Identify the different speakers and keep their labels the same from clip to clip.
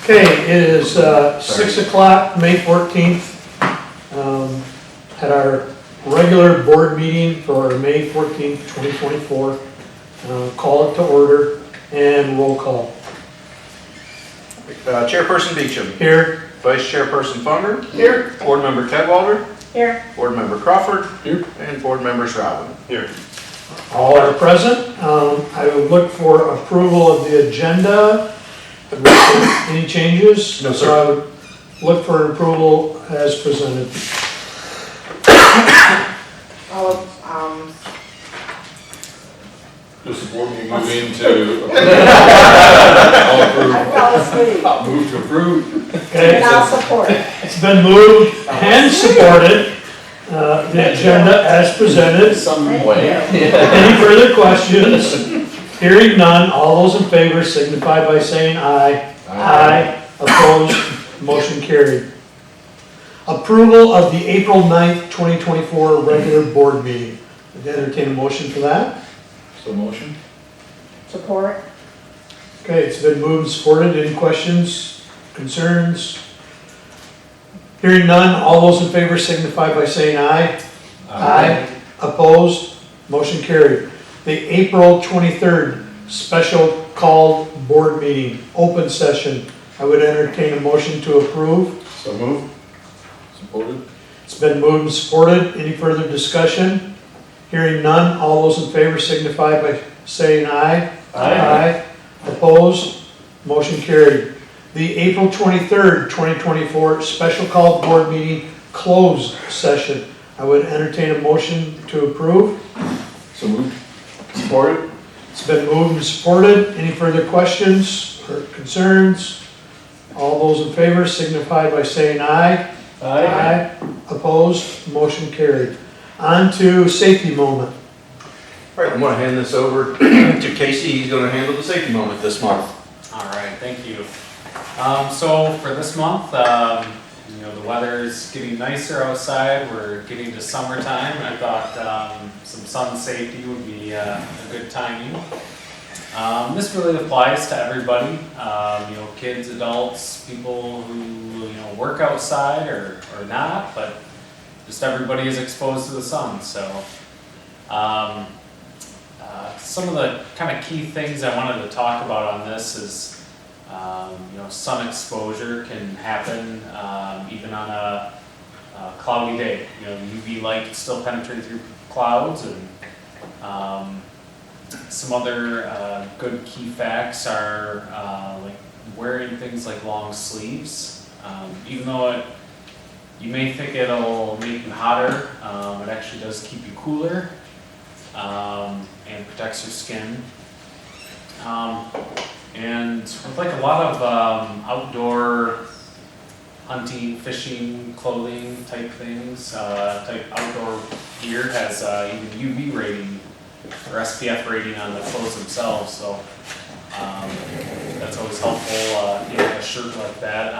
Speaker 1: Okay, it is 6 o'clock, May 14th, at our regular board meeting for May 14th, 2024. Call it to order and roll call.
Speaker 2: Chairperson Beecham.
Speaker 1: Here.
Speaker 2: Vice Chairperson Funger.
Speaker 1: Here.
Speaker 2: Board Member Cadwalder.
Speaker 3: Here.
Speaker 2: Board Member Crawford.
Speaker 1: Here.
Speaker 2: And Board Member Shroud. Here.
Speaker 1: All are present. I would look for approval of the agenda. Any changes?
Speaker 2: No, sir.
Speaker 1: So I would look for approval as presented.
Speaker 4: Does the board be moving to approve?
Speaker 3: I fell asleep.
Speaker 4: Move to approve.
Speaker 1: Okay,
Speaker 3: And I'll support it.
Speaker 1: it's been moved and supported, the agenda as presented.
Speaker 4: Some
Speaker 3: Thank
Speaker 4: way.
Speaker 3: you.
Speaker 1: Any further questions? Hearing none, all those in favor signify by saying aye. Aye. Opposed, motion carried. Approval of the April 9th, 2024 regular board meeting. Would entertain a motion for that?
Speaker 4: So motion?
Speaker 3: Support.
Speaker 1: Okay, it's been moved and supported. Any questions, concerns? Hearing none, all those in favor signify by saying aye. Aye. Opposed, motion carried. The April 23rd special called board meeting, open session. I would entertain a motion to approve.
Speaker 4: So move. Supported?
Speaker 1: It's been moved and supported. Any further discussion? Hearing none, all those in favor signify by saying aye. Aye. Opposed, motion carried. The April 23rd, 2024 special called board meeting, closed session. I would entertain a motion to approve.
Speaker 4: So moved. Supported?
Speaker 1: It's been moved and supported. Any further questions or concerns? All those in favor signify by saying aye. Aye. Opposed, motion carried. On to safety moment.
Speaker 2: All right, I'm going to hand this over to Casey. He's going to handle the safety moment this month.
Speaker 5: All right, thank you. So for this month, the weather is getting nicer outside. We're getting to summertime, and I thought some sun safety would be a good timing. This really applies to everybody, kids, adults, people who work outside or not, but just everybody is exposed to the sun. So some of the kind of key things I wanted to talk about on this is sun exposure can happen even on a cloudy day. UV light still penetrates through clouds, and some other good key facts are like wearing things like long sleeves. Even though you may think it'll make you hotter, it actually does keep you cooler and protects your skin. And with like a lot of outdoor hunting, fishing, clothing type things, type outdoor gear has even UV rating or SPF rating on the clothes themselves. So that's always helpful. A shirt like that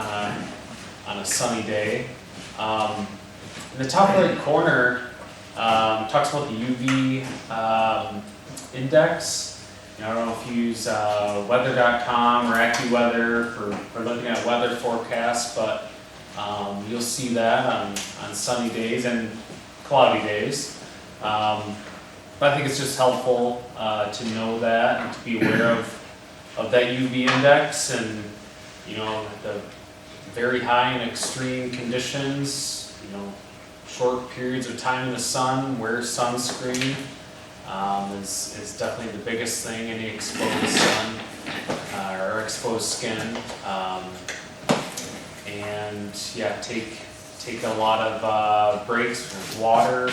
Speaker 5: on a sunny day. In the top right corner, talks about the UV index. I don't know if you use weather.com or AccuWeather for looking at weather forecasts, but you'll see that on sunny days and cloudy days. But I think it's just helpful to know that and to be aware of that UV index and the very high and extreme conditions, short periods of time in the sun, wear sunscreen. Is definitely the biggest thing. Any exposed sun or exposed skin, and take a lot of breaks with water,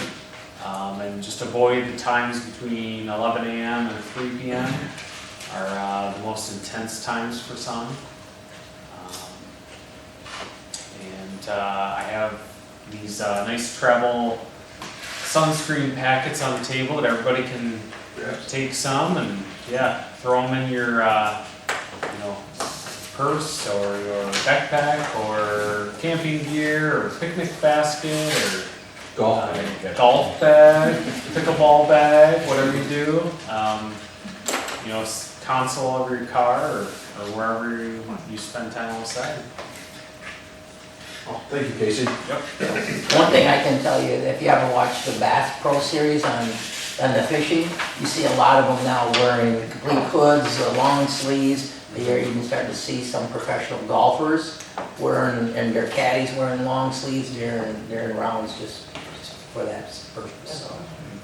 Speaker 5: and just avoid the times between 11 a.m. and 3 p.m. are the most intense times for sun. And I have these nice travel sunscreen packets on the table that everybody can take some and throw them in your purse or your backpack or camping gear or picnic basket or golf bag, pickleball bag, whatever you do. Console of your car or wherever you spend time outside.
Speaker 2: Oh, thank you, Casey.
Speaker 6: One thing I can tell you, if you ever watched the Bass Pro Series on the fishing, you see a lot of them now wearing complete hoods, long sleeves. You're even starting to see some professional golfers wearing, and their caddies wearing long sleeves during rounds just for that purpose, so.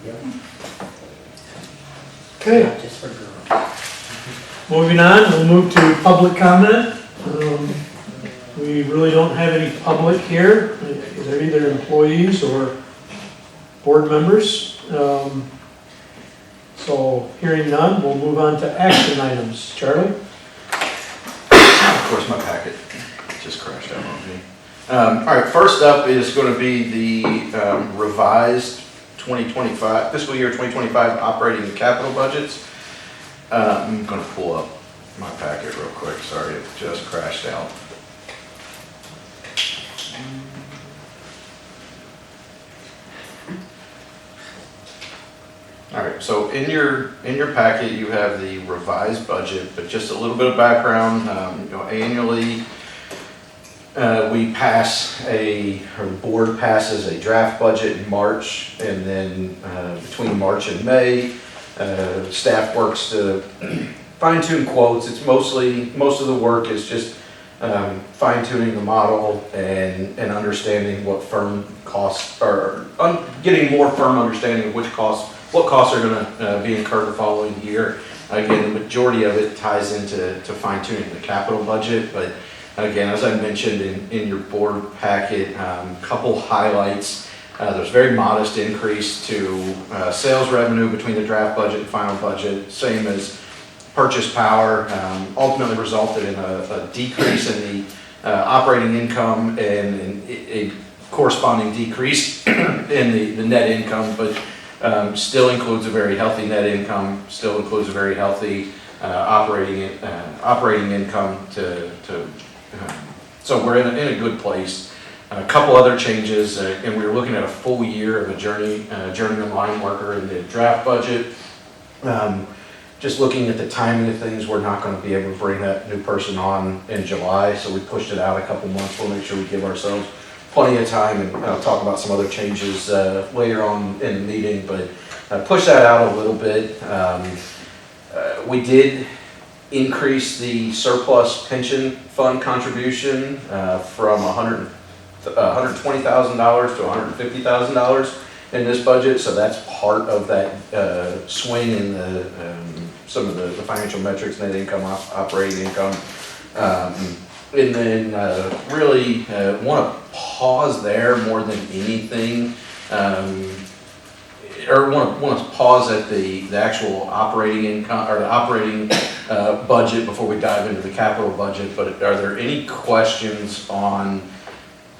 Speaker 6: Yeah.
Speaker 1: Okay,
Speaker 6: Not just for girls.
Speaker 1: moving on, we'll move to public comment. We really don't have any public here. They're either employees or board members. So hearing none, we'll move on to action items. Charlie?
Speaker 2: Of course, my packet just crashed out on me. All right, first up is going to be the revised 2025, fiscal year 2025 operating and capital budgets. I'm going to pull up my packet real quick. Sorry, it just crashed out. All right, so in your packet, you have the revised budget, but just a little bit of background. Annually, we pass or the board passes a draft budget in March, and then between March and May, staff works to fine tune quotes. It's most of the work is just fine tuning the model and understanding what firm costs are, getting more firm understanding of what costs are going to be incurred the following year. Again, the majority of it ties into fine tuning the capital budget, but again, as I mentioned in your board packet, couple highlights. There's a very modest increase to sales revenue between the draft budget and final budget, same as purchase power, ultimately resulted in a decrease in the operating income and a corresponding decrease in the net income, but still includes a very healthy net income, still includes a very healthy operating income so we're in a good place. A couple other changes, and we were looking at a full year of a journeyman line worker in the draft budget. Just looking at the timing of things, we're not going to be able to bring that new person on in July, so we pushed it out a couple months. We'll make sure we give ourselves plenty of time, and I'll talk about some other changes later on in the meeting, but push that out a little bit. We did increase the surplus pension fund contribution from $120,000 to $150,000 in this budget, so that's part of that swing in some of the financial metrics, net income, operating income. And then really want to pause there more than anything, or want to pause at the actual operating income or the operating budget before we dive into the capital budget. But are there any questions on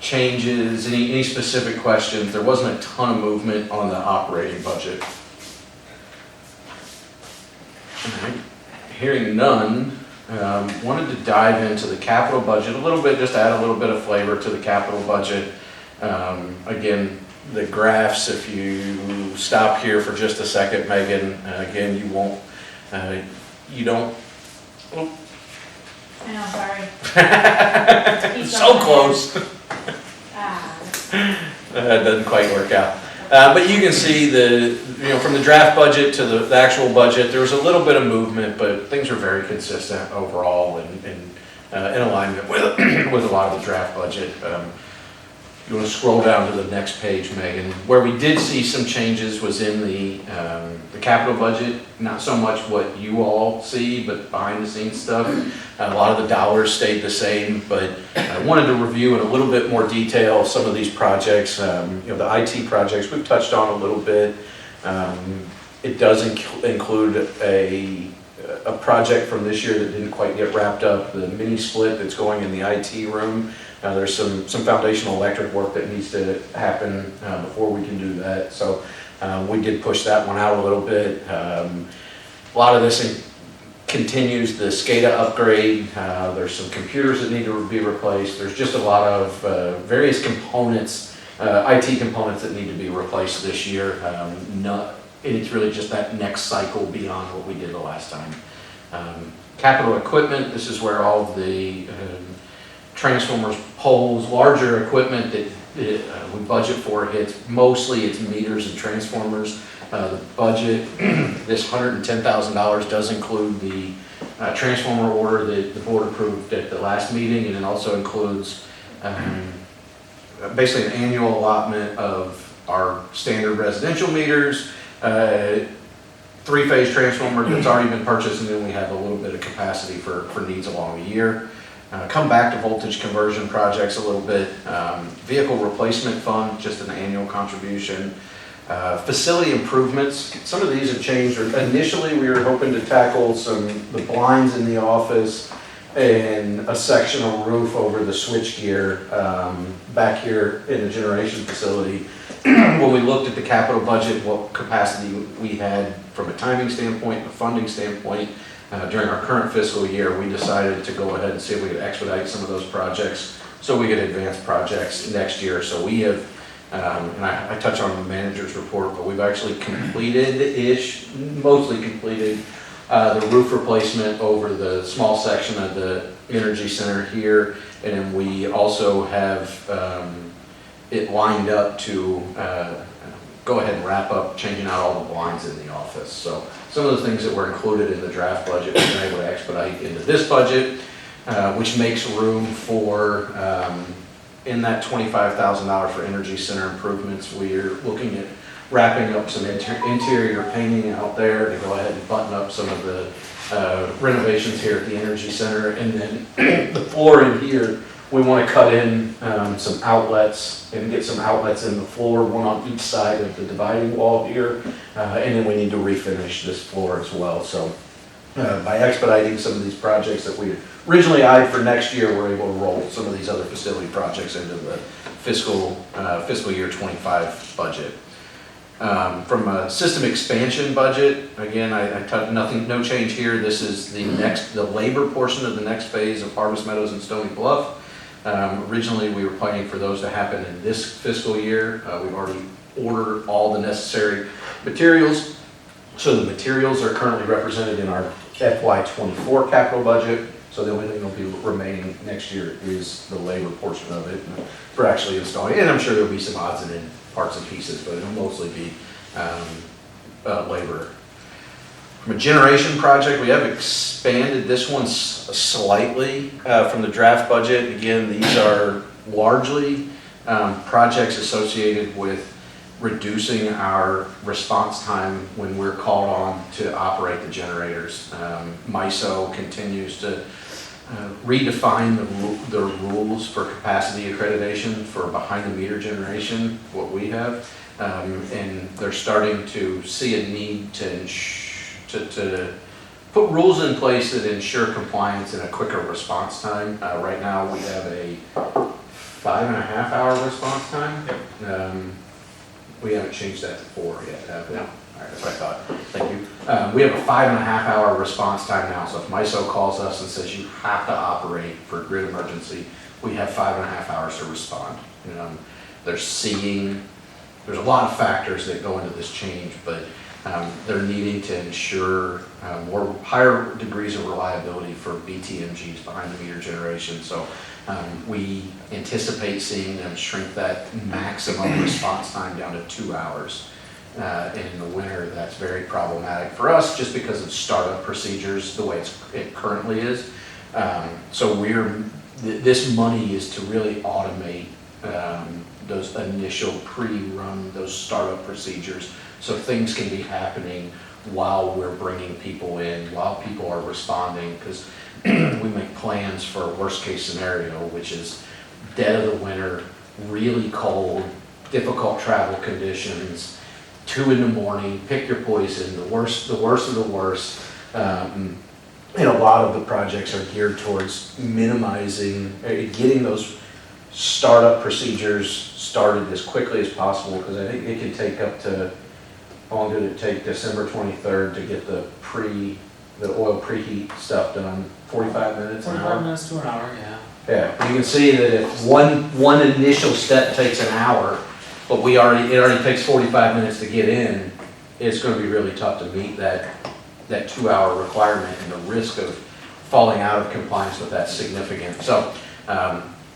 Speaker 2: changes, any specific questions? There wasn't a ton of movement on the operating budget. All right. Hearing none, wanted to dive into the capital budget a little bit, just add a little bit of flavor to the capital budget. Again, the graphs, if you stop here for just a second, Megan, again, you don't, oh.
Speaker 7: I know, sorry. Keep
Speaker 2: So
Speaker 7: going.
Speaker 2: close. That doesn't quite work out. But you can see from the draft budget to the actual budget, there was a little bit of movement, but things are very consistent overall and in alignment with a lot of the draft budget. You want to scroll down to the next page, Megan. Where we did see some changes was in the capital budget. Not so much what you all see, but behind the scenes stuff. A lot of the dollars stayed the same, but I wanted to review in a little bit more detail some of these projects. The IT projects we've touched on a little bit. It does include a project from this year that didn't quite get wrapped up, the mini split that's going in the IT room. There's some foundational electric work that needs to happen before we can do that. So we did push that one out a little bit. A lot of this continues the SCADA upgrade. There's some computers that need to be replaced. There's just a lot of various components, IT components that need to be replaced this year. It's really just that next cycle beyond what we did the last time. Capital equipment, this is where all of the transformers, poles, larger equipment that we budget for hits. Mostly it's meters and transformers. The budget, this $110,000 does include the transformer order that the board approved at the last meeting, and it also includes basically an annual allotment of our standard residential meters, three-phase transformer that's already been purchased, and then we have a little bit of capacity for needs along the year. Come back to voltage conversion projects a little bit. Vehicle replacement fund, just an annual contribution. Facility improvements, some of these have changed. Initially, we were hoping to tackle the blinds in the office and a sectional roof over the switchgear back here in the generation facility. When we looked at the capital budget, what capacity we had from a timing standpoint, a funding standpoint, during our current fiscal year, we decided to go ahead and see if we could expedite some of those projects so we could advance projects next year. So we have, and I touch on the manager's report, but we've actually completed-ish, mostly completed, the roof replacement over the small section of the Energy Center here. And then we also have it lined up to go ahead and wrap up changing out all the blinds in the office. So some of those things that were included in the draft budget, we've been able to expedite into this budget, which makes room for, in that $25,000 for Energy Center improvements, we're looking at wrapping up some interior painting out there to go ahead and button up some of the renovations here at the Energy Center. And then the floor in here, we want to cut in some outlets and get some outlets in the floor, one on each side of the dividing wall here. And then we need to refinish this floor as well. So by expediting some of these projects that we originally eyed for next year, we're able to roll some of these other facility projects into the fiscal year 25 budget. From a system expansion budget, again, no change here. This is the labor portion of the next phase of Harvest Meadows and Stony Bluff. Originally, we were planning for those to happen in this fiscal year. We've already ordered all the necessary materials. So the materials are currently represented in our FY24 capital budget. So the only thing that'll be remaining next year is the labor portion of it for actually installing. And I'm sure there'll be some odds and ends, parts and pieces, but it'll mostly be labor. From a generation project, we have expanded this one slightly from the draft budget. Again, these are largely projects associated with reducing our response time when we're called on to operate the generators. MISO continues to redefine the rules for capacity accreditation for behind-the-meter generation, what we have, and they're starting to see a need to put rules in place that ensure compliance and a quicker response time. Right now, we have a 5.5 hour response time. We haven't changed that to 4 yet, have we? No. All right, that's what I thought. Thank you. We have a 5.5 hour response time now. So if MISO calls us and says you have to operate for a grid emergency, we have 5.5 hours to respond. There's a lot of factors that go into this change, but they're needing to ensure higher degrees of reliability for BTMGs, behind the meter generation. So we anticipate seeing them shrink that maximum response time down to 2 hours. And in the winter, that's very problematic for us just because of startup procedures, the way it currently is. So this money is to really automate those initial pre-run, those startup procedures, so things can be happening while we're bringing people in, while people are responding, because we make plans for a worst case scenario, which is dead of the winter, really cold, difficult travel conditions, 2 in the morning, pick your poison, the worst of the worst. And a lot of the projects are geared towards minimizing, getting those startup procedures started as quickly as possible, because I think it can take up to, how long did it take December 23rd to get the oil preheat stuff done? 45 minutes?
Speaker 5: 45 minutes to an hour, yeah.
Speaker 2: Yeah, you can see that if one initial step takes an hour, but it already takes 45 minutes to get in, it's going to be really tough to meet that 2 hour requirement, and the risk of falling out of compliance with that significant. So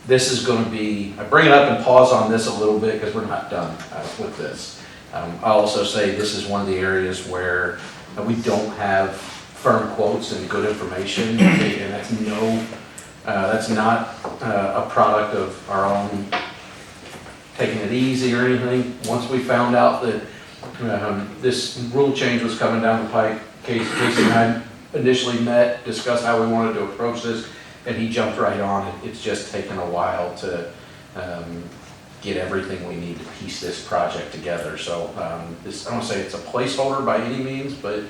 Speaker 2: this is going to be, I bring it up and pause on this a little bit because we're not done with this. I'll also say this is one of the areas where we don't have firm quotes and good information, and that's not a product of our own taking it easy or anything. Once we found out that this rule change was coming down the pike, Casey and I initially met, discussed how we wanted to approach this, and he jumped right on it. It's just taken a while to get everything we need to piece this project together. So this, I don't say it's a placeholder by any means, but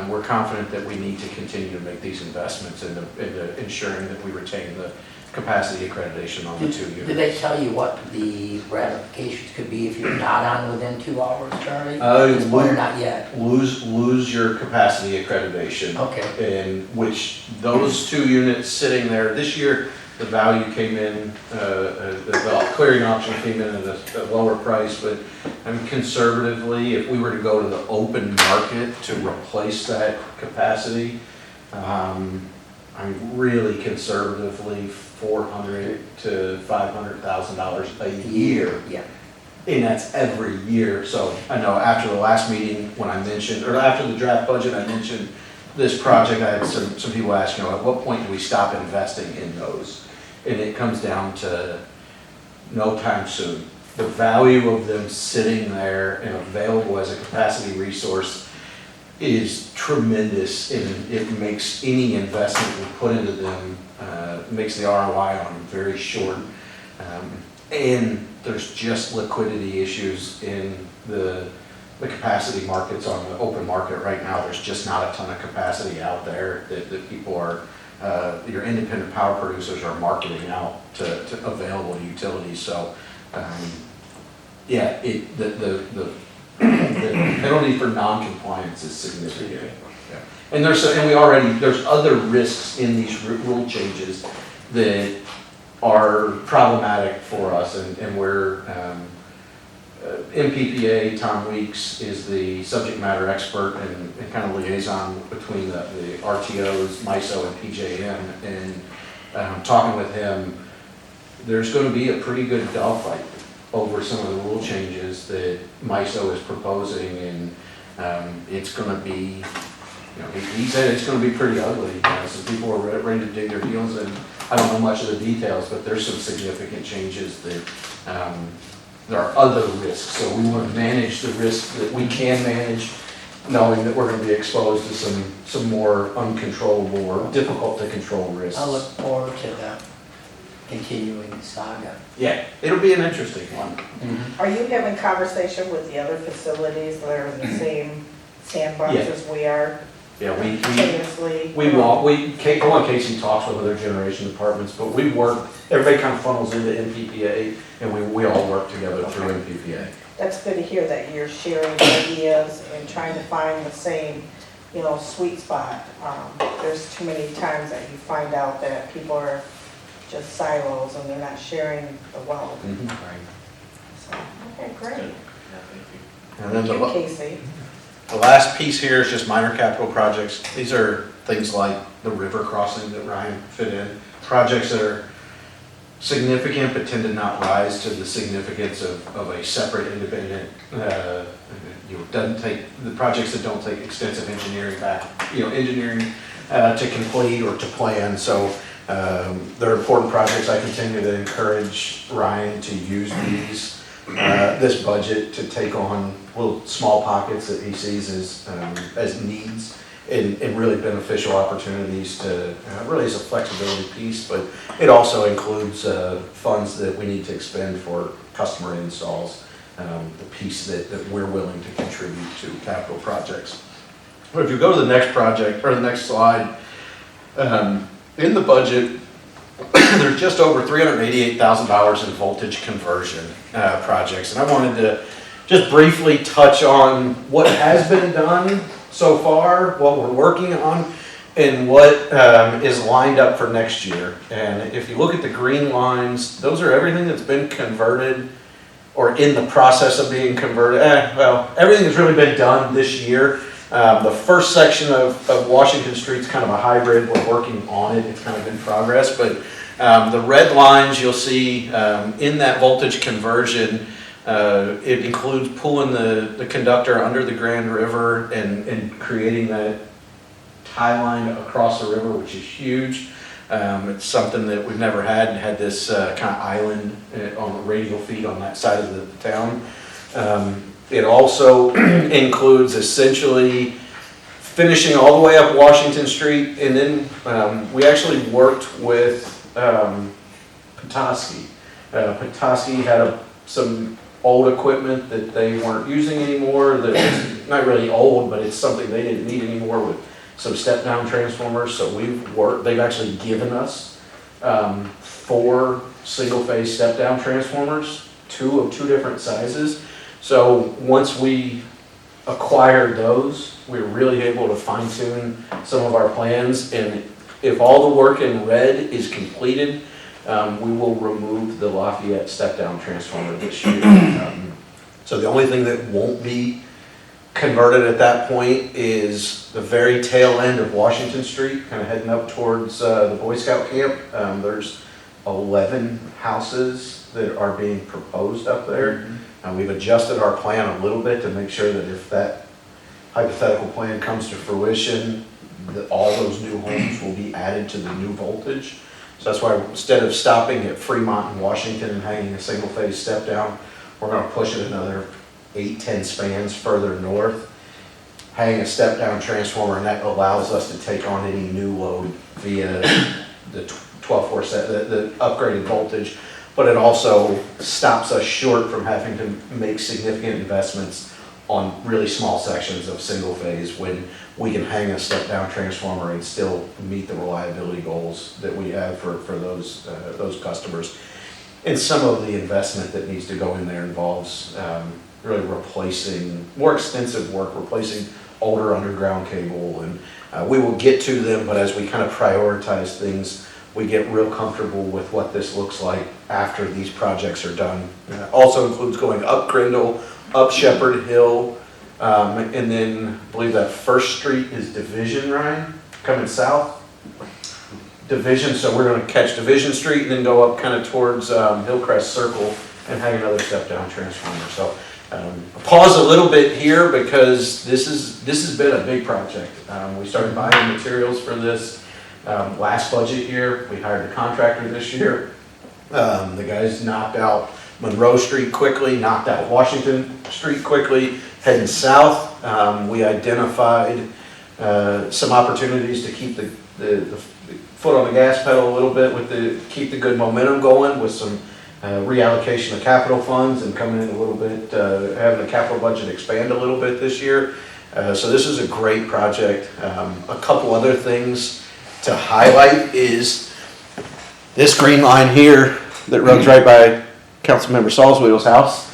Speaker 2: we're confident that we need to continue to make these investments into ensuring that we retain the capacity accreditation on the 2 years.
Speaker 6: Did they tell you what the ratifications could be if you're not on within 2 hours, Charlie? Or not yet?
Speaker 2: Lose your capacity accreditation.
Speaker 6: Okay.
Speaker 2: In which those 2 units sitting there, this year, the value came in, the clearing option came in at a lower price, but I mean, conservatively, if we were to go to the open market to replace that capacity, I mean, really conservatively, $400,000 to $500,000 a year.
Speaker 6: Yeah.
Speaker 2: And that's every year. So I know after the last meeting, when I mentioned, or after the draft budget, I mentioned this project, I had some people ask, at what point do we stop investing in those? And it comes down to no time soon. The value of them sitting there and available as a capacity resource is tremendous, and it makes any investment we put into them, makes the ROI on them very short. And there's just liquidity issues in the capacity markets on the open market right now. There's just not a ton of capacity out there that people are, your independent power producers are marketing out to available utilities. So, yeah, the penalty for non-compliance is significant. Yeah. And there's other risks in these rule changes that are problematic for us, and we're, MPPA, Tom Weeks is the subject matter expert and kind of liaison between the RTOs, MISO and PJM, and talking with him, there's going to be a pretty good dogfight over some of the rule changes that MISO is proposing, and it's going to be, he said it's going to be pretty ugly. Some people are ready to dig their heels in. I don't know much of the details, but there's some significant changes that there are other risks. So we want to manage the risks that we can manage, knowing that we're going to be exposed to some more uncontrollable or difficult to control risks.
Speaker 6: I look forward to the continuing saga.
Speaker 2: Yeah, it'll be an interesting one.
Speaker 3: Are you having conversation with the other facilities that are in the same sandbox
Speaker 2: Yeah.
Speaker 3: as we are?
Speaker 2: Yeah,
Speaker 3: Continuously?
Speaker 2: Casey talks with other generation departments, but we work, everybody kind of funnels into MPPA, and we all work together through MPPA.
Speaker 3: That's good to hear that you're sharing ideas and trying to find the same, sweet spot. There's too many times that you find out that people are just silos and they're not sharing the wealth. So, okay, great.
Speaker 5: Good. Yeah, thank you.
Speaker 2: And then
Speaker 3: Thank you, Casey.
Speaker 2: the last piece here is just minor capital projects. These are things like the river crossing that Ryan fit in. Projects that are significant but tend to not rise to the significance of a separate independent, doesn't take, the projects that don't take extensive engineering to complete or to plan. So they're important projects. I continue to encourage Ryan to use this budget to take on little small pockets that he sees as needs and really beneficial opportunities to, really as a flexibility piece, but it also includes funds that we need to expend for customer installs, the piece that we're willing to contribute to capital projects. But if you go to the next project, or the next slide, in the budget, there's just over $388,000 in voltage conversion projects. And I wanted to just briefly touch on what has been done so far, what we're working on, and what is lined up for next year. And if you look at the green lines, those are everything that's been converted or in the process of being converted. Well, everything that's really been done this year. The first section of Washington Street's kind of a hybrid. We're working on it. It's kind of in progress, but the red lines you'll see in that voltage conversion, it includes pulling the conductor under the Grand River and creating that tie line across the river, which is huge. It's something that we've never had this kind of island on the radial feed on that side of the town. It also includes essentially finishing all the way up Washington Street, and then we actually worked with Petoskey. Petoskey had some old equipment that they weren't using anymore, that was not really old, but it's something they didn't need anymore, with some step-down transformers. So they've actually given us 4 single-phase step-down transformers, 2 of 2 different sizes. So once we acquired those, we were really able to fine-tune some of our plans, and if all the work in red is completed, we will remove the Lafayette step-down transformer this year. So the only thing that won't be converted at that point is the very tail end of Washington Street, kind of heading up towards the Boy Scout camp. There's 11 houses that are being proposed up there. We've adjusted our plan a little bit to make sure that if that hypothetical plan comes to fruition, that all those new homes will be added to the new voltage. So that's why instead of stopping at Fremont and Washington and hanging a single phase step down, we're going to push it another 8-10 spans further north, hang a step down transformer, and that allows us to take on any new load via the 12-4 set, the upgraded voltage. But it also stops us short from having to make significant investments on really small sections of single phase, when we can hang a step down transformer and still meet the reliability goals that we have for those customers. And some of the investment that needs to go in there involves really replacing more extensive work, replacing older underground cable, and we will get to them, but as we kind of prioritize things, we get real comfortable with what this looks like after these projects are done. Also includes going up Grindle, up Shepherd Hill, and then I believe that First Street is Division, Ryan, coming south. Division, so we're going to catch Division Street and then go up kind of towards Hillcrest Circle and hang another step down transformer. So pause a little bit here because this has been a big project. We started buying materials for this last budget year. We hired a contractor this year. The guys knocked out Monroe Street quickly, knocked out Washington Street quickly. Heading south, we identified some opportunities to keep the foot on the gas pedal a little bit, keep the good momentum going with some reallocation of capital funds and coming in a little bit, having the capital budget expand a little bit this year. So this is a great project. A couple other things to highlight is this green line here that runs right by Councilmember Salzweedle's house.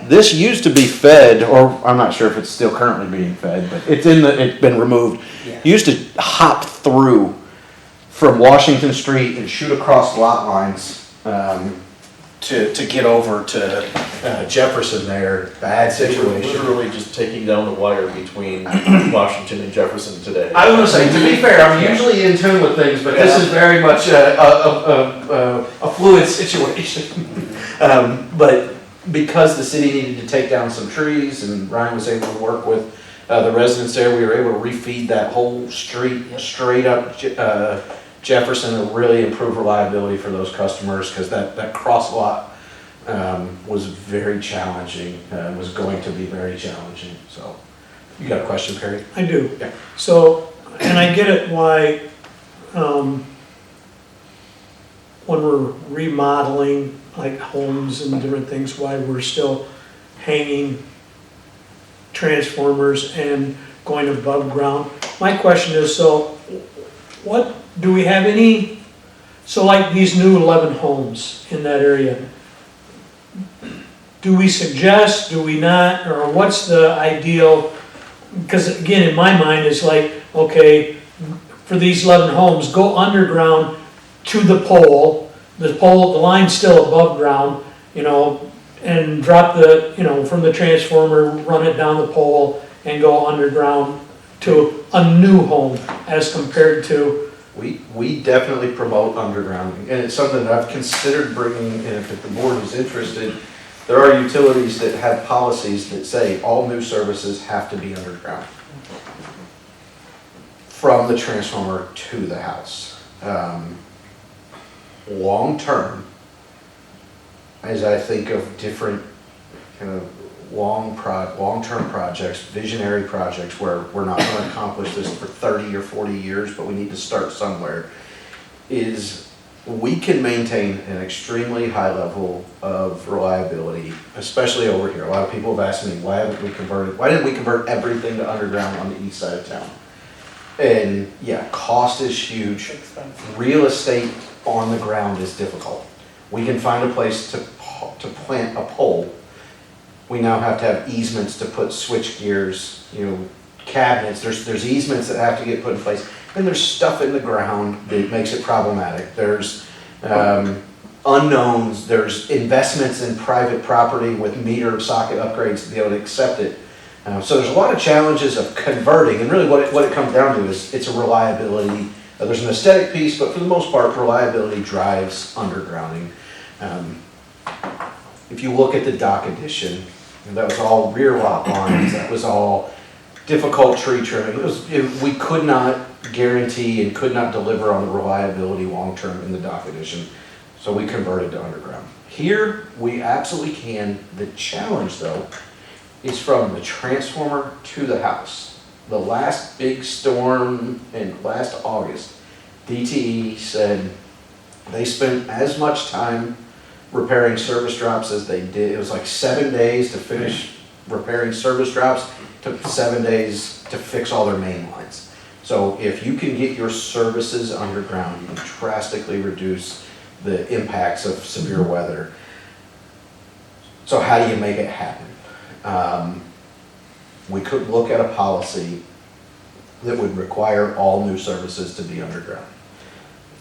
Speaker 2: This used to be fed, or I'm not sure if it's still currently being fed, but it's been removed.
Speaker 6: Yeah.
Speaker 2: Used to hop through from Washington Street and shoot across lot lines to get over to Jefferson there. Bad
Speaker 4: They were
Speaker 2: situation.
Speaker 4: literally just taking down the wire between Washington and Jefferson today.
Speaker 2: I was going to say, to be fair, I'm usually in tune with things, but this is very much a fluid situation. But because the city needed to take down some trees and Ryan was able to work with the residents there, we were able to refeed that whole street straight up Jefferson to really improve reliability for those customers, because that cross lot was very challenging, was going to be very challenging. So, you got a question, Perry?
Speaker 1: I do.
Speaker 2: Yeah.
Speaker 1: So, and I get it why, when we're remodeling like homes and different things, why we're still hanging transformers and going above ground. My question is, so what, do we have any, so like these new 11 homes in that area, do we suggest, do we not, or what's the ideal? Because again, in my mind, it's like, okay, for these 11 homes, go underground to the pole, the line's still above ground, and drop from the transformer, run it down the pole, and go underground to a new home as compared to,
Speaker 2: We definitely promote underground, and it's something that I've considered bringing, and if the board is interested, there are utilities that have policies that say all new services have to be underground. From the transformer to the house. Long-term, as I think of different kind of long-term projects, visionary projects where we're not going to accomplish this for 30 or 40 years, but we need to start somewhere, is we can maintain an extremely high level of reliability, especially over here. A lot of people have asked me, why didn't we convert everything to underground on the east side of town? And yeah, cost is huge.
Speaker 3: Expensive.
Speaker 2: Real estate on the ground is difficult. We can find a place to plant a pole. We now have to have easements to put switch gears, cabinets. There's easements that have to get put in place. And there's stuff in the ground that makes it problematic. There's unknowns. There's investments in private property with meter socket upgrades to be able to accept it. So there's a lot of challenges of converting, and really what it comes down to is it's a reliability. There's an aesthetic piece, but for the most part, reliability drives undergrounding. If you look at the dock addition, that was all rear lot lines, that was all difficult tree trimming. We could not guarantee and could not deliver on the reliability long-term in the dock addition, so we converted to underground. Here, we absolutely can. The challenge, though, is from the transformer to the house. The last big storm in last August, DTE said they spent as much time repairing service drops as they did. It was like 7 days to finish repairing service drops. Took 7 days to fix all their main lines. So if you can get your services underground, you can drastically reduce the impacts of severe weather. So how do you make it happen? We could look at a policy that would require all new services to be underground.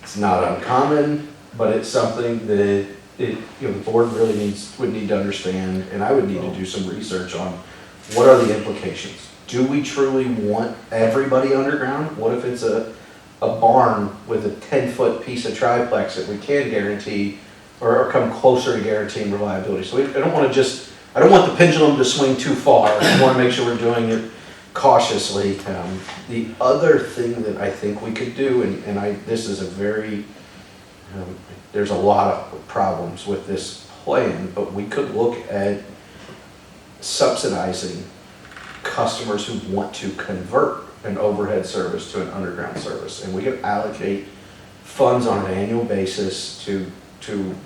Speaker 2: It's not uncommon, but it's something that the board really would need to understand, and I would need to do some research on what are the implications. Do we truly want everybody underground? What if it's a barn with a 10-foot piece of triplex that we can guarantee or come closer to guaranteeing reliability? So I don't want the pendulum to swing too far. I want to make sure we're doing it cautiously. The other thing that I think we could do, this is a very, there's a lot of problems with this plan, but we could look at subsidizing customers who want to convert an overhead service to an underground service. And we could allocate funds on an annual basis to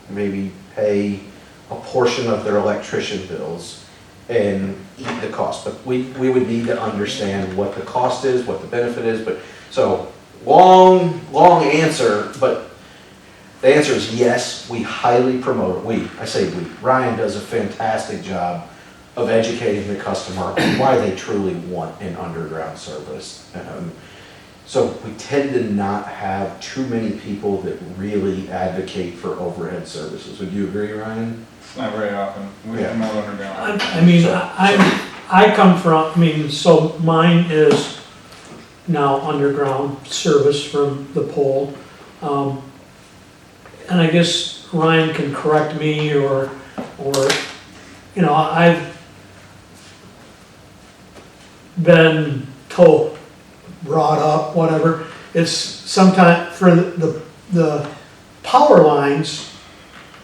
Speaker 2: maybe pay a portion of their electrician bills and eat the cost. But we would need to understand what the cost is, what the benefit is. But so long answer, but the answer is yes, we highly promote it. I say we. Ryan does a fantastic job of educating the customer on why they truly want an underground service. So we tend to not have too many people that really advocate for overhead services. Would you agree, Ryan?
Speaker 8: It's not very often. We promote underground.
Speaker 1: I come from, so mine is now underground service from the pole. And I guess Ryan can correct me or I've been told, brought up, whatever. It's sometimes for the power lines,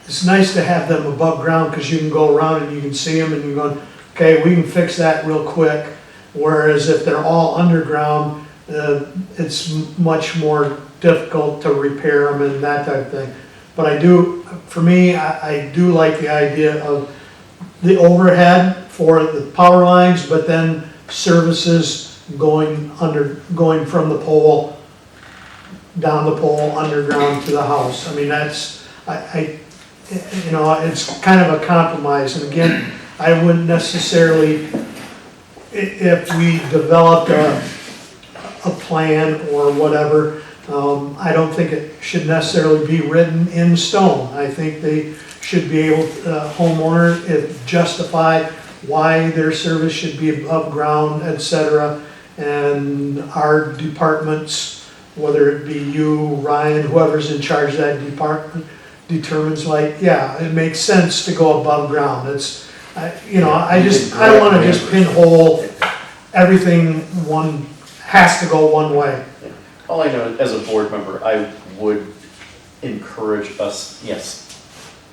Speaker 1: it's nice to have them above ground because you can go around and you can see them and you're going, okay, we can fix that real quick. Whereas if they're all underground, it's much more difficult to repair them and that type of thing. But I do like the idea of the overhead for the power lines, but then services going from the pole, down the pole, underground to the house. It's kind of a compromise. And again, I wouldn't necessarily, if we developed a plan or whatever, I don't think it should necessarily be written in stone. I think they should be able, homeowner, if justified, why their service should be above ground, et cetera. And our departments, whether it be you, Ryan, whoever's in charge of that department, determines like, yeah, it makes sense to go above ground. It's, I don't wanna just pinhole everything has to go one way.
Speaker 4: All I know, as a board member, I would encourage us, yes,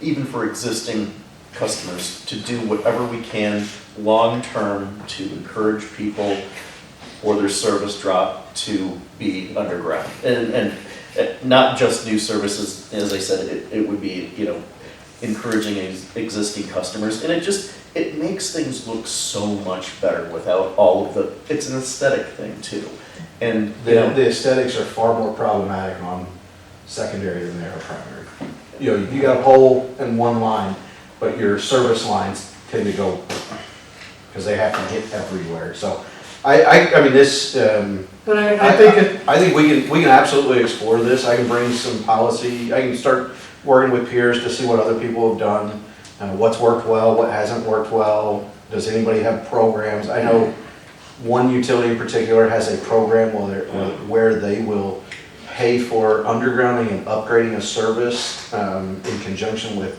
Speaker 4: even for existing customers, to do whatever we can long-term to encourage people for their service drop to be underground. And not just new services, as I said, it would be, encouraging existing customers. And it makes things look so much better without all of the, it's an aesthetic thing too. And,
Speaker 2: The aesthetics are far more problematic on secondary than they are primary. You got a pole and one line, but your service lines tend to go, because they have to hit everywhere. So I mean, this,
Speaker 1: And I think
Speaker 2: we can absolutely explore this. I can bring some policy, I can start working with peers to see what other people have done, what's worked well, what hasn't worked well. Does anybody have programs? I know one utility in particular has a program where they will pay for undergrounding and upgrading a service in conjunction with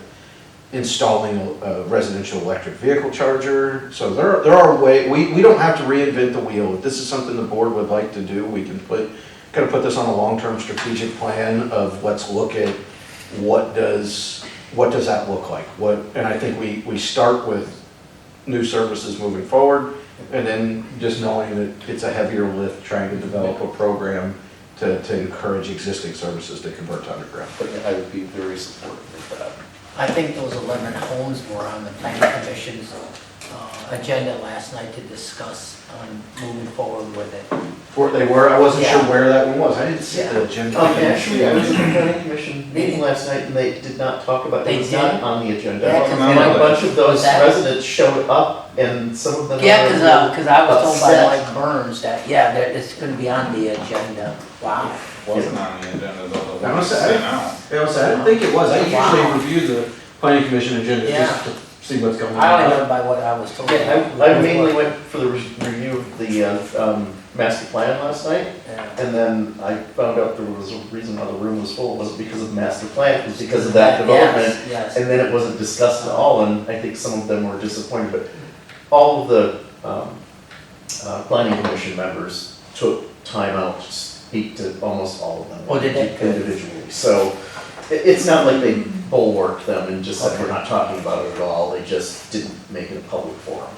Speaker 2: installing a residential electric vehicle charger. So there are ways, we don't have to reinvent the wheel. If this is something the board would like to do, we can put this on a long-term strategic plan of let's look at what does that look like? And I think we start with new services moving forward, and then just knowing that it's a heavier lift trying to develop a program to encourage existing services to convert to underground.
Speaker 4: but I would be very supportive of that.
Speaker 6: I think those 11 homes were on the planning commission's agenda last night to discuss moving forward with it.
Speaker 2: I wasn't sure
Speaker 6: Yeah.
Speaker 2: where that one was. I didn't see the agenda.
Speaker 4: Actually, I was at the planning commission meeting last night and they did not talk about,
Speaker 6: They
Speaker 4: it was not
Speaker 6: didn't?
Speaker 4: on the agenda.
Speaker 6: Yeah, 'cause
Speaker 4: And a bunch of those
Speaker 6: that-
Speaker 4: residents showed up and some of them.
Speaker 6: Yeah,
Speaker 4: were
Speaker 6: because I was told by
Speaker 4: upset.
Speaker 6: Mike Burns that, yeah, that it's gonna be on the agenda. Wow.
Speaker 8: Wasn't on the agenda though, the
Speaker 2: I
Speaker 8: one
Speaker 2: must say,
Speaker 8: sent out.
Speaker 2: I didn't think it was. I
Speaker 6: Wow.
Speaker 2: usually review the planning commission agenda
Speaker 6: Yeah.
Speaker 2: just to see what's going on.
Speaker 6: I only went by what I was told.
Speaker 4: Yeah, I mainly went for the review of the master plan last night.
Speaker 6: Yeah.
Speaker 4: And then I found out there was a reason why the room was full, wasn't because of the master plan, it was because of that development.
Speaker 6: Yes,
Speaker 4: And then it wasn't discussed at all, and I think some of them were disappointed, but all of the planning commission members took time out to speak to almost all of them.
Speaker 6: Oh, did they?
Speaker 4: Individually, so it's not like they bulwarked them and just said, we're not talking about it at all, they just didn't make it a public forum.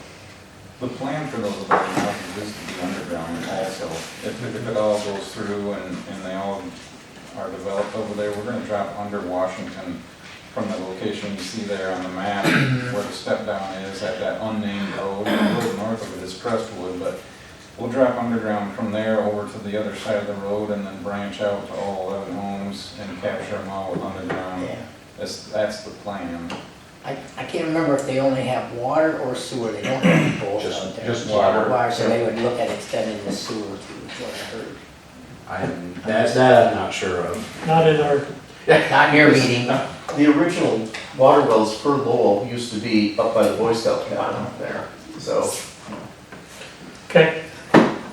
Speaker 8: The plan for those 11 houses is to be underground also. If it all goes through and they all are developed over there, we're gonna drop under Washington from the location you see there on the map where the step down is at that unnamed road. A little north of it is Crestwood, but we'll drop underground from there over to the other side of the road and then branch out to all 11 homes and capture them all with underground.
Speaker 6: Yeah.
Speaker 8: That's the plan.
Speaker 6: I can't remember if they only have water or sewer, they don't have both out there.
Speaker 2: Just water.
Speaker 6: Water, so they would look at extending the sewer to what I heard.
Speaker 2: That I'm not sure of.
Speaker 1: not in our,
Speaker 6: Not in your meeting.
Speaker 4: The original water wells for Lowell used to be up by the Boy Scout cabin up there, so.
Speaker 1: okay,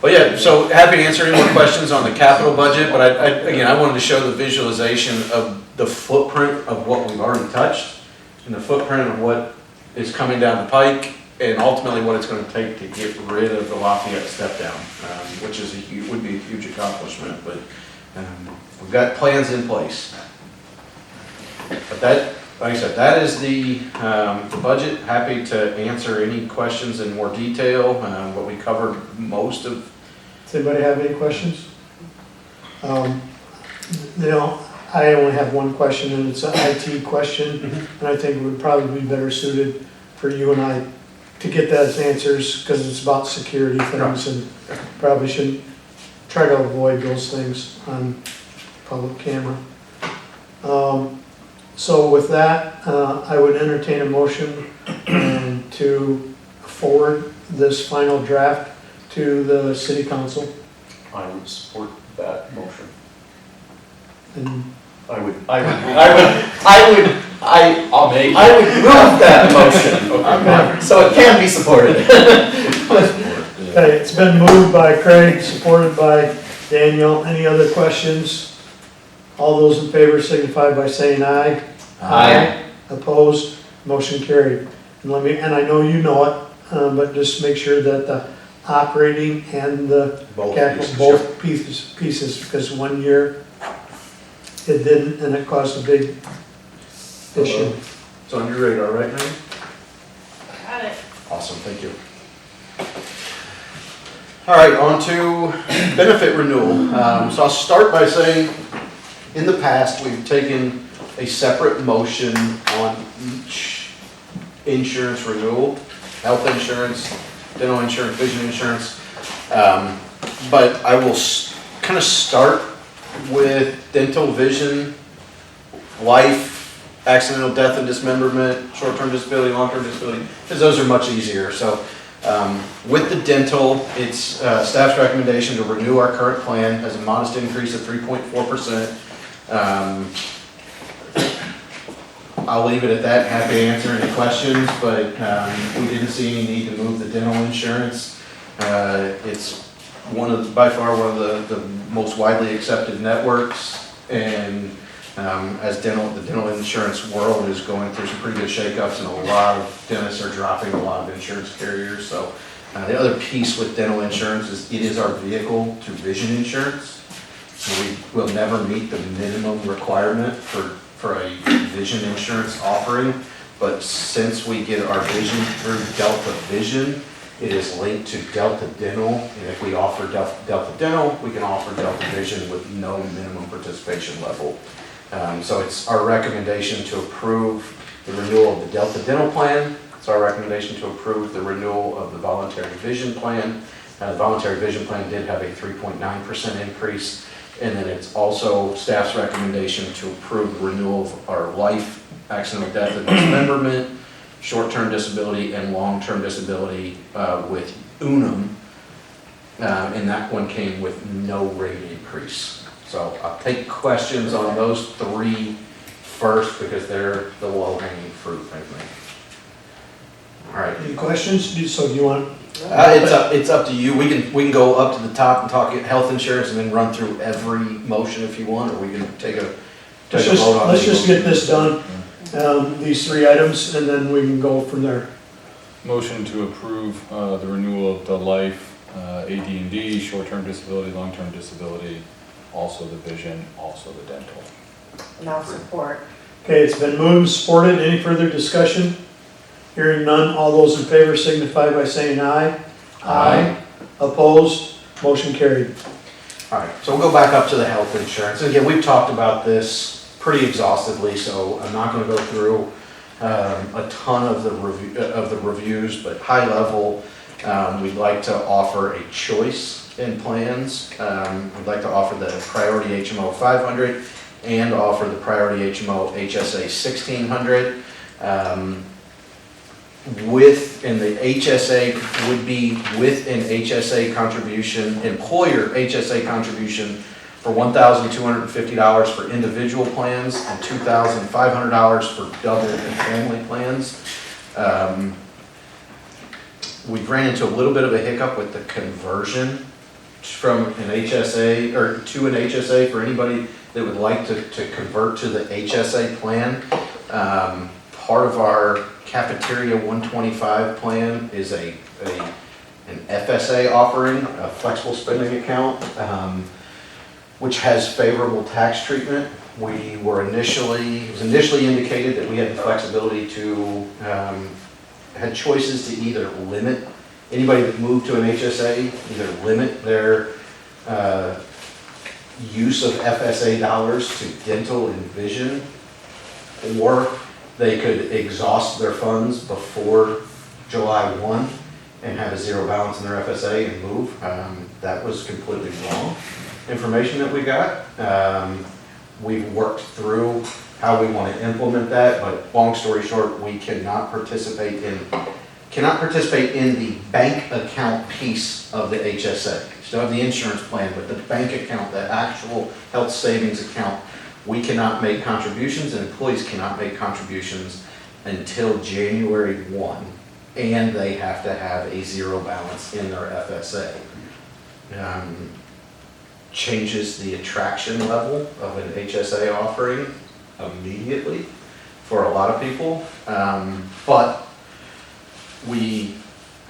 Speaker 2: But yeah, so happy to answer any more questions on the capital budget, but I wanted to show the visualization of the footprint of what we've already touched and the footprint of what is coming down the pike and ultimately what it's going to take to get rid of the Lafayette step down, which is would be a huge accomplishment, but we've got plans in place. But that, like I said, that is the budget. Happy to answer any questions in more detail, but we covered most of.
Speaker 1: does anybody have any questions? I only have one question, and it's an IT question, and I think it would probably be better suited for you and I to get those answers, because it's about security things, and probably shouldn't try to avoid those things on public camera. So with that, I would entertain a motion to forward this final draft to the city council.
Speaker 4: I would support that motion.
Speaker 1: And
Speaker 4: I I'll
Speaker 5: Make it.
Speaker 4: I would move that motion,
Speaker 1: Okay.
Speaker 4: so it can be supported.
Speaker 1: Okay, it's been moved by Craig, supported by Daniel. Any other questions? All those in favor signify by saying aye. Opposed, motion carried. And I know you know it, but just make sure that the operating and the capital, both pieces, because 1 year it didn't, and it caused a big issue.
Speaker 2: It's on your radar, right, man?
Speaker 7: Got it.
Speaker 2: Awesome, thank you. All right, on to benefit renewal. So I'll start by saying, in the past, we've taken a separate motion on each insurance renewal, health insurance, dental insurance, vision insurance. But I will kind of start with dental, vision, life, accidental death and dismemberment, short-term disability, long-term disability, because those are much easier. So with the dental, it's staff's recommendation to renew our current plan as a modest increase of 3.4%. I'll leave it at that, happy to answer any questions, but we didn't see any need to move the dental insurance. It's by far one of the most widely accepted networks, and as the dental insurance world is going through some pretty good shakeups, and a lot of dentists are dropping a lot of insurance carriers. So the other piece with dental insurance is it is our vehicle to vision insurance. So we will never meet the minimum requirement for a vision insurance offering, but since we get our vision through Delta Vision, it is linked to Delta Dental, and if we offer Delta Dental, we can offer Delta Vision with no minimum participation level. So it's our recommendation to approve the renewal of the Delta Dental plan. It's our recommendation to approve the renewal of the voluntary vision plan. The voluntary vision plan did have a 3.9% increase. And then it's also staff's recommendation to approve the renewal of our life, accidental death and dismemberment, short-term disability and long-term disability with Unum. And that one came with no rate increase. So I'll take questions on those three first because they're the low-hanging fruit, frankly. All right.
Speaker 1: Any questions? So do you want?
Speaker 2: It's up to you. We can go up to the top and talk health insurance and then run through every motion if you want, or we can take a vote on.
Speaker 1: Let's just get this done, these three items, and then we can go from there.
Speaker 8: Motion to approve the renewal of the life, AD&D, short-term disability, long-term disability, also the vision, also the dental.
Speaker 3: Now support.
Speaker 1: Okay, it's been moved and supported. Any further discussion? Hearing none, all those in favor signify by saying aye.
Speaker 2: Aye.
Speaker 1: Opposed, motion carried.
Speaker 2: All right, so we'll go back up to the health insurance. And again, we've talked about this pretty exhaustively, so I'm not going to go through a ton of the reviews, but high level, we'd like to offer a choice in plans. We'd like to offer the Priority HMO 500 and offer the Priority HMO HSA 1600. And the HSA would be with an HSA contribution, employer HSA contribution for $1,250 for individual plans and $2,500 for double and family plans. We ran into a little bit of a hiccup with the conversion from an HSA or to an HSA for anybody that would like to convert to the HSA plan. Part of our Cafeteria 125 plan is an FSA offering, a flexible spending account, which has favorable tax treatment. It was initially indicated that we had the flexibility to, had choices to either limit, anybody that moved to an HSA, either limit their use of FSA dollars to dental and vision, or they could exhaust their funds before July 1 and have a zero balance in their FSA and move. That was completely wrong information that we got. We've worked through how we want to implement that, but long story short, we cannot participate in the bank account piece of the HSA. Still have the insurance plan, but the bank account, the actual health savings account, we cannot make contributions and employees cannot make contributions until January 1, and they have to have a zero balance in their FSA. Changes the attraction level of an HSA offering immediately for a lot of people. But we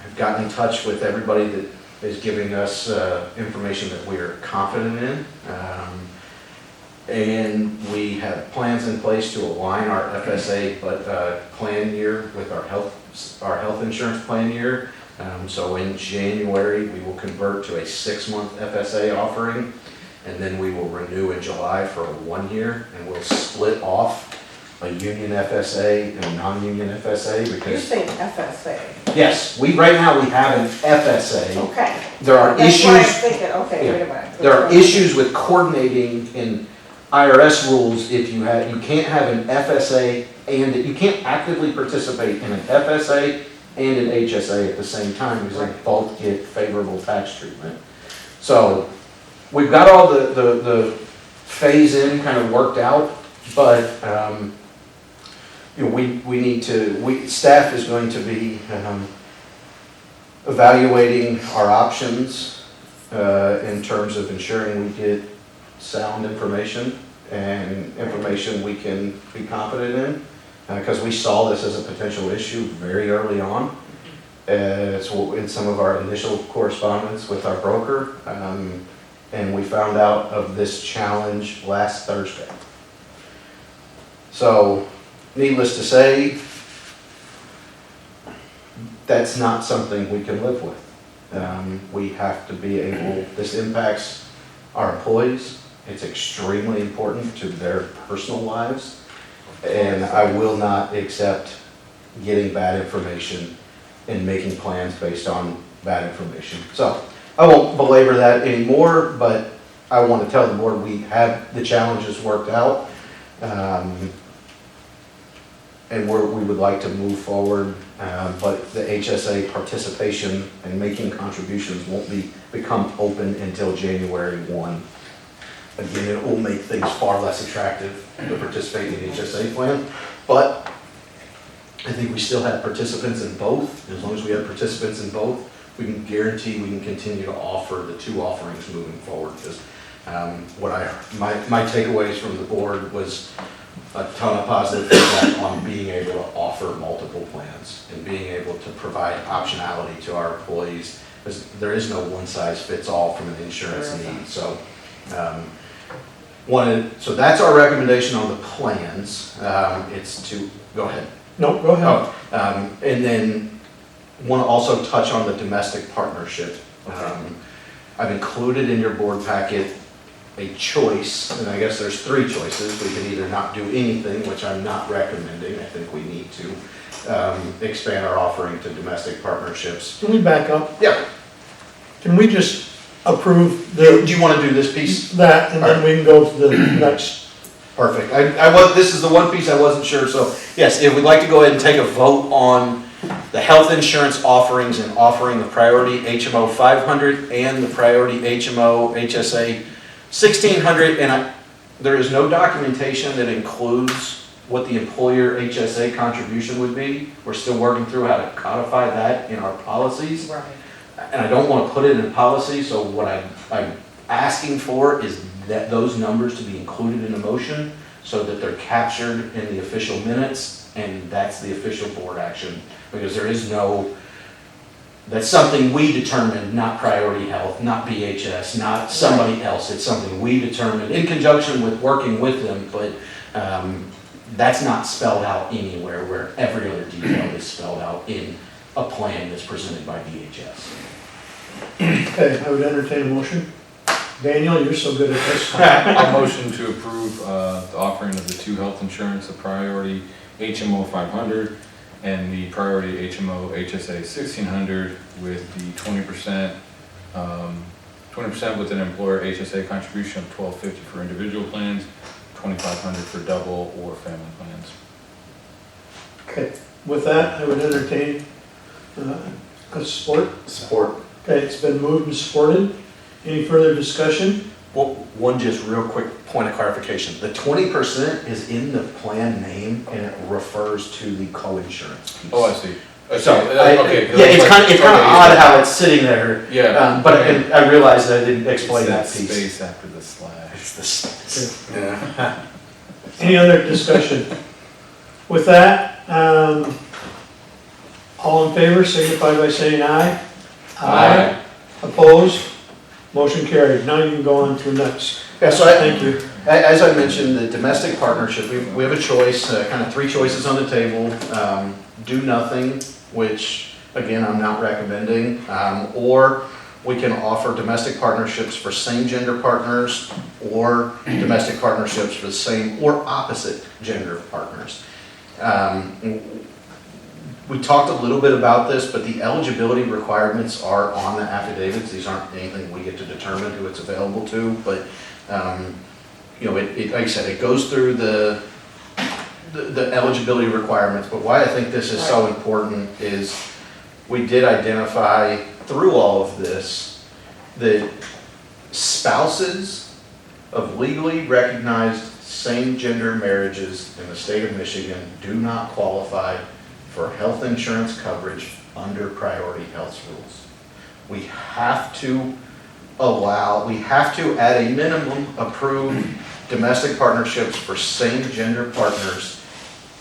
Speaker 2: have gotten in touch with everybody that is giving us information that we are confident in. And we have plans in place to align our FSA plan year with our health insurance plan year. So in January, we will convert to a 6-month FSA offering, and then we will renew in July for a 1 year, and we'll split off a union FSA and a non-union FSA
Speaker 3: You're
Speaker 2: because,
Speaker 3: saying FSA.
Speaker 2: yes, right now we have an FSA.
Speaker 3: Okay.
Speaker 2: There are
Speaker 3: That's why I was
Speaker 2: issues,
Speaker 3: thinking, okay, wait a minute.
Speaker 2: there are issues with coordinating in IRS rules if you can't have an FSA and you can't actively participate in an FSA and an HSA at the same time because they both get favorable tax treatment. So we've got all the phase in kind of worked out, but staff is going to be evaluating our options in terms of ensuring we get sound information and information we can be confident in, because we saw this as a potential issue very early on. It's in some of our initial correspondence with our broker, and we found out of this challenge last Thursday. So, needless to say, that's not something we can live with. We have to be able, this impacts our employees. It's extremely important to their personal lives, and I will not accept getting bad information and making plans based on bad information. So I won't belabor that anymore, but I want to tell the board we have the challenges worked out, and we would like to move forward, but the HSA participation and making contributions won't become open until January 1. Again, it will make things far less attractive to participate in the HSA plan, but I think we still have participants in both. As long as we have participants in both, we can guarantee we can continue to offer the 2 offerings moving forward. Because my takeaways from the board was a ton of positive feedback on being able to offer multiple plans and being able to provide optionality to our employees, because there is no one size fits all from an insurance need. So. So that's our recommendation on the plans. It's to, go ahead.
Speaker 1: No, go ahead.
Speaker 2: And then want to also touch on the domestic partnership. I've included in your board packet a choice, and I guess there's 3 choices. We can either not do anything, which I'm not recommending. I think we need to expand our offering to domestic partnerships.
Speaker 1: Can we back up?
Speaker 2: Yeah.
Speaker 1: Can we just approve
Speaker 2: Do you want to do this piece?
Speaker 1: that, and then we can go to the next?
Speaker 2: Perfect. This is the one piece I wasn't sure, so yes, if we'd like to go ahead and take a vote on the health insurance offerings and offering the priority HMO 500 and the priority HMO HSA 1600, and there is no documentation that includes what the employer HSA contribution would be. We're still working through how to codify that in our policies.
Speaker 3: Right.
Speaker 2: And I don't want to put it in policy, so what I'm asking for is that those numbers to be included in the motion so that they're captured in the official minutes, and that's the official board action. Because there is no, that's something we determined, not Priority Health, not BHS, not somebody else. It's something we determined in conjunction with working with them, but that's not spelled out anywhere where every other detail is spelled out in a plan that's presented by BHS.
Speaker 1: Okay, I would entertain a motion. Daniel, you're so good at this.
Speaker 8: I'll motion to approve the offering of the 2 health insurance, the priority HMO 500 and the priority HMO HSA 1600 with the 20% with an employer HSA contribution of $1250 for individual plans, $2,500 for double or family plans.
Speaker 1: Okay, with that, I would entertain a support.
Speaker 2: Support.
Speaker 1: Okay, it's been moved and supported. Any further discussion?
Speaker 2: Well, one just real quick point of clarification. The 20% is in the plan name and it refers to the co-insurance piece.
Speaker 8: Oh, I see.
Speaker 2: So,
Speaker 8: Okay.
Speaker 2: yeah, it's kind of odd how it's sitting there.
Speaker 8: Yeah.
Speaker 2: But I realized I didn't explain that piece.
Speaker 9: Space after the slash.
Speaker 2: It's the space. Yeah.
Speaker 1: Any other discussion? With that, all in favor signify by saying aye.
Speaker 8: Aye.
Speaker 1: Opposed? Motion carried. Now you can go on to next.
Speaker 2: Yeah, so
Speaker 1: Thank you.
Speaker 2: As I mentioned, the domestic partnership, we have a choice, kind of three choices on the table. Do nothing, which again, I'm not recommending, or we can offer domestic partnerships for same gender partners or domestic partnerships for the same or opposite gender partners. We talked a little bit about this, but the eligibility requirements are on the affidavits. These aren't anything we get to determine who it's available to, but you know, like I said, it goes through the eligibility requirements. But why I think this is so important is we did identify through all of this that spouses of legally recognized same-gender marriages in the state of Michigan do not qualify for health insurance coverage under priority health rules. We have to at a minimum approve domestic partnerships for same-gender partners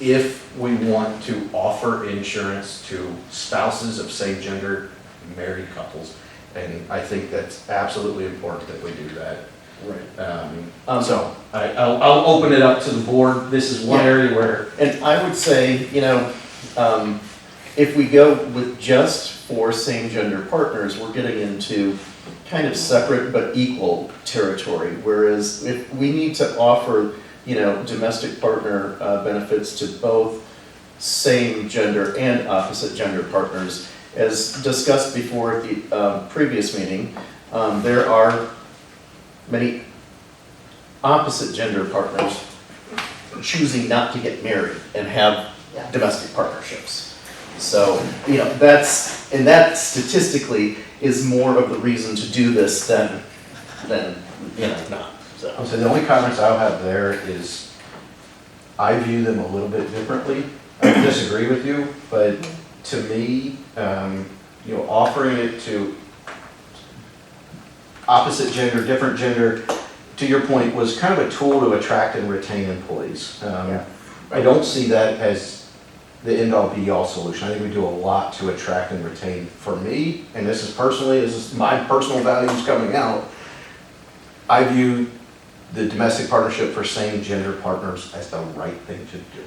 Speaker 2: if we want to offer insurance to spouses of same-gender married couples. And I think that's absolutely important that we do that.
Speaker 4: Right.
Speaker 2: So I'll open it up to the board. This is one area where,
Speaker 4: And I would say, you know, if we go with just for same-gender partners, we're getting into kind of separate but equal territory. Whereas if we need to offer, you know, domestic partner benefits to both same-gender and opposite-gender partners, as discussed before at the previous meeting, there are many opposite-gender partners choosing not to get married and have domestic partnerships. So, you know, that statistically is more of the reason to do this than you know, not. So
Speaker 2: the only comments I'll have there is I view them a little bit differently. I disagree with you, but to me, you know, offering it to opposite gender, different gender, to your point, was kind of a tool to attract and retain employees. I don't see that as the end-all be-all solution. I think we do a lot to attract and retain. For me, and this is my personal values coming out, I view the domestic partnership for same-gender partners as the right thing to do.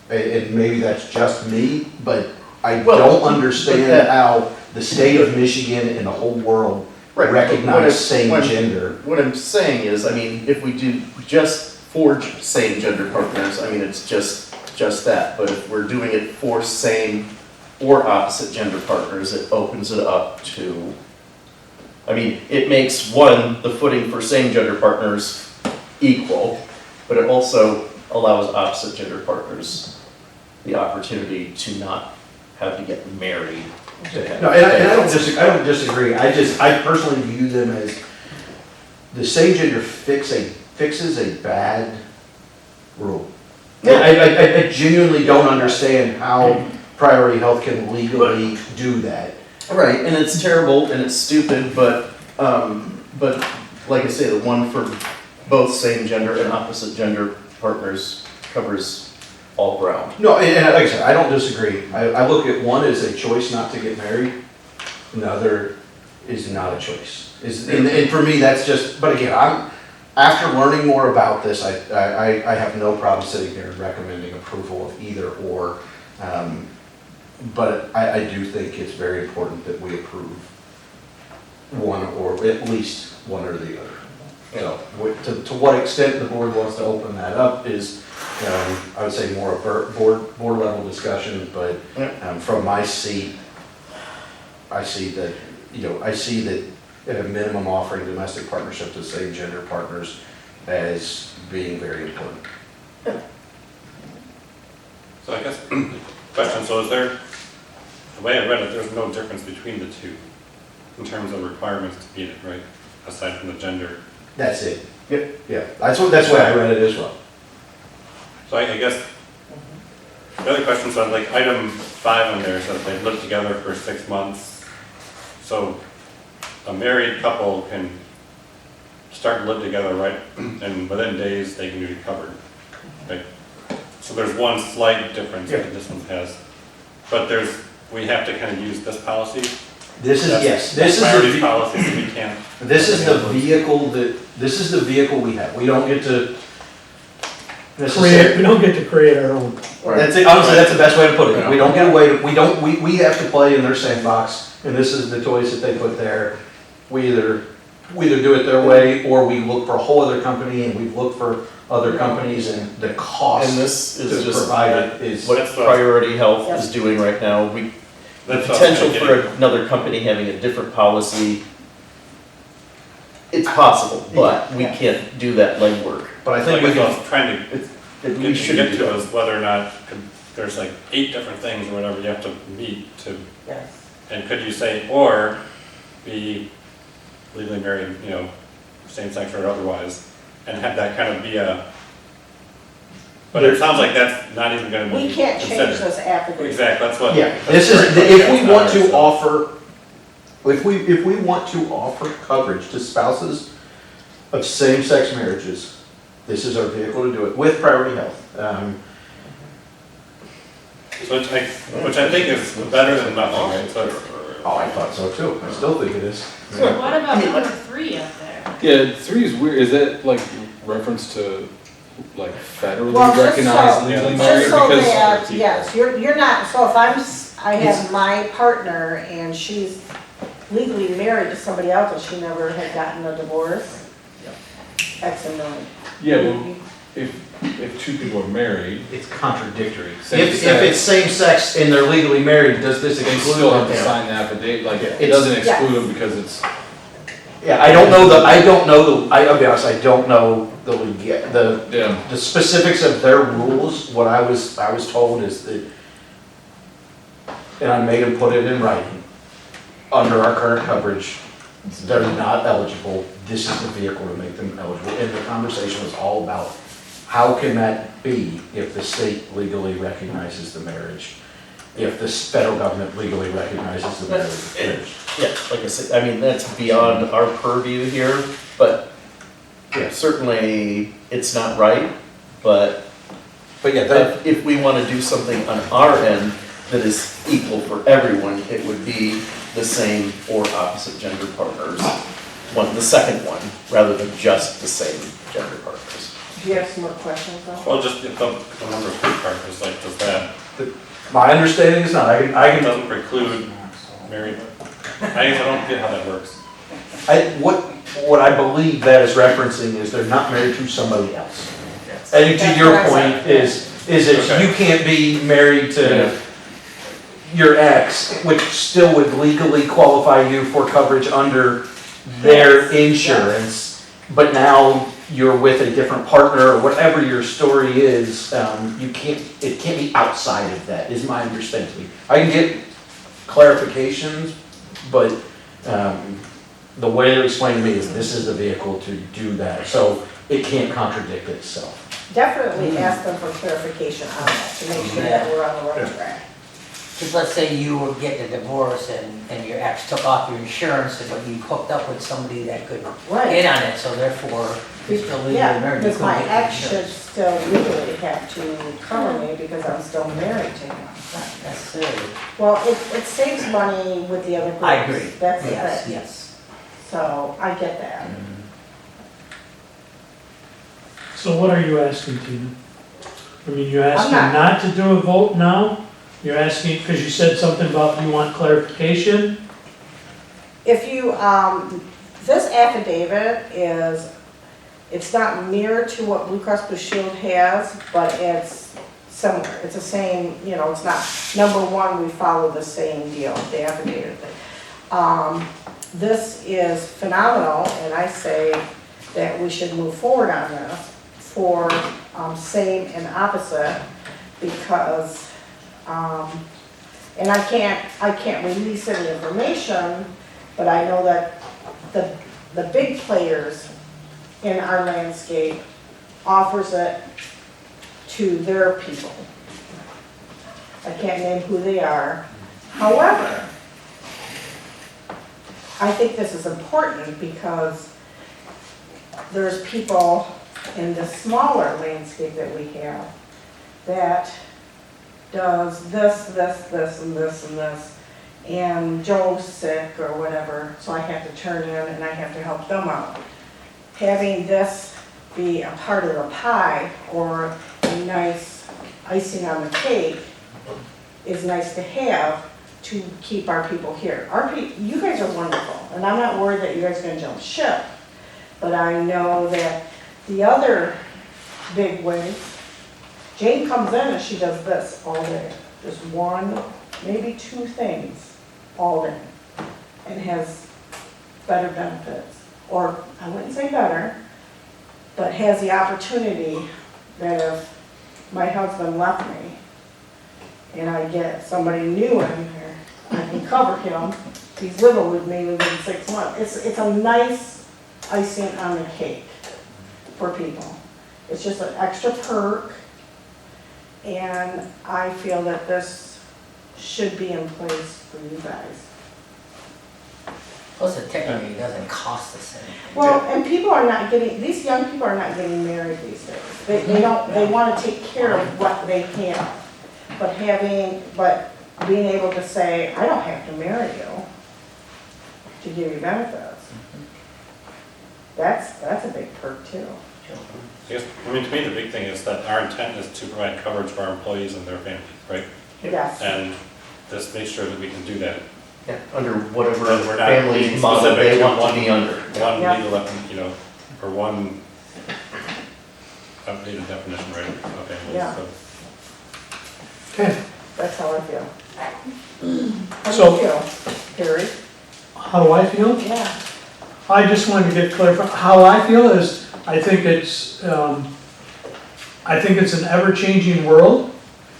Speaker 2: And maybe that's just me, but I don't understand how the state of Michigan and the whole world recognize same-gender.
Speaker 4: what I'm saying is, I mean, if we do just for same-gender partners, I mean, it's just that. But if we're doing it for same or opposite gender partners, it opens it up to, I mean, it makes the footing for same-gender partners equal, but it also allows opposite gender partners the opportunity to not have to get married.
Speaker 2: No, and I don't disagree. I personally view them as the same gender fixes a bad rule.
Speaker 4: Yeah.
Speaker 2: I genuinely don't understand how Priority Health can legally do that.
Speaker 4: Right, and it's terrible and it's stupid, but like I say, the one for both same gender and opposite gender partners covers all ground.
Speaker 2: No, and like I said, I don't disagree. I look at one as a choice not to get married, another is not a choice. And for me, that's just, but again, after learning more about this, I have no problem sitting here and recommending approval of either or. But I do think it's very important that we approve one or at least one or the other. So to what extent the board wants to open that up is, I would say more a board level discussion, but from my seat, I see that at a minimum offering domestic partnership to same gender partners as being very important.
Speaker 10: So I guess, question, so is there, the way I read it, there's no difference between the two in terms of requirements to meet it, right? Aside from the gender
Speaker 2: That's it. Yep. Yeah, that's why I read it as well.
Speaker 10: So I guess, the other question's on like item 5 on there, says they've lived together for 6 months. So a married couple can start to live together, right? And within days, they can be covered. Like, so there's one slight difference that this one has. But we have to kind of use this policy.
Speaker 2: This is, yes,
Speaker 10: That's
Speaker 2: this is
Speaker 10: priority
Speaker 2: the,
Speaker 10: policy, so we can't.
Speaker 2: this is the vehicle we have. We don't get to
Speaker 1: We
Speaker 2: necessarily.
Speaker 1: don't get to create our own.
Speaker 2: That's it, honestly, that's the best way to put it. We don't get away, we have to play in their sandbox, and this is the toys that they put there. We either do it their way, or we look for a whole other company, and we've looked for other companies, and the cost
Speaker 4: And this
Speaker 2: to
Speaker 4: is just
Speaker 2: provide it is.
Speaker 4: what
Speaker 10: That's what-
Speaker 4: Priority Health is doing right now. The
Speaker 10: That's what I was
Speaker 4: potential
Speaker 10: getting.
Speaker 4: for another company having a different policy, it's possible, but we can't do that legwork.
Speaker 2: But I
Speaker 10: So I
Speaker 2: think we
Speaker 10: guess what I
Speaker 2: can,
Speaker 10: was trying to
Speaker 4: We shouldn't
Speaker 10: get
Speaker 4: do
Speaker 10: to
Speaker 4: that.
Speaker 10: is whether or not, there's like 8 different things or whatever you have to meet to,
Speaker 3: Yes.
Speaker 10: and could you say, or be legally married, same sex or otherwise, and have that kind of be but it sounds like that's not even gonna be
Speaker 3: We can't change
Speaker 10: considered.
Speaker 3: this affidavit.
Speaker 10: Exactly, that's what.
Speaker 2: yeah,
Speaker 10: that's
Speaker 2: this is,
Speaker 10: pretty much
Speaker 2: if
Speaker 10: what's
Speaker 2: we want
Speaker 10: matters,
Speaker 2: to
Speaker 10: so.
Speaker 2: offer, if we want to offer coverage to spouses of same-sex marriages, this is our vehicle to do it, with Priority Health.
Speaker 10: Which I think is better than nothing, right? So
Speaker 2: Oh, I thought so too, I still think it is.
Speaker 7: What about number 3 up there?
Speaker 8: Yeah, 3 is weird, is that like reference to like federally
Speaker 3: Well, just
Speaker 8: recognized
Speaker 3: so-
Speaker 8: legally
Speaker 10: Yeah,
Speaker 8: married?
Speaker 3: Just so
Speaker 8: Because
Speaker 3: that, yes, you're not, so if I have my partner and she's legally married to somebody else and she never had gotten a divorce, X and million.
Speaker 8: Yeah, well, if 2 people are married,
Speaker 2: It's contradictory.
Speaker 8: Same
Speaker 2: If
Speaker 8: sex.
Speaker 2: it's same-sex and they're legally married, does this
Speaker 8: they
Speaker 2: exclude
Speaker 8: still have to
Speaker 2: them?
Speaker 8: sign the affidavit, like, it
Speaker 2: It's-
Speaker 8: doesn't
Speaker 3: yeah.
Speaker 8: exclude them because it's,
Speaker 2: Yeah, I'll be honest, I don't know the
Speaker 8: yeah.
Speaker 2: specifics of their rules. What I was told is that, and I made them put it in writing, under our current coverage, they're not eligible. This is the vehicle to make them eligible. And the conversation was all about, how can that be if the state legally recognizes the marriage? If the federal government legally recognizes the marriage?
Speaker 4: Yeah, like I said, I mean, that's beyond our purview here, but
Speaker 2: Yeah.
Speaker 4: certainly it's not right, but
Speaker 2: But yeah,
Speaker 4: if we want to do something on our end that is equal for everyone, it would be the same or opposite gender partners. The second one, rather than just the same gender partners.
Speaker 3: Do you have some more questions though?
Speaker 10: Well, just if the number 3 part is like, does that,
Speaker 2: my understanding is not, I
Speaker 10: it
Speaker 2: can,
Speaker 10: doesn't preclude married, I guess I don't get how that works.
Speaker 2: what I believe that is referencing is they're not married to somebody else. I think to
Speaker 3: That's
Speaker 2: your
Speaker 3: what I
Speaker 2: point
Speaker 3: said.
Speaker 2: is that
Speaker 10: Okay.
Speaker 2: you can't be married
Speaker 8: Yeah.
Speaker 2: to your ex, which still would legally qualify you for coverage under their
Speaker 3: Yes.
Speaker 2: insurance. But now you're with a different partner, or whatever your story is, it can't be outside of that, is my understanding. I can get clarifications, but the way it explained to me is this is the vehicle to do that, so it can't contradict itself.
Speaker 3: Definitely ask them for clarification on that, to make sure that we're on the right track.
Speaker 6: Because let's say you were getting a divorce and your ex took off your insurance, but you hooked up with somebody that could
Speaker 3: Right.
Speaker 6: get on it, so therefore, you're still legally
Speaker 3: Yeah,
Speaker 6: married. you
Speaker 3: because my
Speaker 6: couldn't get
Speaker 3: ex should
Speaker 6: insurance.
Speaker 3: still legally have to cover me because I'm still married to him.
Speaker 6: Not necessarily.
Speaker 3: Well, it saves money with the other groups.
Speaker 6: I agree.
Speaker 3: That's the
Speaker 6: Yes,
Speaker 3: thing.
Speaker 6: yes.
Speaker 3: So I get that.
Speaker 1: So what are you asking, Tina? I mean, you're asking
Speaker 3: I'm
Speaker 1: not to do a vote now? You're asking, because you said something about you want clarification?
Speaker 3: If you, this affidavit is, it's not near to what Blue Cross Blue Shield has, but it's similar. It's the same, it's not, number one, we follow the same deal, the affidavit thing. This is phenomenal, and I say that we should move forward on this for same and opposite, because, and I can't release any information, but I know that the big players in our landscape offers it to their people. I can't name who they are. However, I think this is important because there's people in the smaller landscape that we have that does this, this, this, and this, and this, and Joe's sick or whatever, so I have to turn in and I have to help them out. Having this be a part of the pie or a nice icing on the cake is nice to have to keep our people here. You guys are wonderful, and I'm not worried that you guys are gonna jump ship, but I know that the other big wigs, Jane comes in and she does this all day. Just one, maybe two things all day, and has better benefits. Or, I wouldn't say better, but has the opportunity that if my husband left me and I get somebody new in here, I can cover him. He's living with me within 6 months. It's a nice icing on the cake for people. It's just an extra perk, and I feel that this should be in place for you guys.
Speaker 6: Plus, it technically doesn't cost us anything.
Speaker 3: Well, and people are not getting, these young people are not getting married these days. They don't, they want to take care of what they have. But being able to say, I don't have to marry you to give you benefits. That's a big perk too.
Speaker 10: I guess, I mean, to me, the big thing is that our intent is to provide coverage for our employees and their families, right?
Speaker 3: Yes.
Speaker 10: And this makes sure that we can do that.
Speaker 4: Yeah, under whatever
Speaker 10: And we're not
Speaker 4: family
Speaker 10: being
Speaker 4: model
Speaker 10: specific
Speaker 4: they
Speaker 10: to
Speaker 4: want to
Speaker 10: one-
Speaker 4: be under.
Speaker 10: One
Speaker 3: Yeah.
Speaker 10: legal, or one updated definition, right? Okay.
Speaker 3: Yeah.
Speaker 10: So-
Speaker 1: Okay,
Speaker 3: That's how I feel. How do
Speaker 1: So-
Speaker 3: you feel, Gary?
Speaker 1: how do I feel?
Speaker 3: Yeah.
Speaker 1: I just wanted to get clarified, how I feel is, I think it's an ever-changing world,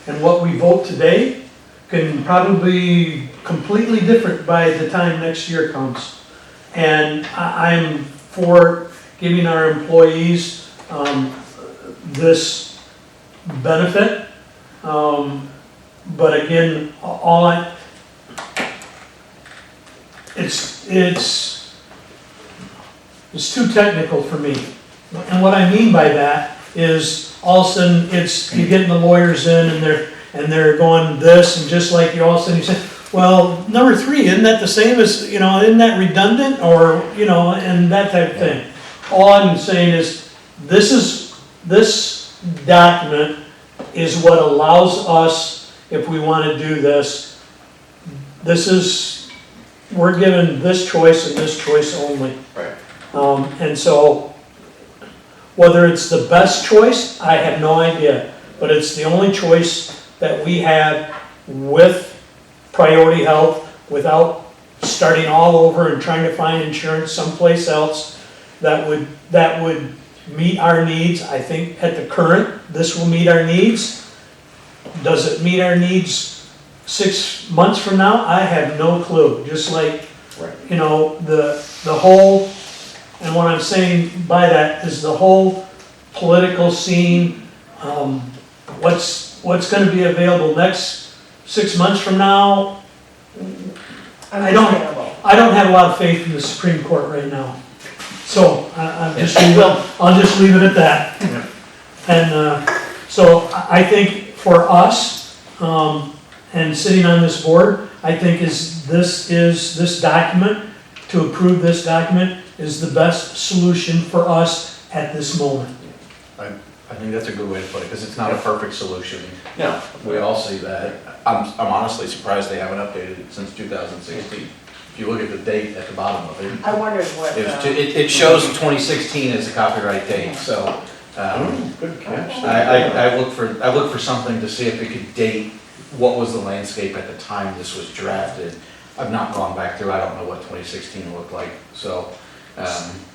Speaker 1: and what we vote today can probably be completely different by the time next year comes. And I'm for giving our employees this benefit, but again, it's too technical for me. And what I mean by that is all of a sudden you're getting the lawyers in and they're going this, and just like you all of a sudden you say, well, number 3, isn't that the same as, isn't that redundant, or, and that type of thing. All I'm saying is this document is what allows us, if we want to do this, we're given this choice and this choice only.
Speaker 4: Right.
Speaker 1: And so, whether it's the best choice, I have no idea, but it's the only choice that we have with Priority Health, without starting all over and trying to find insurance someplace else that would meet our needs. I think at the current, this will meet our needs. Does it meet our needs 6 months from now? I have no clue. Just like,
Speaker 4: Right.
Speaker 1: the whole, and what I'm saying by that is the whole political scene, what's going to be available next 6 months from now. I don't have a lot of faith in the Supreme Court right now. So I'll just leave it at that. And so I think for us, and sitting on this board, I think this document, to approve this document, is the best solution for us at this moment.
Speaker 2: I think that's a good way to put it, because it's not a perfect solution.
Speaker 4: No.
Speaker 2: We all see that. I'm honestly surprised they haven't updated it since 2016. If you look at the date at the bottom of it,
Speaker 3: I wondered what,
Speaker 2: it shows 2016 as the copyright date, so.
Speaker 4: Good catch.
Speaker 2: I look for something to see if it could date what was the landscape at the time this was drafted. I've not gone back through, I don't know what 2016 looked like, so.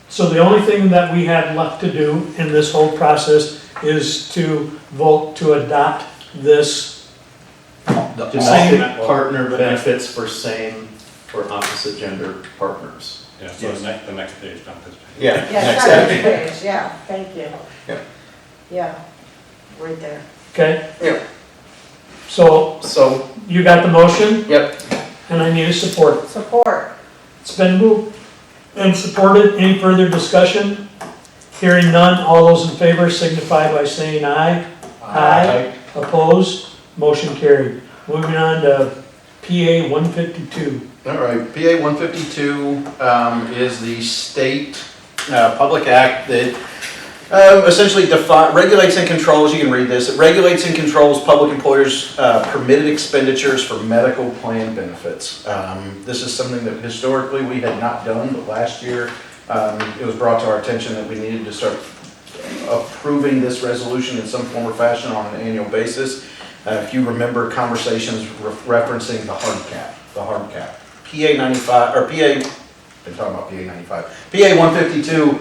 Speaker 1: So the only thing that we had left to do in this whole process is to vote to adopt this.
Speaker 4: Domestic partner benefits for opposite gender partners.
Speaker 10: Yeah, so
Speaker 4: Yes.
Speaker 10: the next page, not this page.
Speaker 4: Yeah.
Speaker 3: Yeah,
Speaker 4: next
Speaker 3: it's on
Speaker 4: page.
Speaker 3: this page, yeah, thank you.
Speaker 4: Yeah.
Speaker 3: Yeah, right there.
Speaker 1: Okay?
Speaker 4: Yeah.
Speaker 1: So
Speaker 4: So,
Speaker 1: you got the motion
Speaker 4: yep,
Speaker 1: and I need a support.
Speaker 3: Support.
Speaker 1: It's been moved and supported. Any further discussion? Hearing none, all those in favor signify by saying aye. Aye. Opposed? Motion carried. Moving on to PA 152.
Speaker 2: All right, PA 152 is the state public act that essentially regulates and controls, you can read this, it regulates and controls public employers' permitted expenditures for medical plan benefits. This is something that historically we had not done, but last year it was brought to our attention that we needed to start approving this resolution in some form or fashion on an annual basis. If you remember conversations referencing the hard cap. PA 95, or been talking about PA 95. PA 152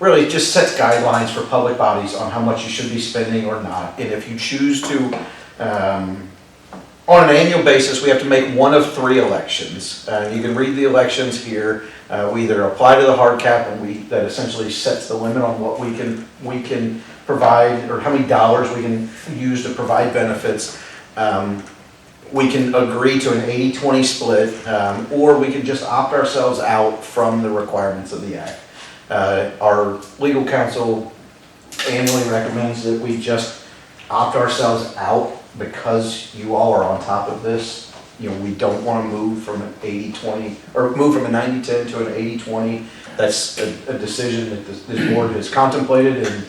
Speaker 2: really just sets guidelines for public bodies on how much you should be spending or not. And if you choose to, on an annual basis, we have to make one of 3 elections. You can read the elections here. We either apply to the hard cap, and that essentially sets the limit on what we can provide, or how many dollars we can use to provide benefits. We can agree to an 80-20 split, or we can just opt ourselves out from the requirements of the act. Our legal counsel annually recommends that we just opt ourselves out because you all are on top of this. You know, we don't want to move from an 80-20, or move from a 90-10 to an 80-20. That's a decision that this board has contemplated and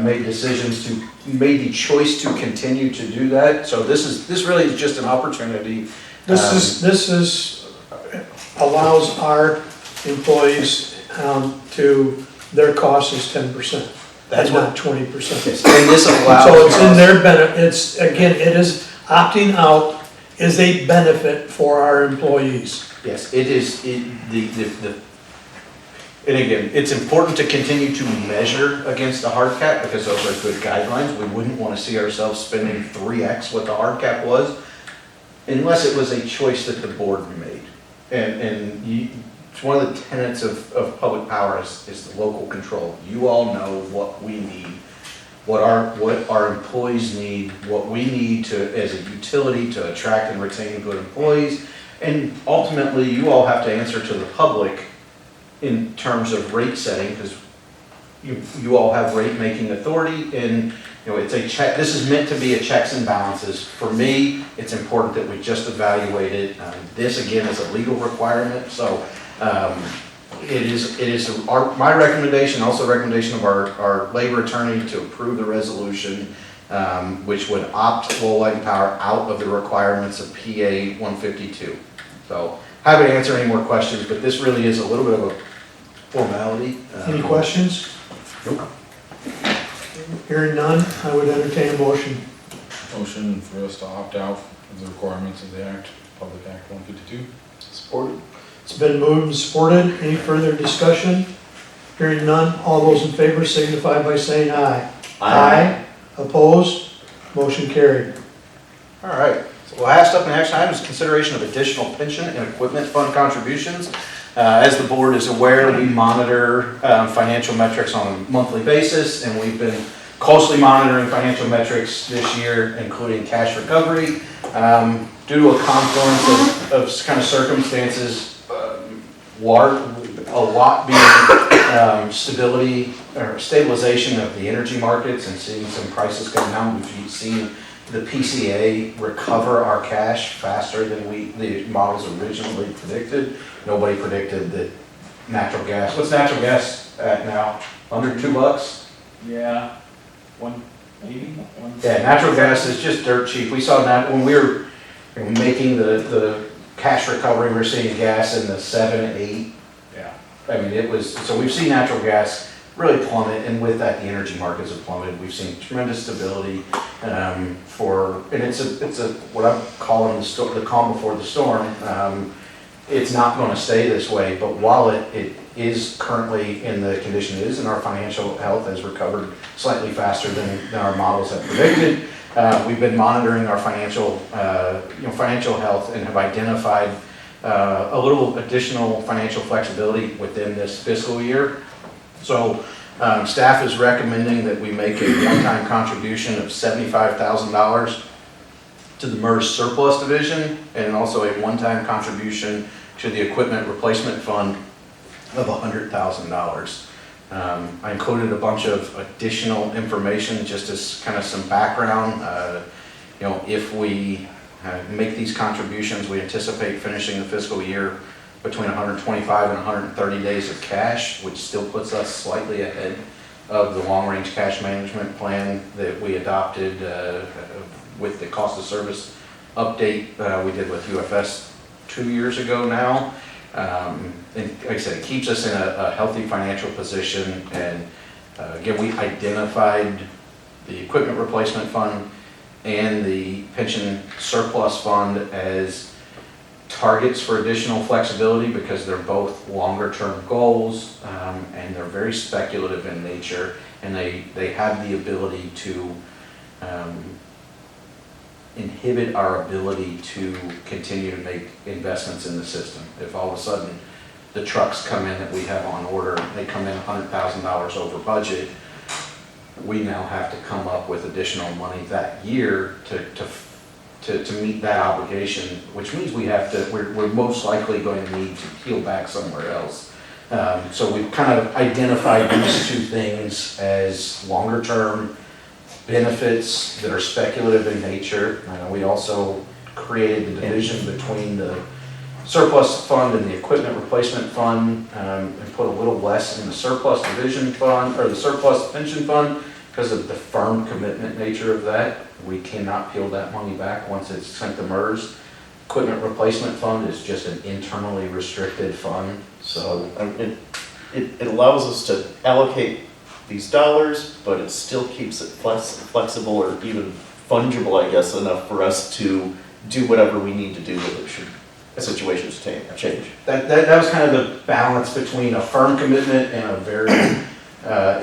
Speaker 2: made the choice to continue to do that. So this really is just an opportunity.
Speaker 1: This allows our employees to, their cost is 10%.
Speaker 2: That's
Speaker 1: not 20%.
Speaker 2: And this allows.
Speaker 1: So it's in their benefit, it is opting out is a benefit for our employees.
Speaker 2: Yes, it is, and again, it's important to continue to measure against the hard cap because those are good guidelines. We wouldn't want to see ourselves spending 3x what the hard cap was unless it was a choice that the board made. It's one of the tenets of public power is the local control. You all know what we need, what our employees need, what we need to, as a utility, to attract and retain good employees. And ultimately, you all have to answer to the public in terms of rate setting, because you all have rate making authority, and it's a check. This is meant to be a checks and balances. For me, it's important that we just evaluate it. This again is a legal requirement, so it is my recommendation, also recommendation of our labor attorney to approve the resolution, which would opt Lowell and Power out of the requirements of PA 152. So happy to answer any more questions, but this really is a little bit of a formality.
Speaker 1: Any questions?
Speaker 2: Nope.
Speaker 1: Hearing none, I would entertain a motion.
Speaker 8: Motion for us to opt out of the requirements of the Act, Public Act 152.
Speaker 2: Supported.
Speaker 1: It's been moved and supported. Any further discussion? Hearing none, all those in favor signify by saying aye. Aye. Opposed? Motion carried.
Speaker 2: All right. So last up in the action item is consideration of additional pension and equipment fund contributions. As the board is aware, we monitor financial metrics on a monthly basis, and we've been closely monitoring financial metrics this year, including cash recovery. Due to a confluence of kind of circumstances, a lot being stabilization of the energy markets and seeing some prices come down. We've seen the PCA recover our cash faster than the models originally predicted. Nobody predicted that natural gas, what's natural gas at now? Under $2?
Speaker 5: Yeah, 180?
Speaker 2: Yeah, natural gas is just dirt cheap. We saw that when we were making the cash recovery, we were seeing gas in the 7, 8.
Speaker 5: Yeah.
Speaker 2: I mean, it was, so we've seen natural gas really plummet, and with that, the energy markets have plummeted. We've seen tremendous stability and it's a what I'm calling the calm before the storm. It's not going to stay this way, but while it is currently in the condition it is, and our financial health has recovered slightly faster than our models have predicted, we've been monitoring our financial health and have identified a little additional financial flexibility within this fiscal year. So staff is recommending that we make a one-time contribution of $75,000 to the MERS surplus division, and also a one-time contribution to the equipment replacement fund of $100,000. I included a bunch of additional information just as kind of some background. If we make these contributions, we anticipate finishing the fiscal year between 125 and 130 days of cash, which still puts us slightly ahead of the long-range cash management plan that we adopted with the cost of service update we did with UFS 2 years ago now. And like I said, it keeps us in a healthy financial position. And again, we identified the equipment replacement fund and the pension surplus fund as targets for additional flexibility because they're both longer term goals, and they're very speculative in nature, and they have the ability to inhibit our ability to continue to make investments in the system. If all of a sudden the trucks come in that we have on order, they come in $100,000 over budget, we now have to come up with additional money that year to meet that obligation, which means we're most likely going to need to peel back somewhere else. So we've kind of identified these two things as longer term benefits that are speculative in nature. We also created the division between the surplus fund and the equipment replacement fund, and put a little less in the surplus division fund or the surplus pension fund because of the firm commitment nature of that. We cannot peel that money back once it's sent to MERS. Equipment replacement fund is just an internally restricted fund. So
Speaker 4: it allows us to allocate these dollars, but it still keeps it flexible or even fungible, I guess, enough for us to do whatever we need to do with it should situations change.
Speaker 2: That was kind of the balance between a firm commitment and a very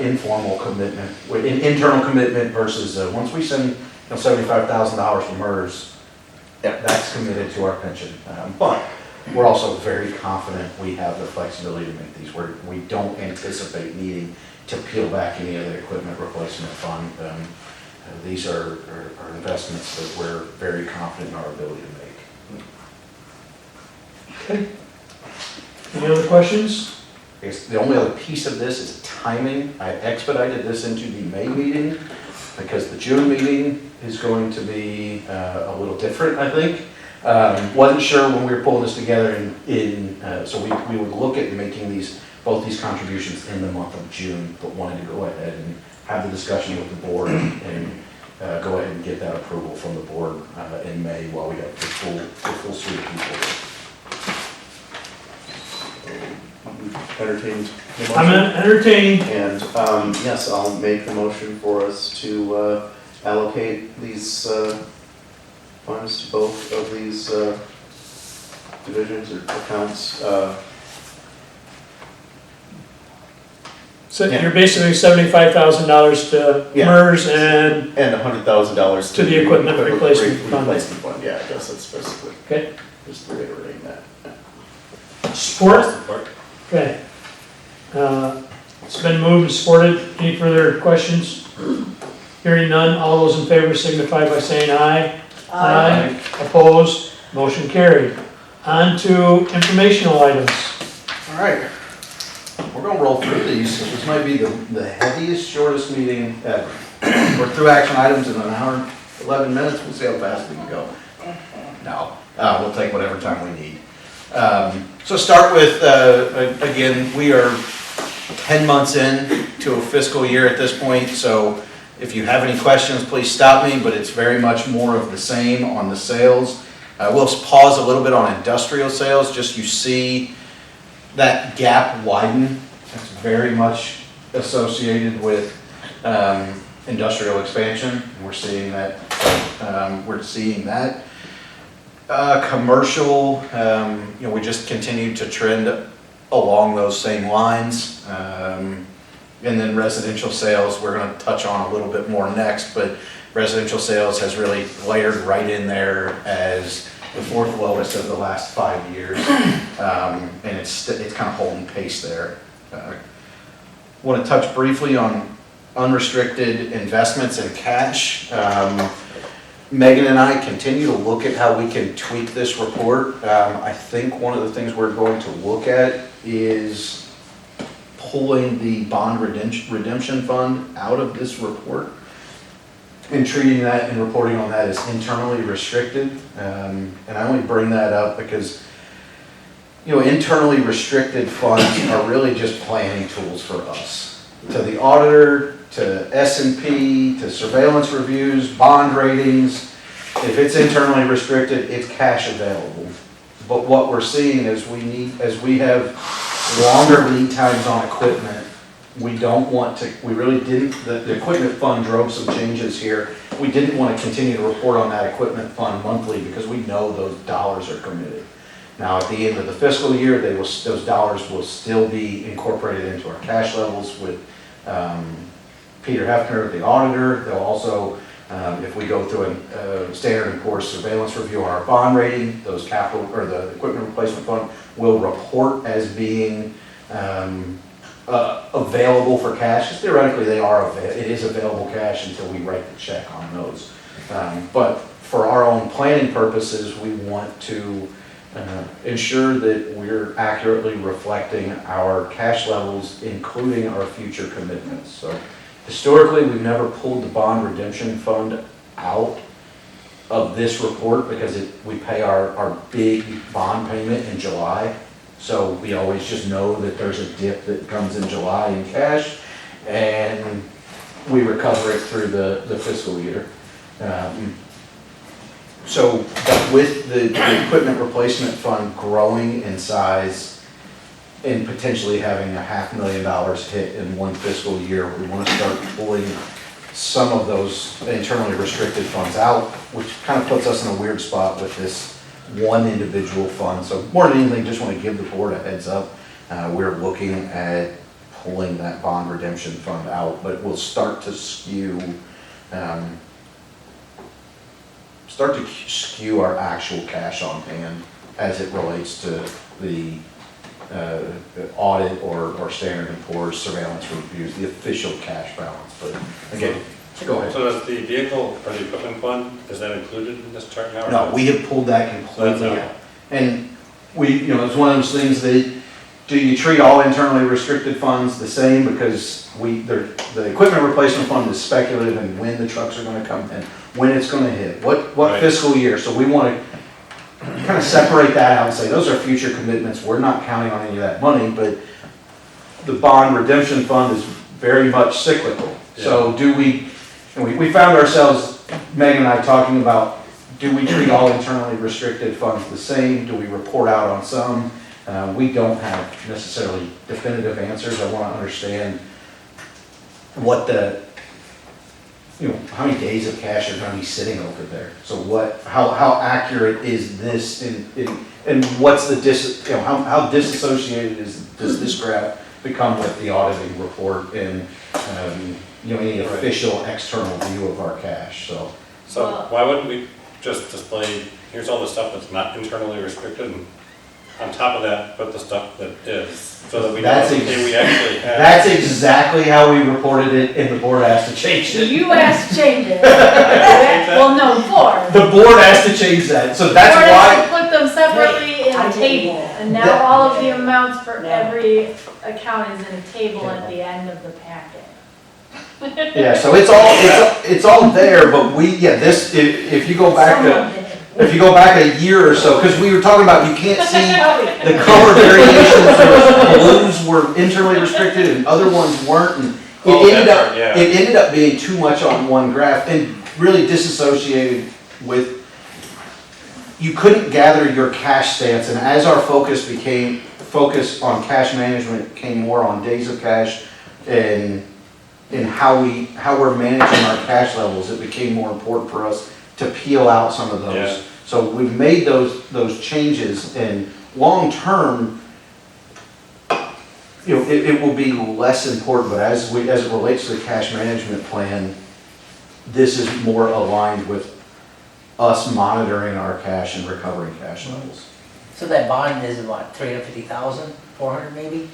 Speaker 2: informal commitment, internal commitment versus once we send $75,000 to MERS, that's committed to our pension. But we're also very confident we have the flexibility to make these work. We don't anticipate needing to peel back any of the equipment replacement fund. These are investments that we're very confident in our ability to make.
Speaker 1: Okay. Any other questions?
Speaker 2: I guess the only other piece of this is timing. I expedited this into the May meeting because the June meeting is going to be a little different, I think. Wasn't sure when we were pulling this together so we would look at making both these contributions in the month of June, but wanted to go ahead and have the discussion with the board and go ahead and get that approval from the board in May while we have the full suite of people.
Speaker 4: Entertained the motion?
Speaker 1: I'm entertaining.
Speaker 4: And yes, I'll make the motion for us to allocate these funds to both of these divisions or accounts.
Speaker 1: So you're basically $75,000 to
Speaker 4: Yeah.
Speaker 1: MERS and
Speaker 4: And $100,000
Speaker 1: To the equipment replacement fund.
Speaker 4: Replacement fund, yeah, I guess that's basically.
Speaker 1: Okay.
Speaker 4: Just reiterating that.
Speaker 1: support. Okay. It's been moved and supported. Any further questions? Hearing none, all those in favor signify by saying aye. Aye. Opposed? Motion carried. On to informational items.
Speaker 2: All right, we're gonna roll through these. This might be the heaviest, shortest meeting ever. We're through action items in an hour and 11 minutes. We'll see how fast we can go. No, we'll take whatever time we need. So start with, again, we are 10 months in to a fiscal year at this point, so if you have any questions, please stop me, but it's very much more of the same on the sales. We'll pause a little bit on industrial sales, just you see that gap widen. That's very much associated with industrial expansion. We're seeing that. Commercial, we just continue to trend along those same lines. And then residential sales, we're going to touch on a little bit more next, but residential sales has really layered right in there as the fourth lowest of the last 5 years. And it's kind of holding pace there. Want to touch briefly on unrestricted investments and cash. Megan and I continue to look at how we can tweak this report. I think one of the things we're going to look at is pulling the bond redemption fund out of this report and treating that and reporting on that as internally restricted. And I only bring that up because, you know, internally restricted funds are really just planning tools for us. To the auditor, to S&P, to surveillance reviews, bond ratings, if it's internally restricted, it's cash available. But what we're seeing is we have longer lead times on equipment. We don't want to, we really didn't, the equipment fund drove some changes here. We didn't want to continue to report on that equipment fund monthly because we know those dollars are committed. Now, at the end of the fiscal year, those dollars will still be incorporated into our cash levels with Peter Hefner, the auditor. They'll also, if we go through a Standard & Poor's surveillance review on our bond rating, those capital, or the equipment replacement fund will report as being available for cash. Theoretically, it is available cash until we write the check on those. But for our own planning purposes, we want to ensure that we're accurately reflecting our cash levels, including our future commitments. So historically, we've never pulled the bond redemption fund out of this report because we pay our big bond payment in July. So we always just know that there's a dip that comes in July in cash, and we recover it through the fiscal year. So with the equipment replacement fund growing in size and potentially having $500,000 hit in one fiscal year, we want to start pulling some of those internally restricted funds out, which kind of puts us in a weird spot with this one individual fund. So more than anything, just want to give the board a heads up. We're looking at pulling that bond redemption fund out, but we'll start to skew our actual cash on hand as it relates to the audit or Standard & Poor's surveillance reviews, the official cash balance. But again, go ahead.
Speaker 10: So does the vehicle or the equipment fund, is that included in this chart now? Or
Speaker 2: No, we have pulled that completely out. And it's one of those things that, do you treat all internally restricted funds the same? Because the equipment replacement fund is speculative and when the trucks are gonna come in, when it's gonna hit, what
Speaker 10: Right.
Speaker 2: fiscal year. So we wanna kind of separate that out and say, those are future commitments. We're not counting on any of that money, but the bond redemption fund is very much cyclical. So we found ourselves, Megan and I, talking about, do we treat all internally restricted funds the same? Do we report out on some? We don't have necessarily definitive answers. I want to understand what how many days of cash are going to be sitting over there. So how accurate is this and what's the how disassociated does this graph become with the auditing report and any official external view of our cash?
Speaker 10: So why wouldn't we just display, here's all the stuff that's not internally restricted, and on top of that, put the stuff that is, so that we know we actually have.
Speaker 2: That's exactly how we reported it, and the board asked to change it.
Speaker 7: You asked to change it. Well, no,
Speaker 2: The board asked to change that, so that's
Speaker 7: Board
Speaker 2: why.
Speaker 7: has to put them separately in
Speaker 3: I
Speaker 7: a
Speaker 3: did
Speaker 7: table,
Speaker 3: that.
Speaker 7: and now all of the amounts for
Speaker 3: No.
Speaker 7: every account is in a table at the end of the packet.
Speaker 2: Yeah, so it's all there, but if you go back
Speaker 7: Someone did.
Speaker 2: if you go back a year or so, because we were talking about, you can't see the color variations. Blues were internally restricted and other ones weren't, and it ended up being too much on one graph and really disassociated with, you couldn't gather your cash stance, and as our focus on cash management came more on days of cash and how we're managing our cash levels, it became more important for us to peel out some of those.
Speaker 10: Yeah.
Speaker 2: So we've made those changes, and long term, it will be less important, but as it relates to the cash management plan, this is more aligned with us monitoring our cash and recovering cash levels.
Speaker 6: So that bond is about 350,000, 400 maybe?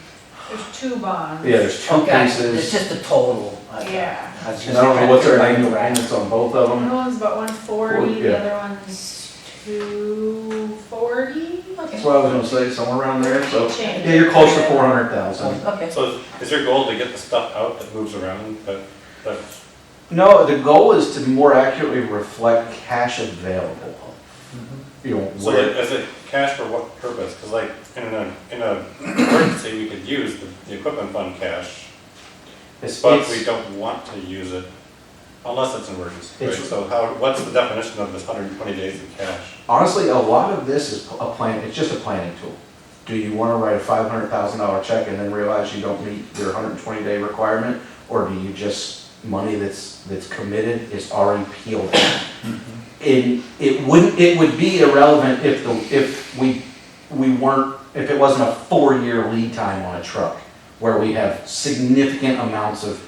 Speaker 7: There's two bonds.
Speaker 2: Yeah, there's two
Speaker 6: Okay, It's
Speaker 2: pieces,
Speaker 6: just a total.
Speaker 7: Yeah.
Speaker 6: was just
Speaker 2: and I don't know what's our
Speaker 6: trying to
Speaker 2: annual
Speaker 6: figure out.
Speaker 2: payments on both of
Speaker 7: One
Speaker 2: them.
Speaker 7: one's about 140,
Speaker 2: Yeah.
Speaker 7: the other one's 240.
Speaker 2: That's what I was gonna say, somewhere around there, so,
Speaker 7: Change.
Speaker 2: yeah, you're close to 400,000.
Speaker 6: Okay.
Speaker 10: So is your goal to get the stuff out that moves around, that's,
Speaker 2: No, the goal is to more accurately reflect cash available. You know,
Speaker 10: so like, is it cash for what purpose? Because like, in a emergency, we could use the equipment fund cash, but we don't want to use it unless it's an emergency, right?
Speaker 2: It's-
Speaker 10: So what's the definition of this 120 days of cash?
Speaker 2: Honestly, a lot of this is a plan, it's just a planning tool. Do you wanna write a $500,000 check and then realize you don't meet your 120-day requirement? Or do you just, money that's committed is already peeled out? It would be irrelevant if we weren't, if it wasn't a 4-year lead time on a truck, where we have significant amounts of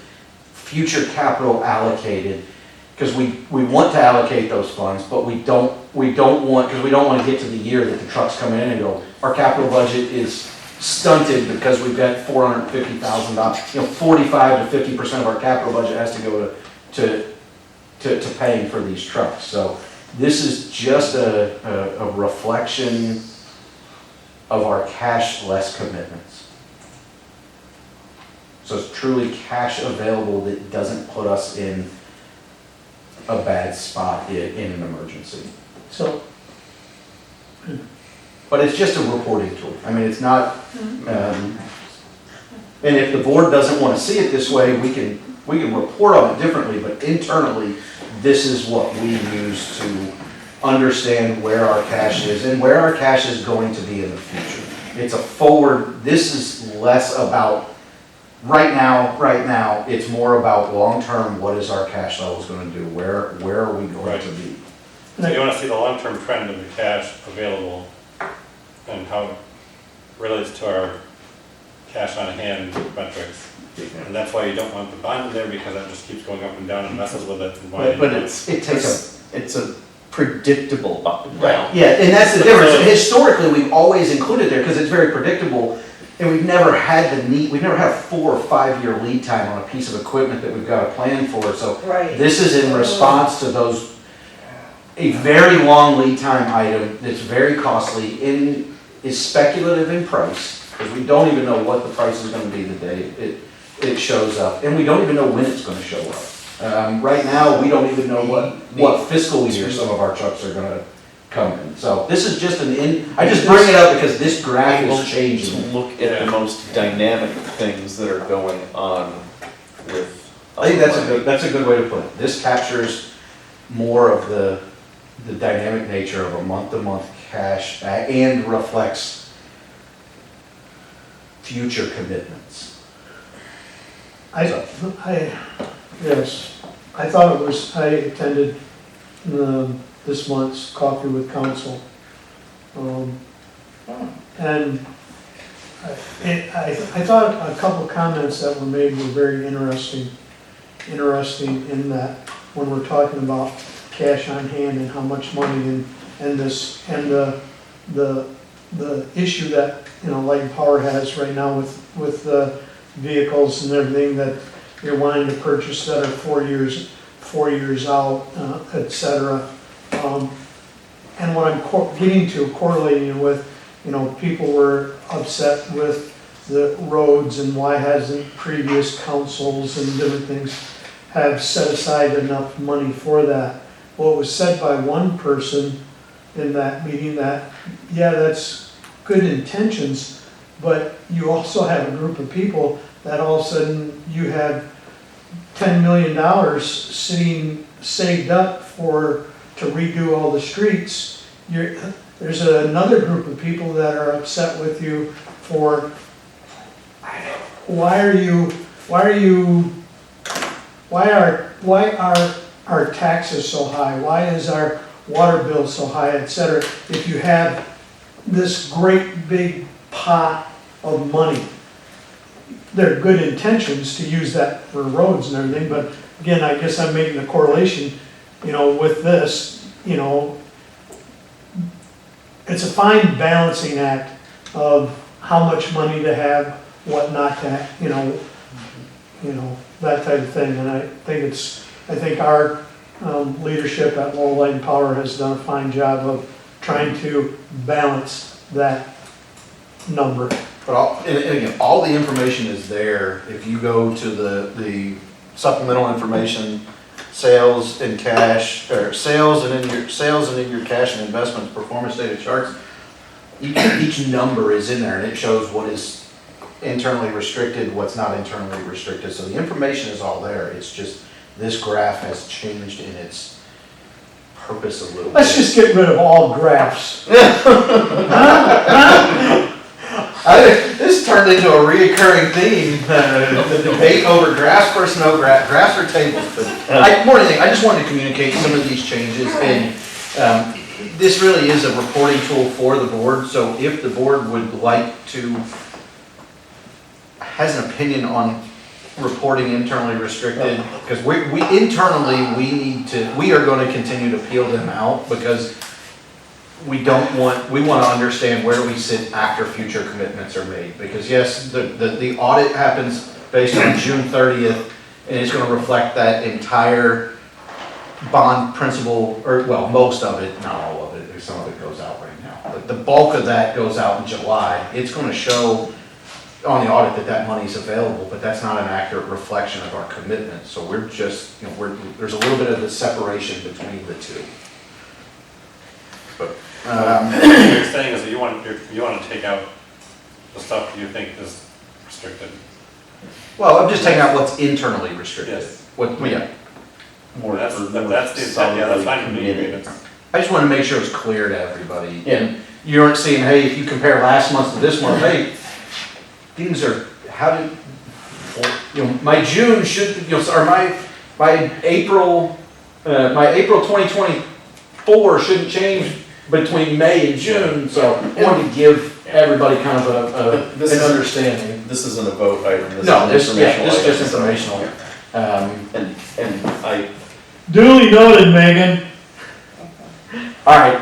Speaker 2: future capital allocated, because we want to allocate those funds, but we don't want, because we don't want to get to the year that the trucks come in and go, our capital budget is stunted because we've got $450,000, 45 to 50% of our capital budget has to go to paying for these trucks. So this is just a reflection of our cash less commitments. So it's truly cash available that doesn't put us in a bad spot in an emergency.
Speaker 1: So,
Speaker 2: But it's just a reporting tool. I mean, it's not, and if the board doesn't want to see it this way, we can report on it differently, but internally, this is what we use to understand where our cash is and where our cash is going to be in the future. It's a forward, this is less about right now, it's more about long-term, what is our cash levels going to do? Where are we going
Speaker 10: Right.
Speaker 2: to be?
Speaker 10: So you want to see the long-term trend of the cash available and how it relates to our cash on hand metrics. And that's why you don't want the bond in there, because that just keeps going up and down and messes with it. And why
Speaker 2: But
Speaker 4: It's a predictable button.
Speaker 6: Right.
Speaker 2: yeah, and that's the difference. Historically, we've always included there because it's very predictable, and we've never had we've never had a 4 or 5 year lead time on a piece of equipment that we've got a plan for. So
Speaker 3: Right.
Speaker 2: this is in response to a very long lead time item that's very costly and is speculative in price, because we don't even know what the price is going to be the day it shows up, and we don't even know when it's going to show up. Right now, we don't even know what fiscal year some of our trucks are going to come in. So this is just I just bring it up because this graph is
Speaker 4: To
Speaker 2: changing.
Speaker 4: look at the most dynamic things that are going on with.
Speaker 2: I think that's a good way to put it. This captures more of the dynamic nature of a month-to-month cash and reflects future commitments.
Speaker 1: yes, I thought it was, I attended this month's Coffee with Council. And I thought a couple comments that were made were very interesting in that when we're talking about cash on hand and how much money and this, and the issue that, Light and Power has right now with the vehicles and everything that you're wanting to purchase that are 4 years out, et cetera. And what I'm getting to, correlating with, people were upset with the roads and why hasn't previous councils and different things have set aside enough money for that. Well, it was said by one person in that meeting that, yeah, that's good intentions, but you also have a group of people that all of a sudden you have $10 million sitting, saved up to redo all the streets. There's another group of people that are upset with you for, why are our taxes so high? Why is our water bill so high, et cetera? If you have this great big pot of money, they're good intentions to use that for roads and everything, but again, I guess I'm making a correlation, with this. you know, it's a fine balancing act of how much money to have, what not to have, you know, that type of thing. And I think our leadership at Lowell Light and Power has done a fine job of trying to balance that number.
Speaker 2: But and again, all the information is there. If you go to the supplemental information, sales and cash, or sales and in your cash and investments performance data charts, each number is in there and it shows what is internally restricted, what's not internally restricted. So the information is all there. It's just this graph has changed in its purpose a little bit.
Speaker 1: Let's just get rid of all graphs.
Speaker 2: This turned into a reoccurring theme, the debate over graphs versus no graphs or tables. But more than anything, I just wanted to communicate some of these changes, and this really is a reporting tool for the board. So if the board would like to, has an opinion on reporting internally restricted, because we are going to continue to peel them out, because we want to understand where we sit after future commitments are made. Because yes, the audit happens based on June 30th, and it's going to reflect that entire bond principal, or well, most of it, not all of it, some of it goes out right now. But the bulk of that goes out in July. It's going to show on the audit that money is available, but that's not an accurate reflection of our commitment. So we're just, there's a little bit of the separation between the two. But
Speaker 10: what you're saying is that you want to take out the stuff you think is restricted.
Speaker 2: well, I'm just taking out what's internally restricted.
Speaker 10: Yes.
Speaker 4: More
Speaker 10: That's
Speaker 4: for-
Speaker 10: the
Speaker 4: more
Speaker 10: intent, yeah, that's fine with me.
Speaker 4: committed.
Speaker 10: It's-
Speaker 2: I just want to make sure it's clear to everybody.
Speaker 4: Yeah.
Speaker 2: And you aren't seeing, hey, if you compare last month to this month, hey, things are, my June should, or my April 2024 shouldn't change between May and June, so I wanted to give everybody kind of
Speaker 4: This
Speaker 2: an
Speaker 4: is-
Speaker 2: understanding.
Speaker 4: This isn't a vote item.
Speaker 2: No,
Speaker 4: is an
Speaker 2: this is just
Speaker 4: item, so-
Speaker 2: informational.
Speaker 4: And I,
Speaker 1: Duly noted, Megan.
Speaker 2: All right,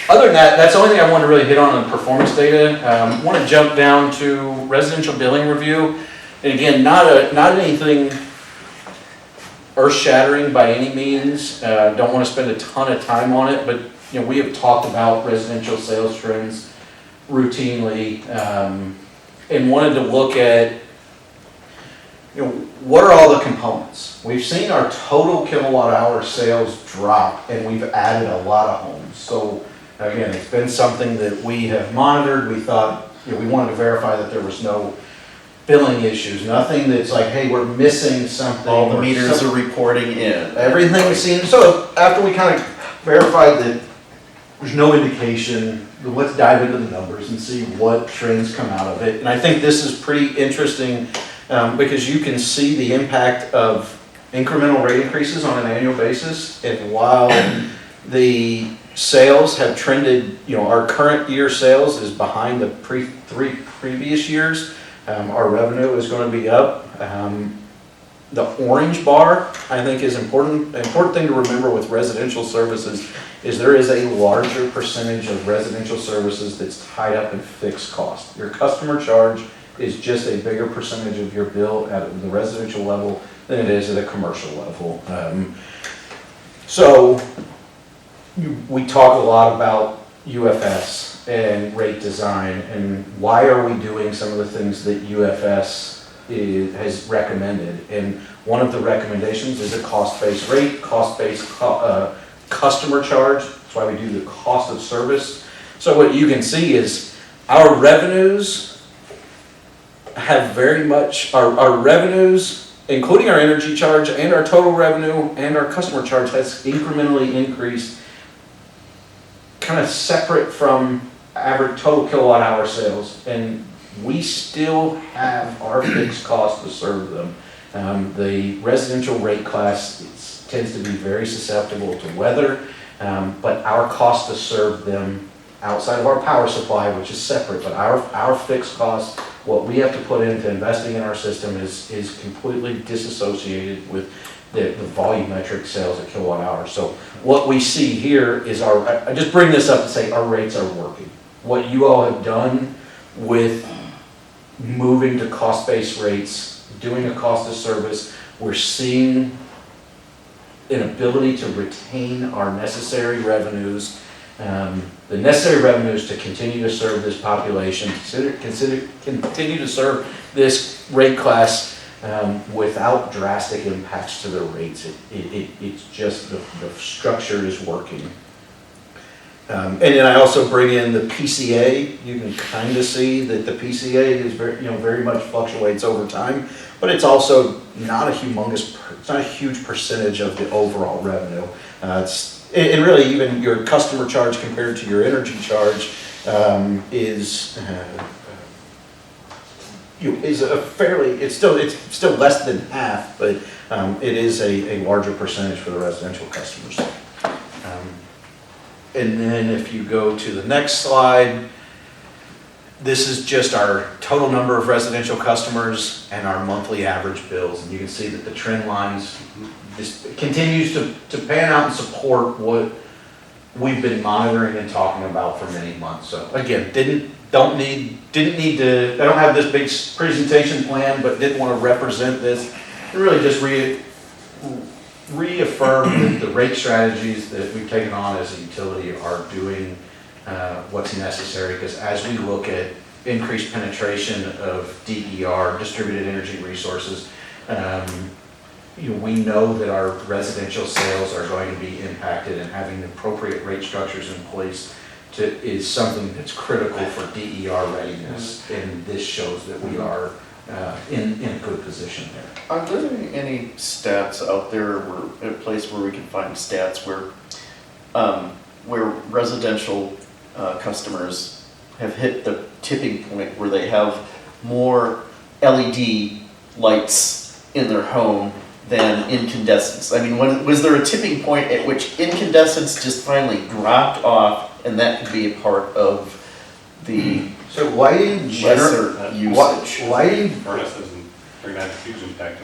Speaker 2: other than that, that's the only thing I wanted to really hit on the performance data. Want to jump down to residential billing review. And again, not anything earth-shattering by any means. Don't want to spend a ton of time on it, but we have talked about residential sales trends routinely, and wanted to look at what are all the components? We've seen our total kilowatt hour sales drop, and we've added a lot of homes. So again, it's been something that we have monitored. We thought, we wanted to verify that there was no billing issues, nothing that's like, hey, we're missing something.
Speaker 4: all the
Speaker 2: or
Speaker 4: meters
Speaker 2: some-
Speaker 4: are reporting in.
Speaker 2: Everything seems, so after we kind of verified that there's no indication, let's dive into the numbers and see what trends come out of it. And I think this is pretty interesting, because you can see the impact of incremental rate increases on an annual basis. And while the sales have trended, our current year sales is behind the three previous years, our revenue is going to be up. The orange bar, I think, is important thing to remember with residential services is there is a larger percentage of residential services that's tied up in fixed cost. Your customer charge is just a bigger percentage of your bill at the residential level than it is at a commercial level. So we talk a lot about UFS and rate design and why are we doing some of the things that UFS has recommended. And one of the recommendations is a cost-based rate, cost-based customer charge. That's why we do the cost of service. So what you can see is our revenues have very much, our revenues, including our energy charge and our total revenue and our customer charge has incrementally increased, kind of separate from average total kilowatt hour sales. And we still have our fixed cost to serve them. The residential rate class tends to be very susceptible to weather, but our cost to serve them outside of our power supply, which is separate, but our fixed cost, what we have to put into investing in our system is completely disassociated with the volumetric sales a kilowatt hour. So what we see here is I just bring this up to say our rates are working. What you all have done with moving to cost-based rates, doing a cost of service, we're seeing an ability to retain our necessary revenues, the necessary revenues to continue to serve this population, continue to serve this rate class without drastic impacts to the rates. It's just the structure is working. And then I also bring in the PCA. You can kind of see that the PCA is very much fluctuates over time, but it's also not a it's not a huge percentage of the overall revenue. And really even your customer charge compared to your energy charge is a fairly, it's still less than half, but it is a larger percentage for the residential customers. And then if you go to the next slide, this is just our total number of residential customers and our monthly average bills. And you can see that the trend lines continues to pan out and support what we've been monitoring and talking about for many months. So again, I don't have this big presentation plan, but didn't want to represent this and really just reaffirm that the rate strategies that we've taken on as a utility are doing what's necessary, because as we look at increased penetration of DER, distributed energy resources, we know that our residential sales are going to be impacted, and having the appropriate rate structures in place is something that's critical for DER readiness, and this shows that we are in a good position there.
Speaker 4: Are there any stats out there, a place where we can find stats where residential customers have hit the tipping point where they have more LED lights in their home than incandescents? I mean, was there a tipping point at which incandescents just finally dropped off, and that could be a part of the
Speaker 2: So lighting
Speaker 4: lesser usage?
Speaker 2: Lighting,
Speaker 10: Furnaces and bring that huge impact.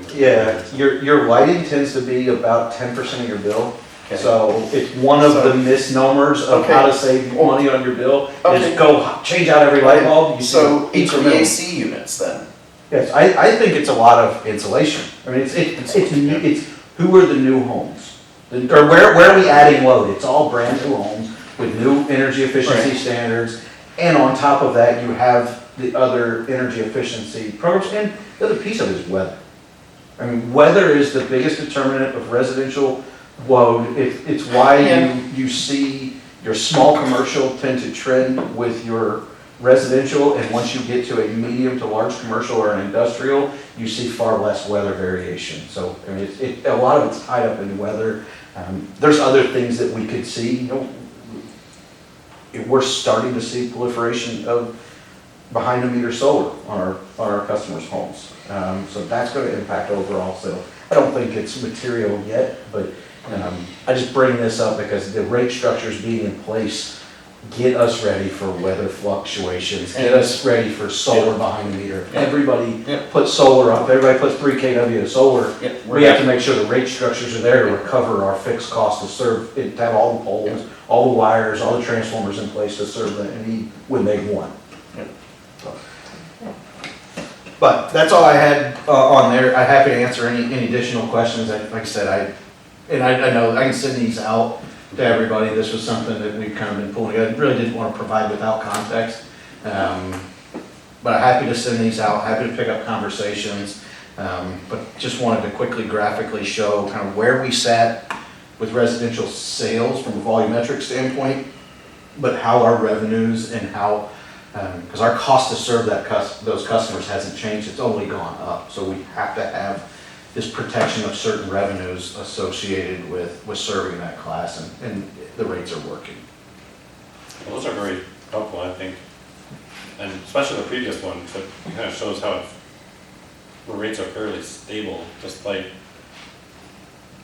Speaker 2: your lighting tends to be about 10% of your bill.
Speaker 4: Okay.
Speaker 2: So it's one of the misnomers of how to save money on your bill is go change out every light bulb.
Speaker 4: So HVAC units then?
Speaker 2: Yes, I think it's a lot of insulation. I mean, it's who are the new homes? Or where are we adding load? It's all brand new homes with new energy efficiency standards. And on top of that, you have the other energy efficiency programs. And the other piece of it is weather. I mean, weather is the biggest determinant of residential load. It's why you see your small commercial tend to trend with your residential, and once you get to a medium to large commercial or an industrial, you see far less weather variation. So I mean, a lot of it's tied up in weather. There's other things that we could see. We're starting to see proliferation of behind the meter solar on our customers' homes. So that's going to impact overall. So I don't think it's material yet, but I just bring this up because the rate structures being in place get us ready for weather fluctuations, get us ready for solar behind the meter. Everybody puts solar up, everybody puts 3 kW of solar. We have to make sure the rate structures are there to recover our fixed cost to serve, to have all the poles, all the wires, all the transformers in place to serve the need when they want. But that's all I had on there. I'm happy to answer any additional questions. Like I said, I know I can send these out to everybody. This was something that we've kind of been pulling together. Really didn't want to provide without context. But I'm happy to send these out, happy to pick up conversations. But just wanted to quickly graphically show kind of where we sat with residential sales from a volumetric standpoint, but how our revenues and how, because our cost to serve those customers hasn't changed, it's only gone up. So we have to have this protection of certain revenues associated with serving that class, and the rates are working.
Speaker 10: Well, those are very helpful, I think, and especially the previous one, so it kind of shows how the rates are fairly stable despite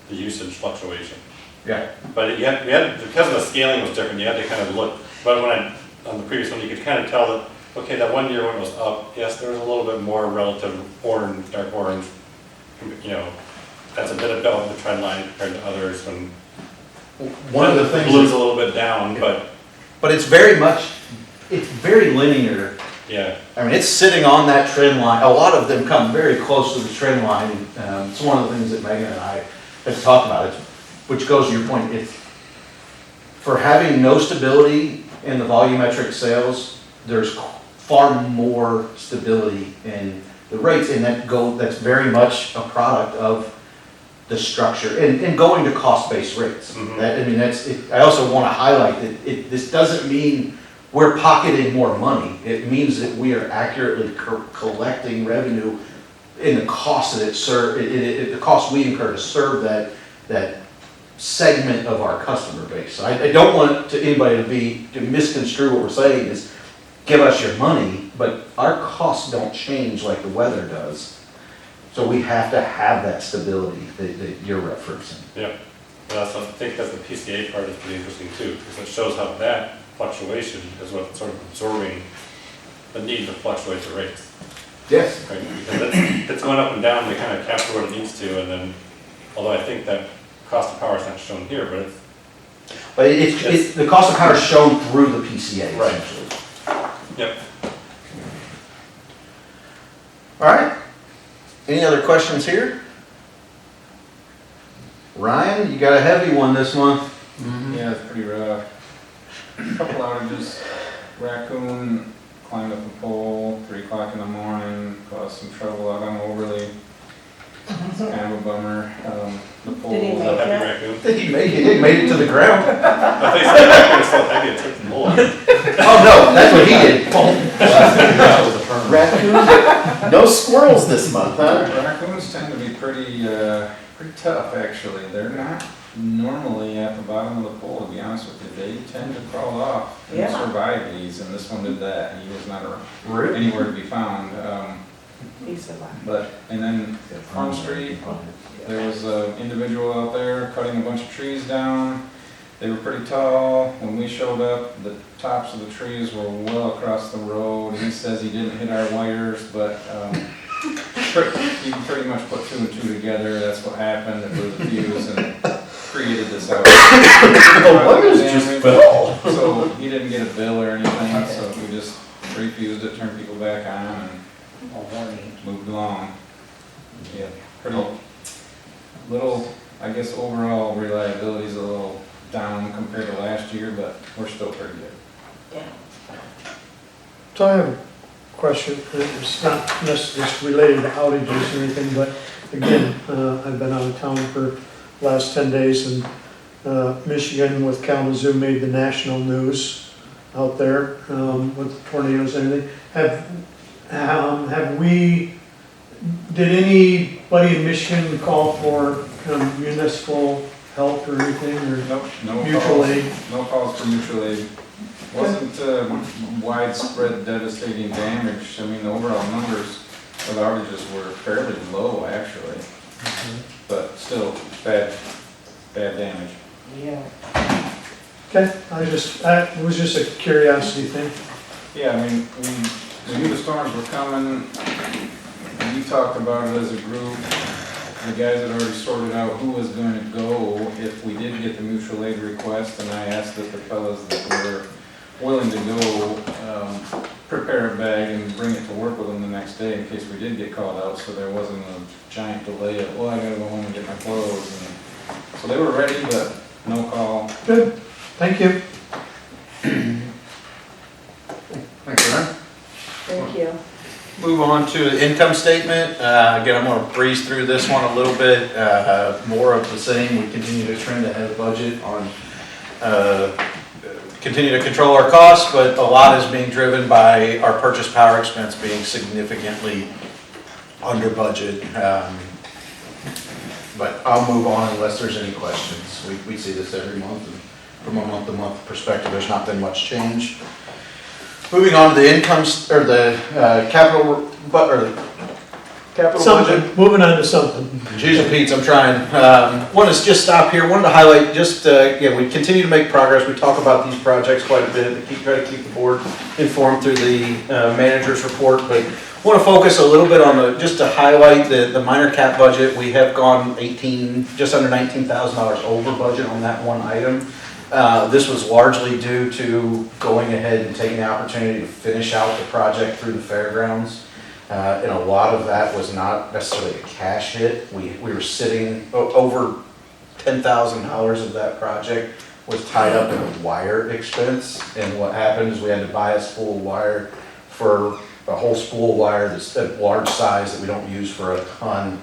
Speaker 10: the usage fluctuation.
Speaker 2: Yeah.
Speaker 10: But because of the scaling was different, you had to kind of look. But on the previous one, you could kind of tell that, okay, that 1 year when it was up, yes, there was a little bit more relative orange, dark orange, that's a bit above the trend line compared to others when
Speaker 2: One of the things,
Speaker 10: blue's a little bit down, but
Speaker 2: but it's very linear.
Speaker 10: yeah.
Speaker 2: I mean, it's sitting on that trend line. A lot of them come very close to the trend line. It's one of the things that Megan and I have talked about, which goes to your point. It's for having no stability in the volumetric sales, there's far more stability in the rates, and that's very much a product of the structure and going to cost-based rates.
Speaker 10: Mhm.
Speaker 2: I also want to highlight that this doesn't mean we're pocketing more money. It means that we are accurately collecting revenue in the cost that the cost we incur to serve that segment of our customer base. I don't want anybody to misconstrue what we're saying is give us your money, but our costs don't change like the weather does. So we have to have that stability that you're referencing.
Speaker 10: Yeah, well, I think that's the PCA part is pretty interesting too, because it shows how that fluctuation is what's sort of absorbing the need to fluctuate the rates.
Speaker 2: Yes.
Speaker 10: Right? Because it's going up and down, they kind of capture what it needs to, and then, although I think that cost of power is not shown here, but it's,
Speaker 2: The cost of power is shown through the PCA
Speaker 10: Right.
Speaker 2: essentially.
Speaker 10: yep.
Speaker 2: All right. Any other questions here? Ryan, you got a heavy one this month.
Speaker 8: Yeah, it's pretty rough. Couple outages, raccoon climbed up a pole, 3 o'clock in the morning, caused some trouble out on Overly. It's kind of a bummer. The pole
Speaker 3: Did he
Speaker 8: was
Speaker 3: make
Speaker 8: up.
Speaker 10: Happy
Speaker 3: it?
Speaker 10: raccoon.
Speaker 2: He made it to the ground.
Speaker 10: I think so, raccoon is so heavy it took the mold.
Speaker 2: Oh, no, that's what he did.
Speaker 4: Raccoon, no squirrels this month, huh?
Speaker 8: Raccoons tend to be pretty tough, actually. They're not normally at the bottom of the pole, to be honest with you. They tend to crawl off and
Speaker 3: Yeah.
Speaker 8: survive these, and this one did that. He was not
Speaker 2: Really?
Speaker 8: anywhere to be found.
Speaker 3: He survived.
Speaker 8: But, and then Front Street, there was an individual out there cutting a bunch of trees down. They were pretty tall. When we showed up, the tops of the trees were well across the road. He says he didn't hit our wires, but he pretty much put 2 and 2 together. That's what happened. It blew the fuse and created this out.
Speaker 2: The wires just fell.
Speaker 8: So he didn't get a bill or anything, so we just refused it, turned people back on, and moved along. Yeah, pretty little, I guess overall reliability is a little down compared to last year, but we're still pretty good.
Speaker 3: Yeah.
Speaker 1: So I have a question, it's not necessarily related to outages or anything, but again, I've been out of town for the last 10 days, and Michigan with Kalamazoo made the national news out there with the tornadoes and everything. Did anybody in Michigan call for municipal help or anything, or
Speaker 8: Nope, no
Speaker 1: mutual
Speaker 8: calls,
Speaker 1: aid?
Speaker 8: no calls for mutual aid. Wasn't widespread devastating damage. I mean, the overall numbers of outages were fairly low, actually, but still bad damage.
Speaker 3: Yeah.
Speaker 1: Okay, it was just a curiosity thing.
Speaker 8: Yeah, I mean, we knew the storms were coming. We talked about it as a group. The guys had already sorted out who was going to go if we did get the mutual aid request, and I asked that the fellas that were willing to go prepare a bag and bring it to work with them the next day in case we did get called out, so there wasn't a giant delay of, well, I gotta go home and get my clothes. And so they were ready, but no call.
Speaker 1: Good, thank you.
Speaker 2: Thanks, Ryan.
Speaker 3: Thank you.
Speaker 2: Move on to the income statement. Again, I'm going to breeze through this one a little bit. More of the same. We continue to trend ahead of budget on, continue to control our costs, but a lot is being driven by our purchase power expense being significantly under budget. But I'll move on unless there's any questions. We see this every month, and from a month-to-month perspective, there's not been much change. Moving on to the capital, or the capital budget.
Speaker 1: Something, moving on to something.
Speaker 2: Jeez and Pete's, I'm trying. Want to just stop here, wanted to highlight, just, we continue to make progress. We talk about these projects quite a bit, try to keep the board informed through the manager's report, but want to focus a little bit on just to highlight the minor cap budget. We have gone just under $19,000 over budget on that one item. This was largely due to going ahead and taking the opportunity to finish out the project through the fairgrounds. And a lot of that was not necessarily a cash hit. We were sitting over $10,000 of that project was tied up in a wire expense. And what happened is we had to buy a spool of wire for a whole spool of wire that's a large size that we don't use for a ton.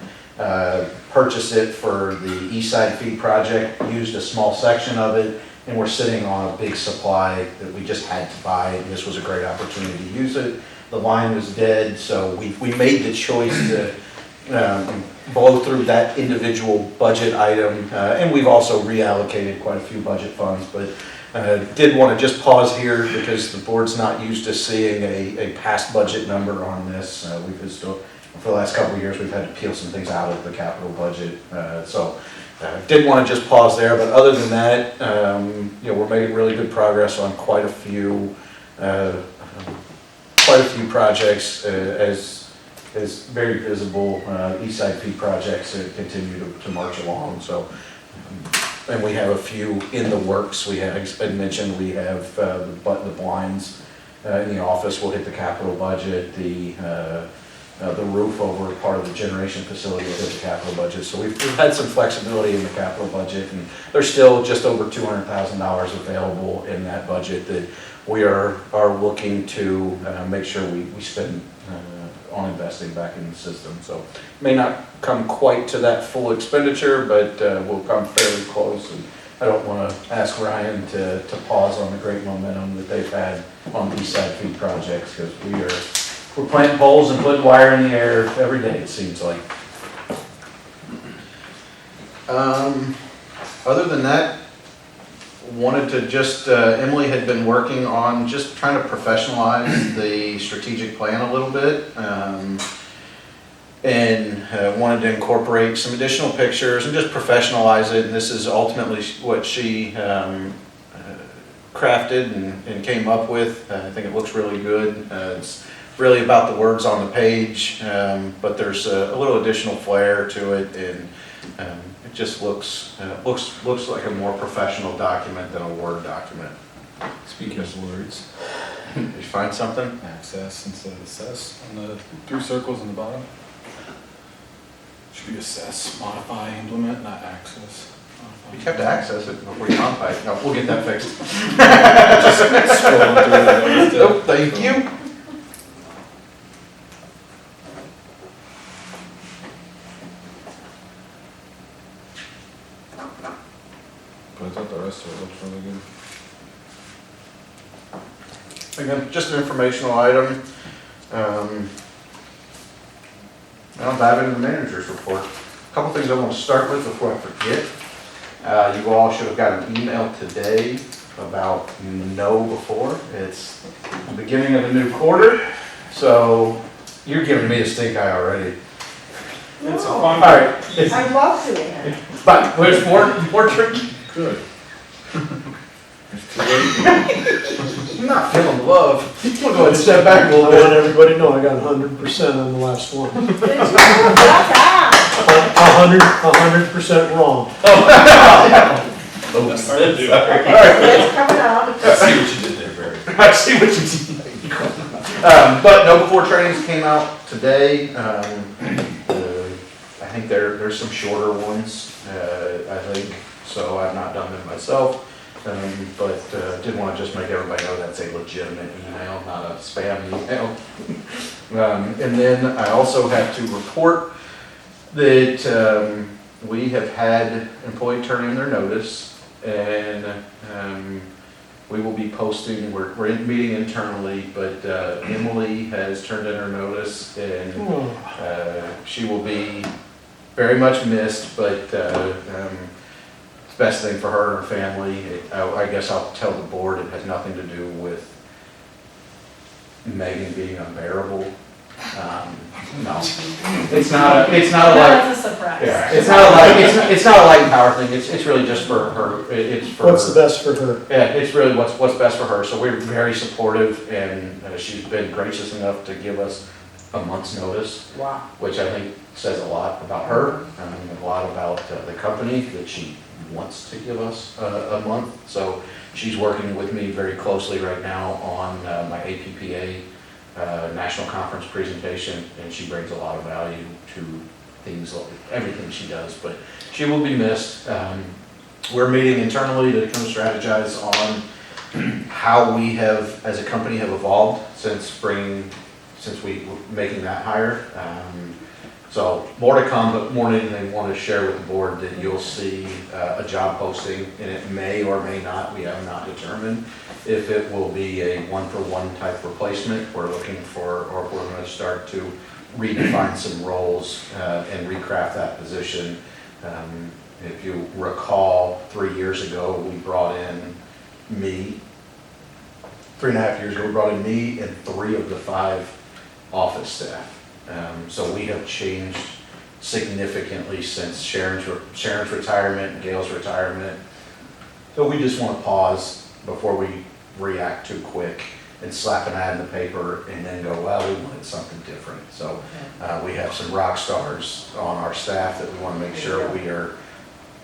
Speaker 2: Purchase it for the East Side Feed project, used a small section of it, and we're sitting on a big supply that we just had to buy. And this was a great opportunity to use it. The line was dead, so we made the choice to blow through that individual budget item, and we've also reallocated quite a few budget funds, but did want to just pause here because the board's not used to seeing a past budget number on this. We've just, for the last couple of years, we've had to peel some things out of the capital budget, so did want to just pause there, but other than that, we're making really good progress on quite a few projects, as very visible. East Side Feed projects continue to march along. So, and we have a few in the works. We have, as I mentioned, we have the blinds in the office will hit the capital budget. The roof over part of the generation facility will hit the capital budget. So we've had some flexibility in the capital budget, and there's still just over $200,000 available in that budget that we are looking to make sure we spend on investing back in the system. So may not come quite to that full expenditure, but will come fairly close. And I don't want to ask Ryan to pause on the great momentum that they've had on these side feed projects, because we're planting poles and putting wire in the air every day, it seems like. Other than that, wanted to just, Emily had been working on just trying to professionalize the strategic plan a little bit, and wanted to incorporate some additional pictures and just professionalize it. And this is ultimately what she crafted and came up with. I think it looks really good. It's really about the words on the page, but there's a little additional flair to it, and it just looks like a more professional document than a Word document.
Speaker 8: Speaking of words,
Speaker 2: Did you find something?
Speaker 8: access instead of assess on the 3 circles in the bottom. Should be assess, modify, implement, not access.
Speaker 2: You have to access it before you modify it. No, we'll get that fixed.
Speaker 8: Just scrolling through it.
Speaker 2: Nope, thank you.
Speaker 8: But I thought the rest of it looks really good.
Speaker 2: Again, just an informational item. I'll dive into the manager's report. A couple things I want to start with before I forget. You all should have got an email today about before. It's the beginning of a new quarter, so you're giving me a stink eye already.
Speaker 5: It's
Speaker 3: No.
Speaker 5: fun.
Speaker 2: All right,
Speaker 3: I love doing it.
Speaker 2: but there's more tricky.
Speaker 8: Good.
Speaker 2: I'm not feeling the love. I'm gonna go ahead and step back a
Speaker 1: I
Speaker 2: little
Speaker 1: want
Speaker 2: bit.
Speaker 1: everybody to know I got 100% on the last one.
Speaker 3: Did you? That's
Speaker 1: 100% wrong.
Speaker 10: That's hard to do.
Speaker 3: It's coming up.
Speaker 10: I see what you did there, Barry.
Speaker 2: I see what you did. But no before trainings came out today. I think there's some shorter ones, I think, so I've not done them myself. But did want to just make everybody know that's a legitimate email, not a spam email. And then I also have to report that we have had employee turn in their notice, and we will be posting, we're meeting internally, but Emily has turned in her notice, and she will be very much missed, but best thing for her and her family. I guess I'll tell the board it has nothing to do with Megan being unbearable. No, it's not a
Speaker 7: That was a surprise.
Speaker 2: yeah, it's not a light and power thing, it's really just for her, it's for.
Speaker 1: What's the best for her?
Speaker 2: Yeah, it's really what's best for her, so we're very supportive, and she's been gracious enough to give us a month's notice,
Speaker 3: Wow.
Speaker 2: which I think says a lot about her, and a lot about the company, that she wants to give us a month. So she's working with me very closely right now on my APPA national conference presentation, and she brings a lot of value to things, like everything she does, but she will be missed. We're meeting internally to kind of strategize on how we have, as a company, have evolved since we were making that hire. So more to come, but more than anything, want to share with the board that you'll see a job posting, and it may or may not, we have not determined if it will be a one-for-one type replacement. We're looking for, or we're going to start to redefine some roles and recraft that position. If you recall, 3 years ago, we brought in me. 3.5 years ago, we brought in me and 3 of the 5 office staff. So we have changed significantly since Sharon's retirement and Gail's retirement. So we just want to pause before we react too quick and slap an ad in the paper and then go, well, we wanted something different. So we have some rock stars on our staff that we want to make sure we are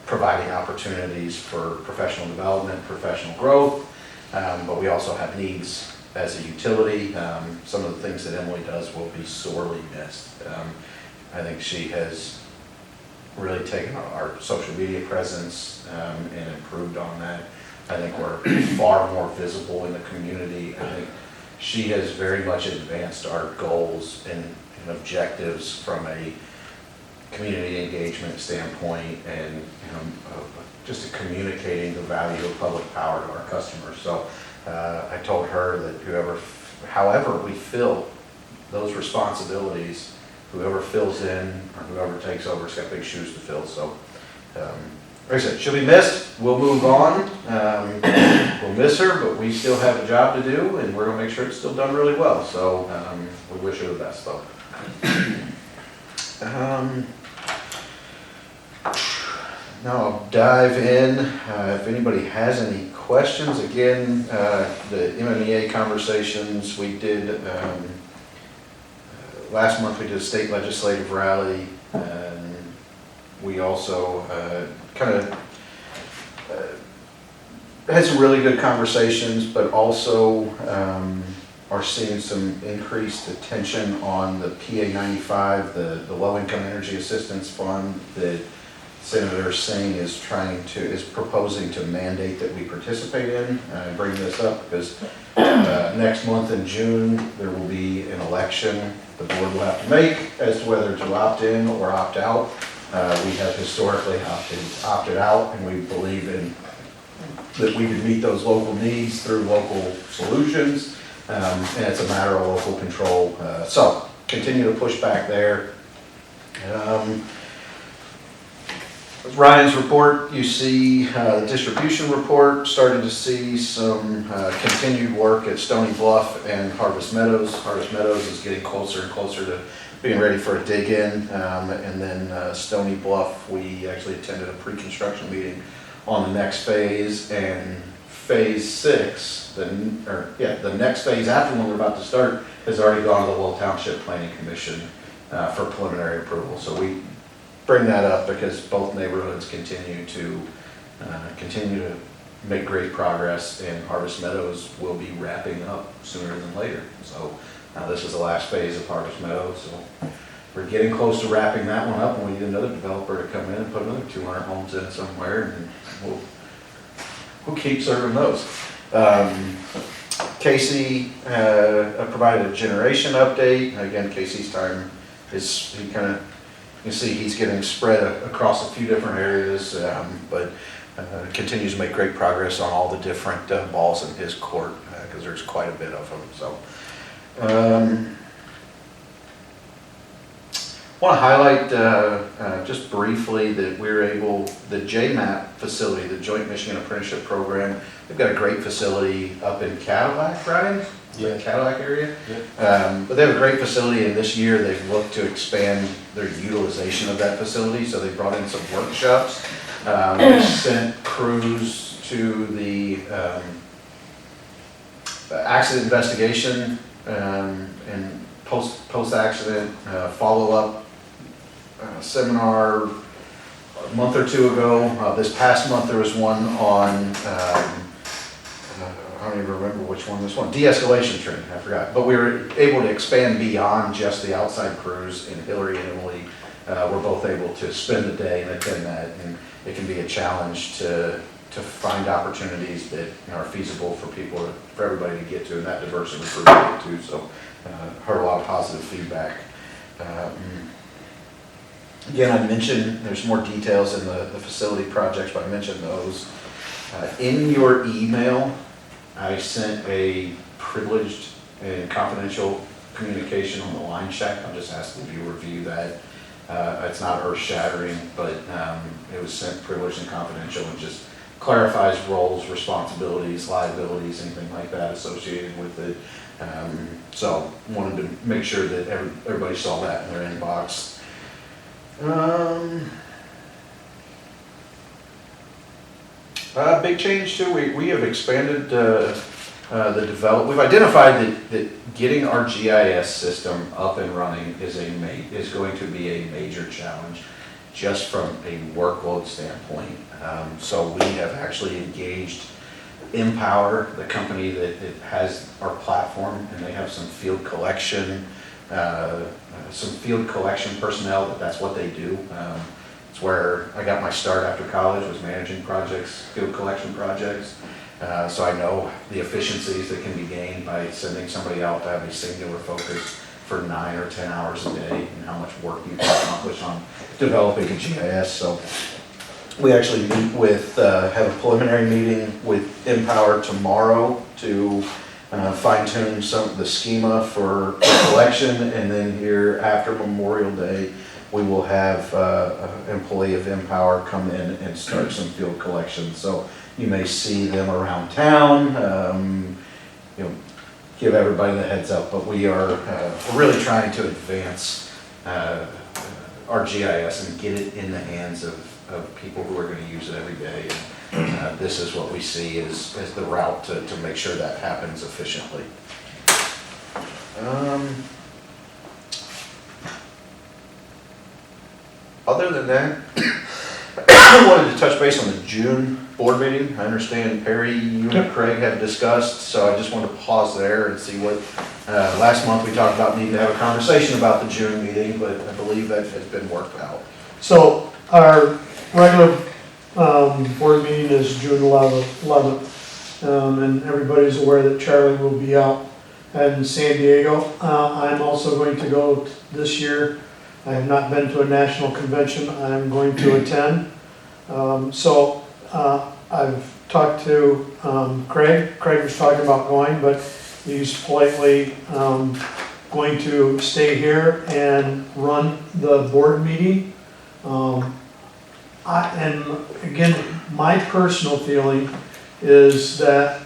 Speaker 2: providing opportunities for professional development, professional growth, but we also have needs as a utility. Some of the things that Emily does will be sorely missed. I think she has really taken our social media presence and improved on that. I think we're far more visible in the community. I think she has very much advanced our goals and objectives from a community engagement standpoint, and just communicating the value of public power to our customers. So I told her that however we fill those responsibilities, whoever fills in or whoever takes over has got big shoes to fill. So like I said, she'll be missed. We'll move on. We'll miss her, but we still have a job to do, and we're gonna make sure it's still done really well. So we wish her the best, though. Now I'll dive in. If anybody has any questions, again, the MMEA conversations we did, last month we did a state legislative rally, and we also kind of had some really good conversations, but also are seeing some increased attention on the PA 95, the Low Income Energy Assistance Fund that Senator Singh is proposing to mandate that we participate in. I bring this up because next month in June, there will be an election the board will have to make as to whether to opt in or opt out. We have historically opted out, and we believe that we can meet those local needs through local solutions, and it's a matter of local control. So continue to push back there. Ryan's report, you see the distribution report, starting to see some continued work at Stony Bluff and Harvest Meadows. Harvest Meadows is getting closer and closer to being ready for a dig-in, and then Stony Bluff, we actually attended a pre-construction meeting on the next phase, and phase 6, the next phase after one we're about to start, has already gone to the Lowell Township Planning Commission for preliminary approval. So we bring that up because both neighborhoods continue to make great progress, and Harvest Meadows will be wrapping up sooner than later. So this is the last phase of Harvest Meadows, so we're getting close to wrapping that one up, and we need another developer to come in and put another 200 homes in somewhere, and we'll keep serving those. Casey provided a generation update. Again, Casey's time is, you see he's getting spread across a few different areas, but continues to make great progress on all the different balls in his court, because there's quite a bit of them. So Want to highlight just briefly that we're able, the JMAP facility, the Joint Michigan Apprenticeship Program, they've got a great facility up in Cadillac, right?
Speaker 4: Yeah.
Speaker 2: Cadillac area.
Speaker 4: Yeah.
Speaker 2: But they have a great facility, and this year they've looked to expand their utilization of that facility, so they brought in some workshops. They sent crews to the accident investigation and post-accident follow-up seminar a month or two ago. This past month there was one on, I don't even remember which one this one, de-escalation training, I forgot. But we were able to expand beyond just the outside crews, and Hillary and Emily were both able to spend the day and attend that. And it can be a challenge to find opportunities that are feasible for people, for everybody to get to, and that diverse and group to get to. So heard a lot of positive feedback. Again, I mentioned, there's more details in the facility projects, but I mentioned those. In your email, I sent a privileged and confidential communication on the line check. I'll just ask that you review that. It's not earth-shattering, but it was sent privileged and confidential, and just clarifies roles, responsibilities, liabilities, anything like that associated with it. So wanted to make sure that everybody saw that in their inbox. Big change too, we have expanded we've identified that getting our GIS system up and running is going to be a major challenge, just from a workload standpoint. So we have actually engaged Empower, the company that has our platform, and they have some field collection personnel, that's what they do. It's where I got my start after college, was managing projects, field collection projects. So I know the efficiencies that can be gained by sending somebody out to have a singular focus for 9 or 10 hours a day, and how much work you can accomplish on developing a GIS. So we actually have a preliminary meeting with Empower tomorrow to fine tune some of the schema for collection, and then here after Memorial Day, we will have an employee of Empower come in and start some field collection. So you may see them around town, give everybody the heads up, but we're really trying to advance our GIS and get it in the hands of people who are going to use it every day. And this is what we see as the route to make sure that happens efficiently. Other than that, I wanted to touch base on the June board meeting. I understand Perry, you and Craig have discussed, so I just wanted to pause there and see what, last month we talked about needing to have a conversation about the June meeting, but I believe that has been worked out.
Speaker 1: So our regular board meeting is June 11th, and everybody's aware that Charlie will be out in San Diego. I'm also going to go this year. I have not been to a national convention. I'm going to attend. So I've talked to Craig. Craig was talking about going, but he's politely going to stay here and run the board meeting. And again, my personal feeling is that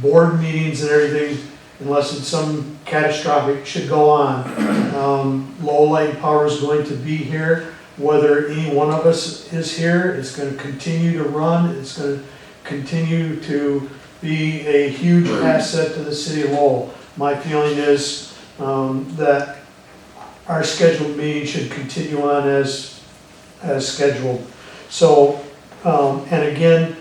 Speaker 1: board meetings and everything, unless it's some catastrophic, should go on. Lowell Power is going to be here. Whether any one of us is here, it's going to continue to run. It's going to continue to be a huge asset to the city of Lowell. My feeling is that our scheduled meeting should continue on as scheduled. So, and again,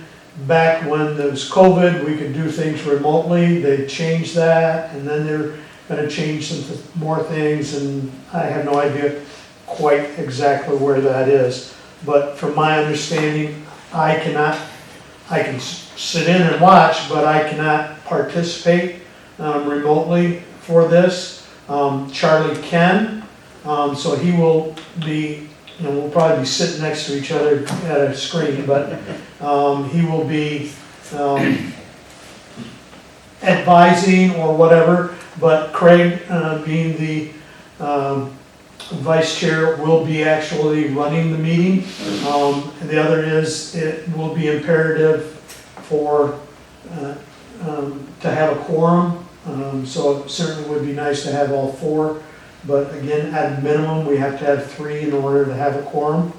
Speaker 1: back when there was COVID, we could do things remotely. They changed that, and then they're going to change some more things, and I have no idea quite exactly where that is. But from my understanding, I can sit in and watch, but I cannot participate remotely for this. Charlie can, so he will be, we'll probably be sitting next to each other at a screen, but he will be advising or whatever. But Craig, being the vice chair will be actually running the meeting. And the other is, it will be imperative for, to have a quorum. So it certainly would be nice to have all four, but again, at minimum, we have to have 3 in order to have a quorum.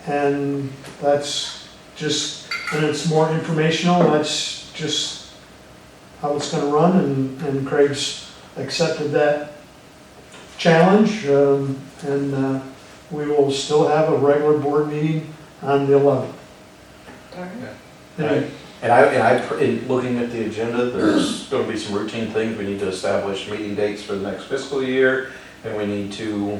Speaker 1: And that's just, and it's more informational, that's just how it's gonna run, and Craig's accepted that challenge, and we will still have a regular board meeting on the 11th.
Speaker 2: Right. In looking at the agenda, there's going to be some routine things. We need to establish meeting dates for the next fiscal year, and we need to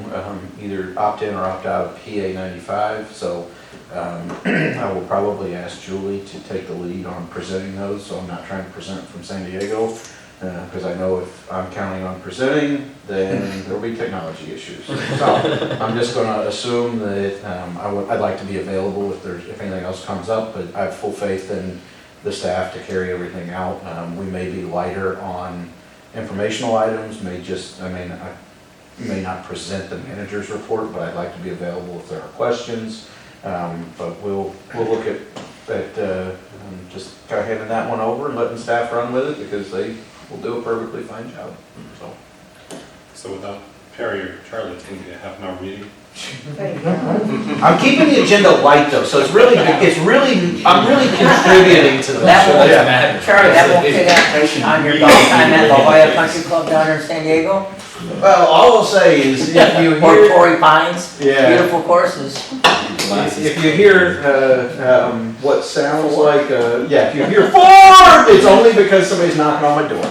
Speaker 2: either opt in or opt out of PA 95. So I will probably ask Julie to take the lead on presenting those, so I'm not trying to present from San Diego, because I know if I'm counting on presenting, then there'll be technology issues. So I'm just going to assume that I'd like to be available if anything else comes up, but I have full faith in the staff to carry everything out. We may be lighter on informational items, I may not present the manager's report, but I'd like to be available if there are questions. But we'll look at just kind of handing that one over and letting staff run with it, because they will do a perfectly fine job.
Speaker 10: So without Perry or Charlie, it's going to be a half-an-hour meeting.
Speaker 2: I'm keeping the agenda light though, so I'm really contributing to
Speaker 6: That won't,
Speaker 2: this.
Speaker 6: Charlie, that won't fit on your golf time at La Jolla Country Club down there in San Diego?
Speaker 2: Well, all I'll say is, if you
Speaker 6: Or
Speaker 2: hear,
Speaker 6: Torrey Pines,
Speaker 2: yeah,
Speaker 6: beautiful courses.
Speaker 2: if you hear what sounds like, if you hear Ford, it's only because somebody's knocking on my door.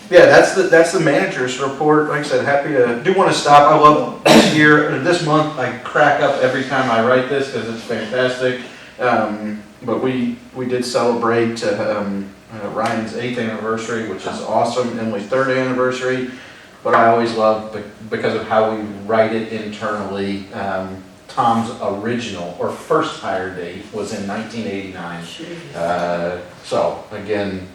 Speaker 2: Yeah, that's the manager's report. Like I said, happy to, do want to stop. I love this year, this month, I crack up every time I write this because it's fantastic. But we did celebrate Ryan's 8th anniversary, which is awesome, Emily's 3rd anniversary. But I always love, because of how we write it internally, Tom's original or first hire date was in 1989. So again,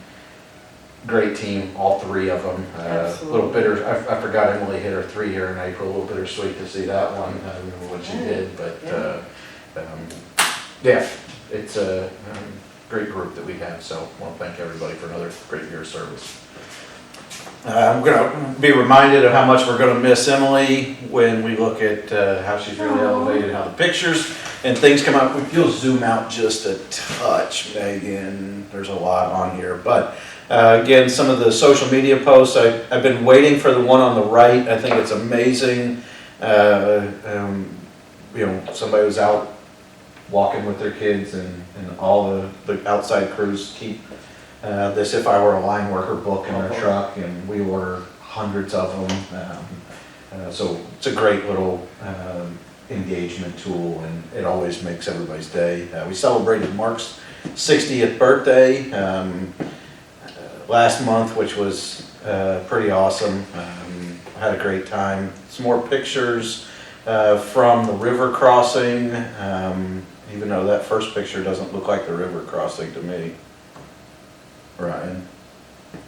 Speaker 2: great team, all 3 of them. A little bitter, I forgot Emily hit her 3 here in April, a little bittersweet to see that one. I don't remember what she did, but yeah, it's a great group that we have. So I want to thank everybody for another great year of service. I'm going to be reminded of how much we're going to miss Emily when we look at how she's really elevated, how the pictures and things come up. If you'll zoom out just a touch, Megan, there's a lot on here. But again, some of the social media posts, I've been waiting for the one on the right. I think it's amazing. Somebody was out walking with their kids, and all the outside crews keep this If I Were a Line Worker book in their truck, and we order hundreds of them. So it's a great little engagement tool, and it always makes everybody's day. We celebrated Mark's 60th birthday last month, which was pretty awesome. Had a great time. Some more pictures from the river crossing, even though that first picture doesn't look like the river crossing to me. Ryan,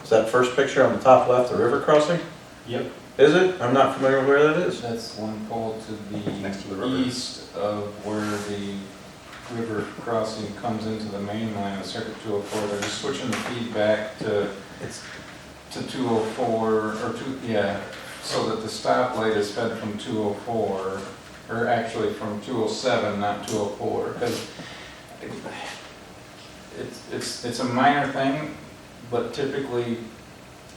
Speaker 2: is that first picture on the top left the river crossing?
Speaker 8: Yep.
Speaker 2: Is it? I'm not familiar with where that is.
Speaker 8: That's one pole to the
Speaker 10: Next to the river.
Speaker 8: east of where the river crossing comes into the main line of Circuit 204. They're just switching the feed back to 204, so that the stoplight is fed from 204, or actually from 207, not 204, because it's a minor thing, but typically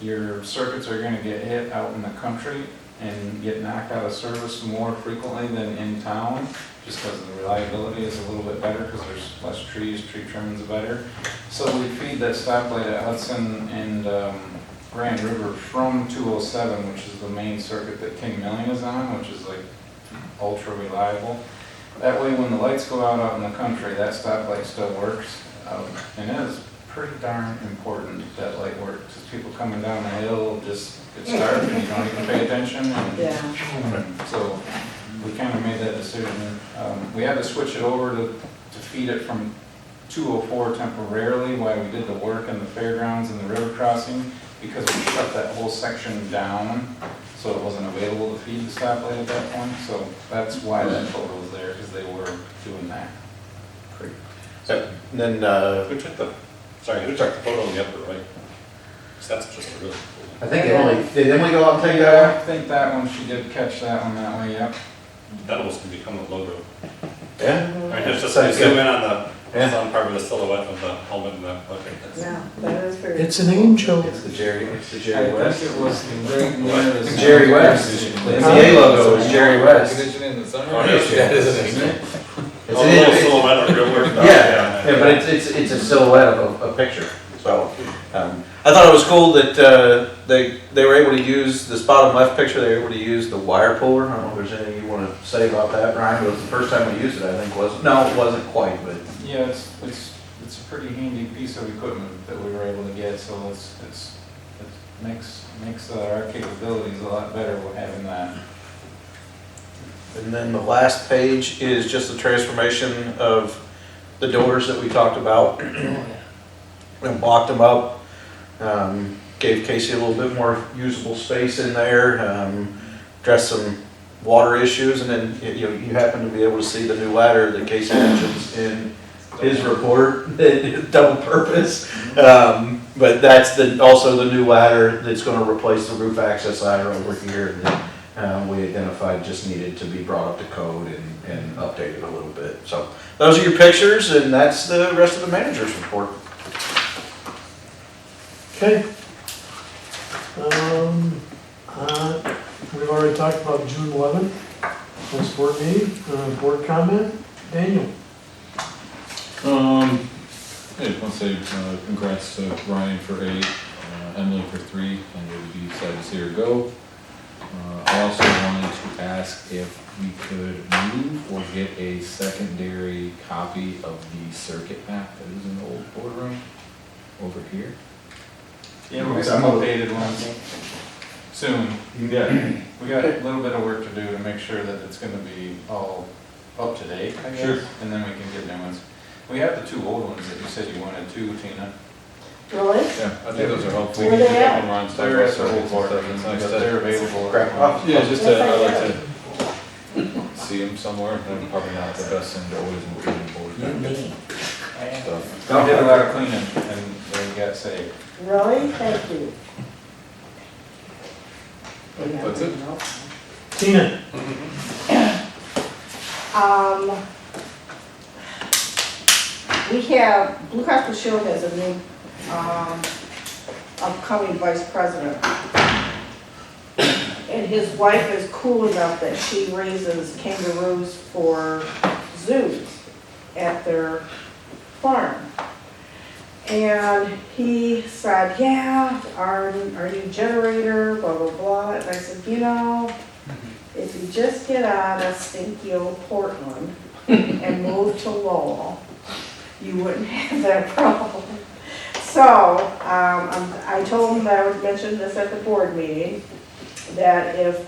Speaker 8: your circuits are going to get hit out in the country and get knocked out of service more frequently than in town, just because the reliability is a little bit better because there's less trees, tree trimming's better. So we feed that stoplight at Hudson and Grand River from 207, which is the main circuit that King Milling is on, which is like ultra reliable. That way when the lights go out in the country, that stoplight still works. And it is pretty darn important that light works, because people coming down the hill just get dark and you don't even pay attention. And so we kind of made that decision. We had to switch it over to feed it from 204 temporarily while we did the work in the fairgrounds and the river crossing, because we shut that whole section down, so it wasn't available to feed the stoplight at that point, so that's why that photo was there, because they were doing that.
Speaker 2: And then,
Speaker 10: Who took the photo on the upper right? 'Cause that's just a really cool.
Speaker 2: I think did Emily go out and take that
Speaker 8: I think that one, she did catch that one that way, yep.
Speaker 10: That almost can become a logo.
Speaker 2: one? Yeah?
Speaker 10: I mean, it's just,
Speaker 2: Sounds
Speaker 10: you zoom
Speaker 2: good.
Speaker 10: in on the,
Speaker 2: Yeah.
Speaker 10: on part of the silhouette of the helmet and the, okay, that's.
Speaker 3: Yeah, that is very.
Speaker 1: It's an angel.
Speaker 2: It's the Jerry
Speaker 8: I
Speaker 2: West.
Speaker 8: think it was right near the.
Speaker 2: Jerry West. The NCA logo is Jerry West.
Speaker 8: in the
Speaker 10: Oh, no,
Speaker 2: That is an
Speaker 8: Isn't it?
Speaker 2: It's
Speaker 10: Oh,
Speaker 2: an
Speaker 10: a little
Speaker 2: image.
Speaker 10: silhouette of real work.
Speaker 2: Yeah, but it's a silhouette of a picture, so. I thought it was cool that, they were able to use, this bottom left picture, they were able to use the wire puller. I don't know if there's anything you wanna say about that, Brian, but it was the first time we used it, I think, wasn't, no, it wasn't quite, but.
Speaker 8: Yeah, it's a pretty handy piece of equipment that we were able to get, so it makes our capabilities a lot better with having that.
Speaker 2: And then the last page is just the transformation of the doors that we talked about. And blocked them up, gave Casey a little bit more usable space in there, addressed some water issues, and then you happen to be able to see the new ladder that Casey mentions in his report, double purpose. But that's also the new ladder that's gonna replace the roof access ladder over here that we identified just needed to be brought up to code and updated a little bit. So those are your pictures, and that's the rest of the manager's report.
Speaker 1: Okay. We've already talked about June 11th, this board meeting, board comment. Daniel?
Speaker 9: Hey, I want to say congrats to Ryan for 8, Emily for 3, and we'll be sad to see her go. I also wanted to ask if we could move or get a secondary copy of the circuit map that is in the old boardroom over here.
Speaker 8: Yeah, we'll get some updated ones soon.
Speaker 9: Yeah.
Speaker 8: We got a little bit of work to do to make sure that it's gonna be all up to date, I guess.
Speaker 9: Sure.
Speaker 8: And then we can get new ones. We have the 2 old ones that you said you wanted too, Tina.
Speaker 3: Really?
Speaker 9: Yeah, I think those are helpful.
Speaker 3: Where they at?
Speaker 9: When Ron's talking
Speaker 8: They're
Speaker 9: about
Speaker 8: at the old
Speaker 9: circuits and
Speaker 8: board,
Speaker 9: stuff, it's nice
Speaker 8: but
Speaker 9: to-
Speaker 8: they're available.
Speaker 9: Yeah, just to, I like
Speaker 3: Yes,
Speaker 9: to see them somewhere, and probably not the best thing to always include in board stuff.
Speaker 8: We did a lot of cleaning and they got saved.
Speaker 3: Really? Thank you.
Speaker 9: That's it.
Speaker 1: Tina?
Speaker 3: We have, Blue Cross Blue Shield has a new, upcoming vice president. And his wife is cool enough that she raises kangaroos for zoos at their farm. And he said, yeah, our new generator, blah, blah, blah. And I said, if you just get out of stinky old Portland and move to Lowell, you wouldn't have that problem. So, I told him that I would mention this at the board meeting, that if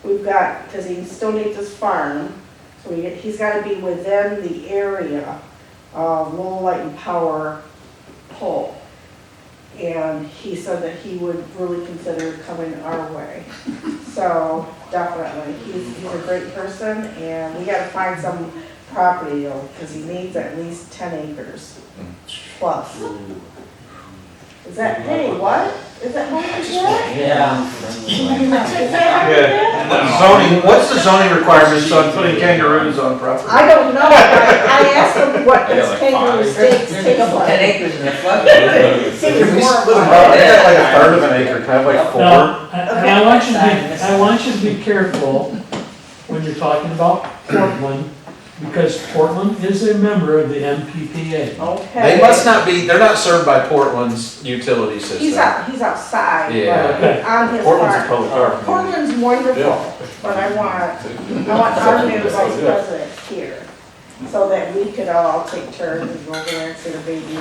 Speaker 3: we've got, because he still needs his farm, so he's got to be within the area of Lowell Light and Power pole. And he said that he would really consider coming our way. So definitely, he's a great person, and we got to find some property though, because he needs at least 10 acres plus. Is that, hey, what? Is that home yet?
Speaker 6: Yeah.
Speaker 3: Is that
Speaker 2: Zoning, what's the zoning requirements on putting kangaroos on property?
Speaker 3: I don't know, I asked him what
Speaker 8: Yeah,
Speaker 3: his
Speaker 8: like
Speaker 3: kangaroo
Speaker 8: 5.
Speaker 3: steaks
Speaker 6: There's a
Speaker 3: taste
Speaker 6: couple 10
Speaker 3: like.
Speaker 6: acres in the floodplain.
Speaker 3: He was
Speaker 2: We
Speaker 3: more
Speaker 2: split them
Speaker 3: of
Speaker 2: up,
Speaker 3: a-
Speaker 2: they got like a third of an acre, kind of like 4.
Speaker 1: Now, I want you to be careful when you're talking about Portland, because Portland is a member of the MPPA.
Speaker 3: Okay.
Speaker 2: They must not be, they're not served by Portland's utility system.
Speaker 3: He's outside.
Speaker 2: Yeah.
Speaker 3: but On his
Speaker 2: Portland's a
Speaker 3: farm.
Speaker 2: public park.
Speaker 3: Portland's wonderful, but I want our new vice president here, so that we could all take turns and go over there and see the baby,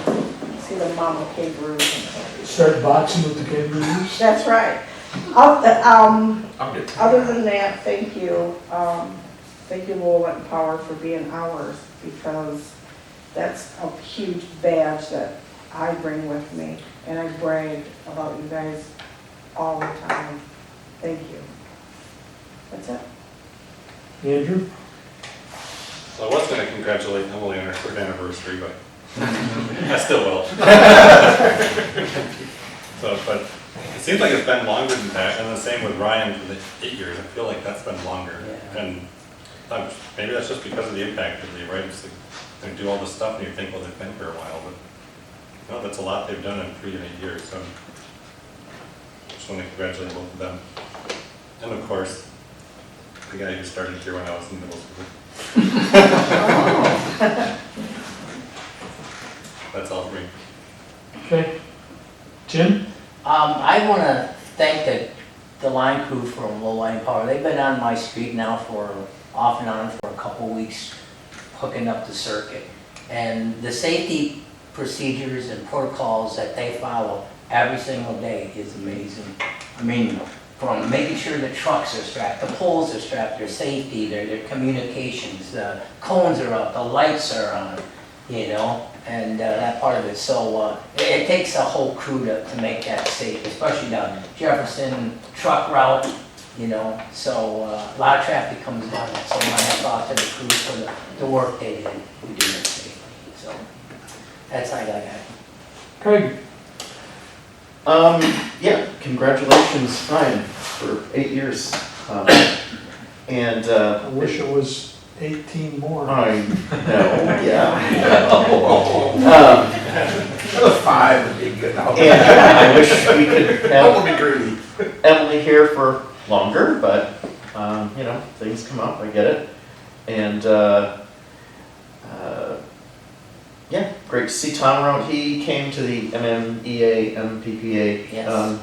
Speaker 3: see the mama kangaroos.
Speaker 1: Start boxing with the kangaroos.
Speaker 3: That's right. Other than that, thank you. Thank you, Lowell and Power, for being ours, because that's a huge badge that I bring with me, and I brag about you guys all the time. Thank you. That's it.
Speaker 1: Andrew?
Speaker 10: So I was gonna congratulate Emily on her 3rd anniversary, but I still will. So, but it seems like it's been longer than that, and the same with Ryan for the 8 years. I feel like that's been longer.
Speaker 6: Yeah.
Speaker 10: And maybe that's just because of the impact of the, right? It's like, they do all this stuff and you think, well, they've been here a while, but no, that's a lot they've done in 3 and 8 years. So just want to congratulate both of them. And of course, the guy who started here when I was in middle school. That's all for me.
Speaker 1: Okay. Jim?
Speaker 6: I want to thank the line crew from Lowell Power. They've been on my street now for off and on for a couple weeks, hooking up the circuit. And the safety procedures and protocols that they follow every single day is amazing. I mean, from making sure the trucks are strapped, the poles are strapped, their safety, their communications, the cones are up, the lights are on, you know, and that part of it. So it takes a whole crew to make that safe, especially down Jefferson truck route, you know. So a lot of traffic comes down it. So my hats off to the crew for the work they did. We did it safely. So that's all I got.
Speaker 1: Craig?
Speaker 4: Yeah, congratulations, Ryan, for 8 years. And
Speaker 1: I wish it was 18 more.
Speaker 4: I know, yeah.
Speaker 2: Another 5 would be good.
Speaker 4: And I wish we could have Emily here for longer, but, you know, things come up, I get it. And, yeah, great to see Tom around. He came to the MMEA, MPPA
Speaker 6: Yes.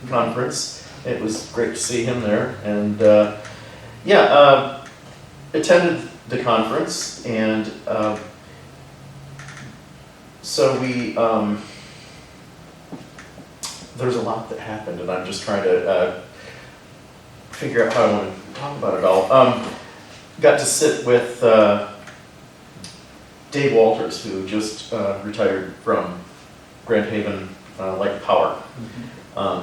Speaker 4: conference. It was great to see him there. And, attended the conference, and so we, there's a lot that happened, and I'm just trying to figure out how I want to talk about it all. Got to sit with Dave Walters, who just retired from Grand Haven Light Power.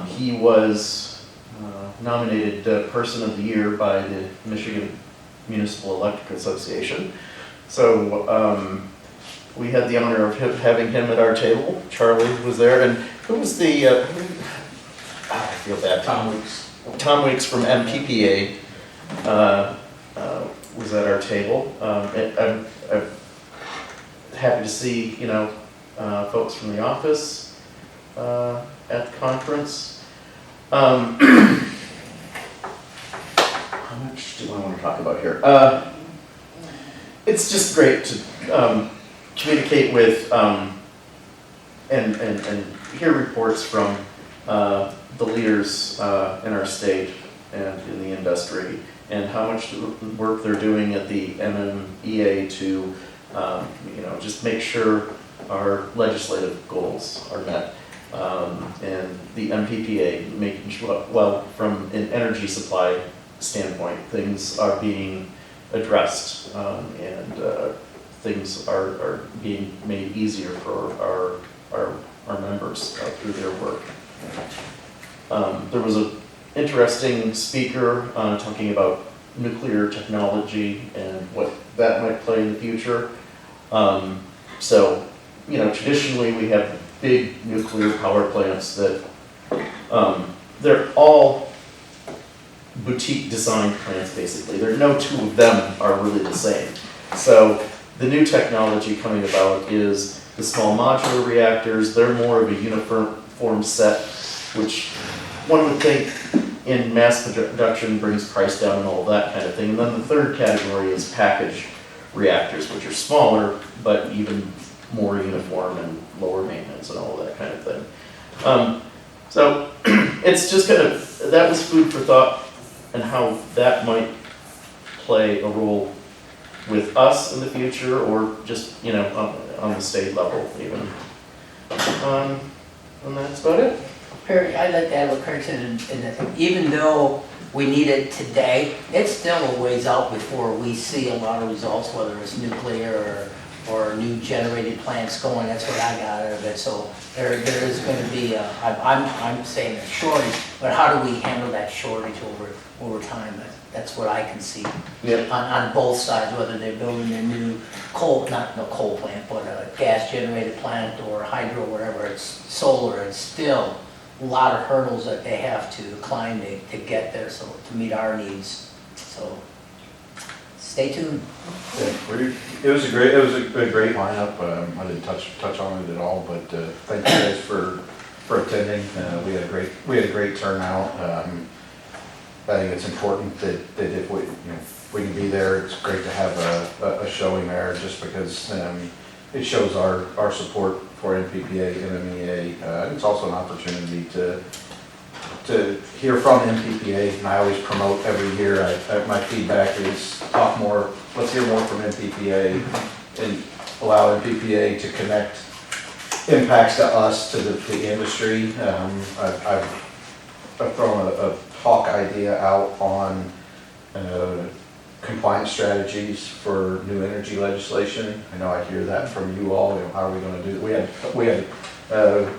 Speaker 4: He was nominated Person of the Year by the Michigan Municipal Electric Association. So we had the honor of having him at our table. Charlie was there, and who was the, I feel bad. Tom Weeks from MPPA was at our table. I'm happy to see, you know, folks from the office at the conference. How much do I want to talk about here? It's just great to communicate with and hear reports from the leaders in our state and in the industry, and how much work they're doing at the MMEA to, you know, just make sure our legislative goals are met. And the MPPA making sure, well, from an energy supply standpoint, things are being addressed, and things are being made easier for our members through their work. There was an interesting speaker talking about nuclear technology and what that might play in the future. So, you know, traditionally we have big nuclear power plants that they're all boutique design plants, basically. There are no two of them are really the same. So the new technology coming about is the small modular reactors. They're more of a uniform set, which one would think in mass production brings price down and all that kind of thing. And then the third category is package reactors, which are smaller, but even more uniform and lower maintenance and all that kind of thing. So it's just kind of, that was food for thought, and how that might play a role with us in the future, or just, you know, on the state level even. And that's about it.
Speaker 6: Perry, I'd like to add what Craig said, and even though we need it today, it's still a ways out before we see a lot of results, whether it's nuclear or new generated plants going, that's what I got out of it. So there is gonna be, I'm saying a shortage, but how do we handle that shortage over time? That's what I can see.
Speaker 2: Yep.
Speaker 6: On both sides, whether they're building a new not no coal plant, but a gas generated plant or hydro, whatever, it's solar, it's still a lot of hurdles that they have to climb to get there, so to meet our needs. So stay tuned.
Speaker 2: It was a great lineup. I didn't touch on it at all, but thank you guys for attending. We had a great turnout. I think it's important that if we can be there, it's great to have a showing there, just because it shows our support for NPPA, NMEA. It's also an opportunity to hear from NPPA, and I always promote every year. My feedback is let's hear more from NPPA and allow NPPA to connect impacts to us, to the industry. I've thrown a talk idea out on compliance strategies for new energy legislation. I know I hear that from you all. How are we going to do it? We had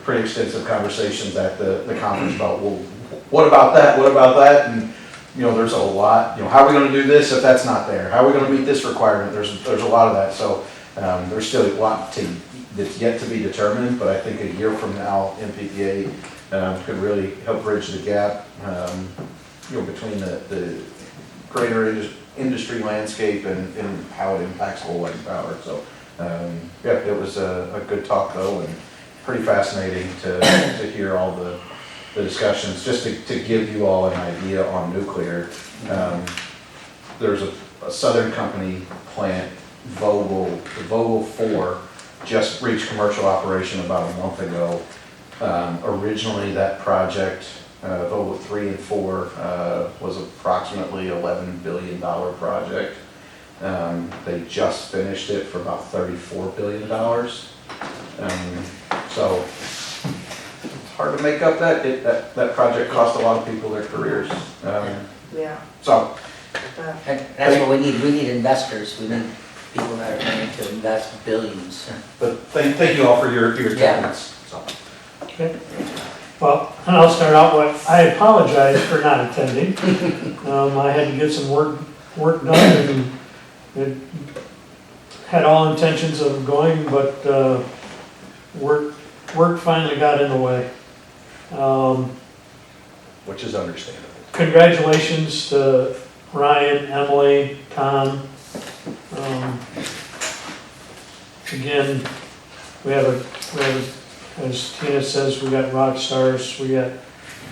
Speaker 2: pretty extensive conversations at the conference about, well, what about that? What about that? And there's a lot. How are we going to do this if that's not there? How are we going to meet this requirement? There's a lot of that. So there's still a lot that's yet to be determined. But I think a year from now, NPPA could really help bridge the gap, between the greater industry landscape and how it impacts Lowell Power. So, it was a good talk though, and pretty fascinating to hear all the discussions. Just to give you all an idea on nuclear, there's a Southern Company plant, Vogtle 4, just reached commercial operation about a month ago. Originally, that project, Vogtle 3 and 4, was approximately $11 billion project. They just finished it for about $34 billion. So it's hard to make up that project cost a lot of people their careers.
Speaker 3: Yeah.
Speaker 2: So
Speaker 6: And that's what we need. We need investors. We need people that are going to invest billions.
Speaker 2: but thank you all for your attendance. So.
Speaker 1: Okay. Well, and I'll start out with, I apologize for not attending. I had to get some work done, and it had all intentions of going, but work finally got in the way.
Speaker 2: Which is understandable.
Speaker 1: Congratulations to Ryan, Emily, Tom. Again, we have as Tina says, we got rock stars. We got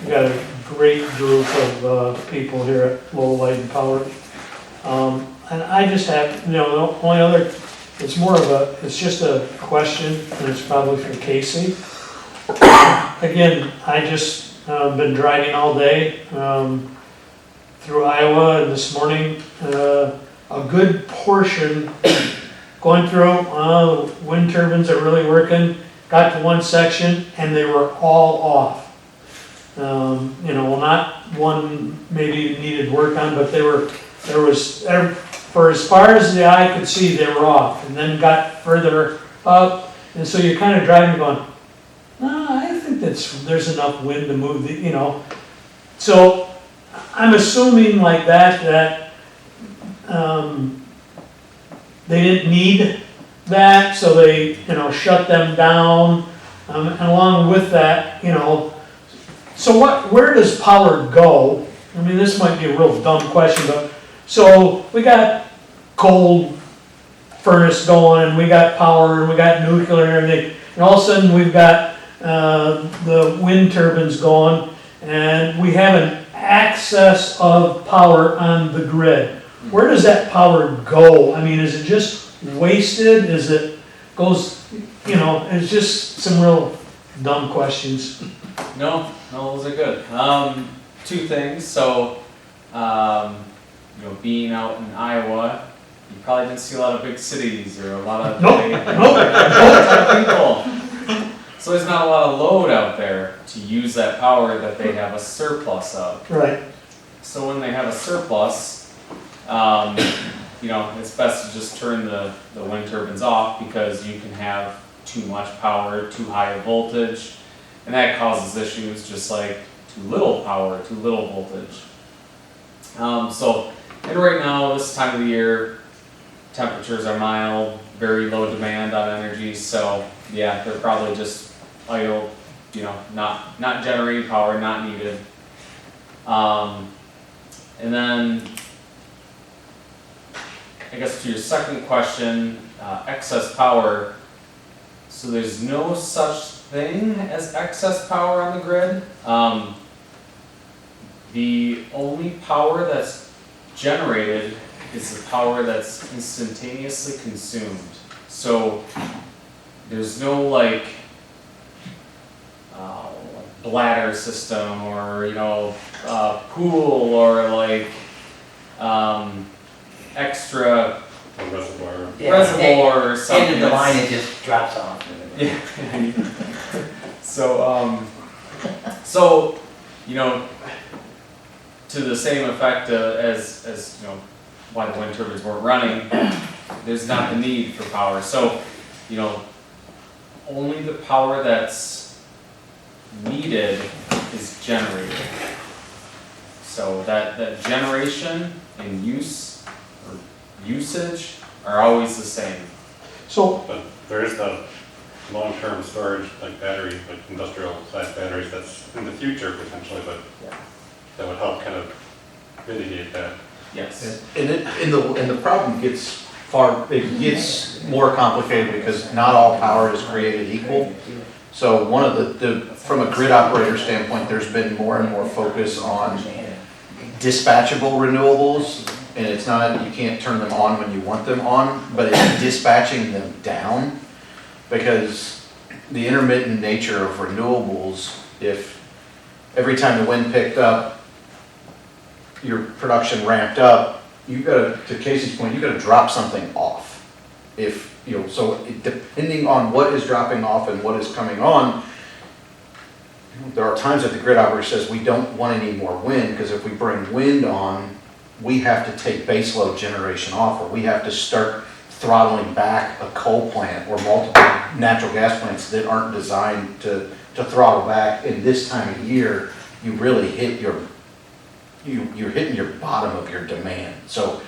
Speaker 1: a great group of people here at Lowell and Power. And I just have, the only other, it's just a question, and it's probably for Casey. Again, I just been driving all day through Iowa, and this morning, a good portion going through, wind turbines are really working. Got to one section and they were all off. Not one maybe needed work on, but for as far as the eye could see, they were off, and then got further up. And so you're kind of driving going, I think there's enough wind to move So I'm assuming like that they didn't need that, so they, shut them down. And along with that, so where does power go? I mean, this might be a real dumb question, but, so we got coal furnace going, and we got power, and we got nuclear and everything, and all of a sudden we've got the wind turbines going, and we have an excess of power on the grid. Where does that power go? I mean, is it just wasted? Is it goes, it's just some real dumb questions.
Speaker 5: No, those are good. Two things. So, being out in Iowa, you probably didn't see a lot of big cities or a lot of people. So there's not a lot of load out there to use that power that they have a surplus of.
Speaker 1: Right.
Speaker 5: So when they have a surplus, you know, it's best to just turn the wind turbines off because you can have too much power, too high a voltage, and that causes issues just like too little power, too little voltage. And right now, this time of the year, temperatures are mild, very low demand on energy, so yeah, they're probably just idle, you know, not generating power, not needed. And then, I guess to your second question, excess power. So there's no such thing as excess power on the grid. The only power that's generated is the power that's instantaneously consumed. So there's no like bladder system or, you know, pool or like extra
Speaker 10: A reservoir.
Speaker 5: reservoir or something.
Speaker 6: End of the line,
Speaker 5: that's-
Speaker 6: it just drops off.
Speaker 5: Yeah. So, you know, to the same effect as you know, why the wind turbines weren't running, there's not the need for power. So, you know, only the power that's needed is generated. So that generation and use or usage are always the same.
Speaker 1: So,
Speaker 10: But there is the long-term storage, like battery, like industrial size batteries, that's in the future potentially, but
Speaker 5: Yeah.
Speaker 10: that would help kind of mitigate that.
Speaker 5: Yes.
Speaker 2: And the problem gets more complicated because not all power is created equal. So one of from a grid operator standpoint, there's been more and more focus on dispatchable renewables. And it's not, you can't turn them on when you want them on, but it's dispatching them down. Because the intermittent nature of renewables, if every time the wind picked up, your production ramped up, you gotta, to Casey's point, you gotta drop something off. If, you know, so depending on what is dropping off and what is coming on, there are times that the grid operator says we don't want any more wind, because if we bring wind on, we have to take baseload generation off, or we have to start throttling back a coal plant or multiple natural gas plants that aren't designed to throttle back. In this time of year, you really hit you're hitting your bottom of your demand. So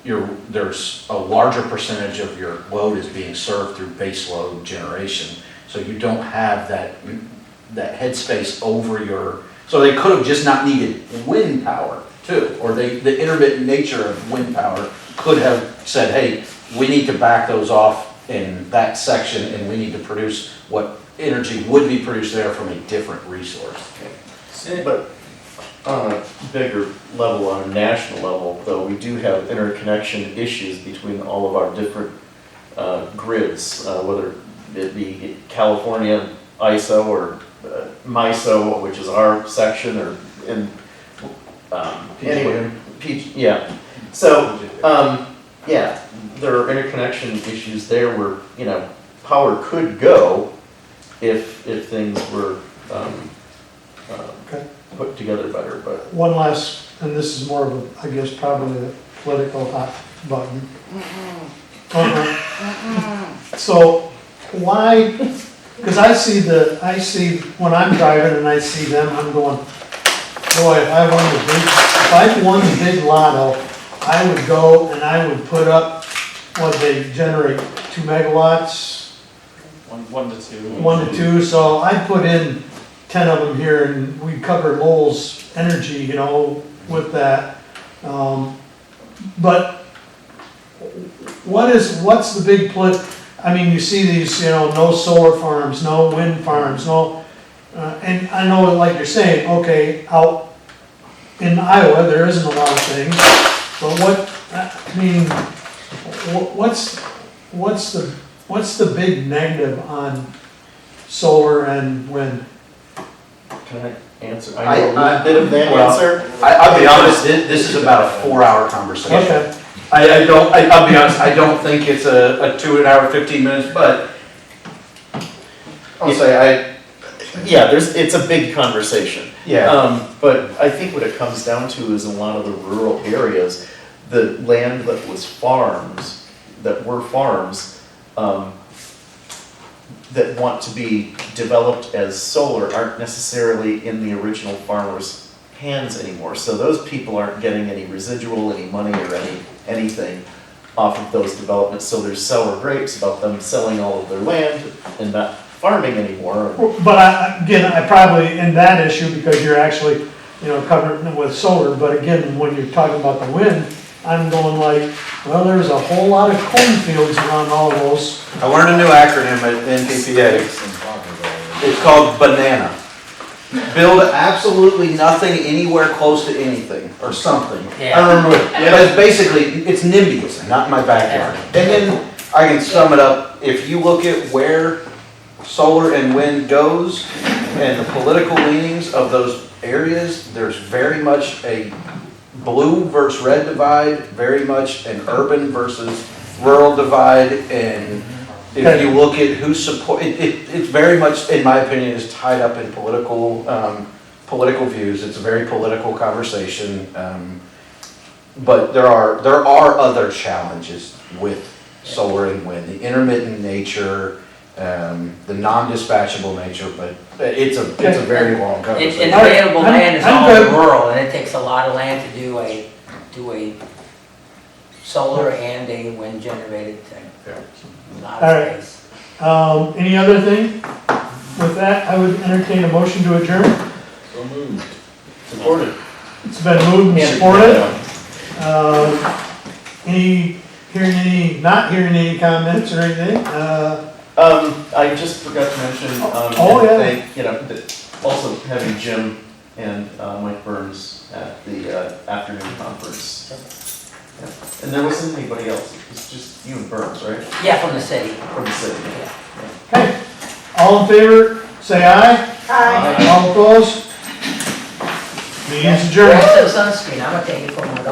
Speaker 2: there's a larger percentage of your load is being served through baseload generation. So you don't have that headspace over your, so they could have just not needed wind power too, or the intermittent nature of wind power could have said, hey, we need to back those off in that section and we need to produce what energy would be produced there from a different resource.
Speaker 4: But on a bigger level, on a national level, though, we do have interconnection issues between all of our different grids, whether it be California ISO or MISO, which is our section, or in anyway, yeah. So yeah, there are interconnection issues there where, you know, power could go if things were
Speaker 1: Okay.
Speaker 4: put together better, but.
Speaker 1: one last, and this is more of a, I guess, probably a political hot button. So why, because I see when I'm driving and I see them, I'm going, boy, if I won the big lotto, I would go and I would put up what they generate, 2 megawatts,
Speaker 5: 1 to 2.
Speaker 1: 1 to 2, so I put in 10 of them here and we cover Lowell's energy, you know, with that. But what's the big I mean, you see these, you know, no solar farms, no wind farms, no, and I know, like you're saying, okay, out in Iowa, there isn't a lot of things, but what's the big negative on solar and wind?
Speaker 4: Can I answer? I know a little bit of that answer.
Speaker 2: I'll be honest, this is about a 4-hour conversation.
Speaker 1: Okay.
Speaker 2: I'll be honest, I don't think it's a 2 hour, 15 minutes, but I'll say
Speaker 4: Yeah, it's a big conversation.
Speaker 2: yeah.
Speaker 4: But I think what it comes down to is in a lot of the rural areas, the land that was farms, that were farms, that want to be developed as solar aren't necessarily in the original farmer's hands anymore. So those people aren't getting any residual, any money or anything off of those developments. So there's sour grapes about them selling all of their land and not farming anymore.
Speaker 1: But I probably, in that issue, because you're actually, covering it with solar, but again, when you're talking about the wind, I'm going like, well, there's a whole lot of cornfields around all those.
Speaker 2: I learned a new acronym at NPPA. It's called BANANA. Build absolutely nothing anywhere close to anything, or something. I don't remember what, but it's basically, it's NIMBYism, not in my backyard. And then I can sum it up, if you look at where solar and wind goes, and the political leanings of those areas, there's very much a blue versus red divide, very much an urban versus rural divide, and if you look at who support, it's very much, in my opinion, is tied up in political views. It's a very political conversation, but there are other challenges with solar and wind, the intermittent nature, the non-dispatchable nature, but it's a very long conversation.
Speaker 6: And available land is
Speaker 1: I'm
Speaker 6: all
Speaker 1: good.
Speaker 6: rural, and it takes a lot of land to do a solar and a wind generated thing. A lot
Speaker 1: All
Speaker 6: of
Speaker 1: right.
Speaker 6: space.
Speaker 1: Any other thing? With that, I would entertain a motion to adjourn.
Speaker 9: So moved.
Speaker 4: Supported.
Speaker 1: It's been moved and supported. Not hearing any comments or anything?
Speaker 4: I just forgot to mention,
Speaker 1: Oh, yeah.
Speaker 4: also having Jim and Mike Burns at the afternoon conference. Yeah. And there wasn't anybody else, it was just you and Burns, right?
Speaker 6: Yeah, from the city.
Speaker 4: From the city.
Speaker 1: Okay, all in favor, say aye.
Speaker 3: Hi.
Speaker 1: All opposed? Meeting's adjourned.
Speaker 6: Rest of the sunscreen, I'm gonna take it for my dog.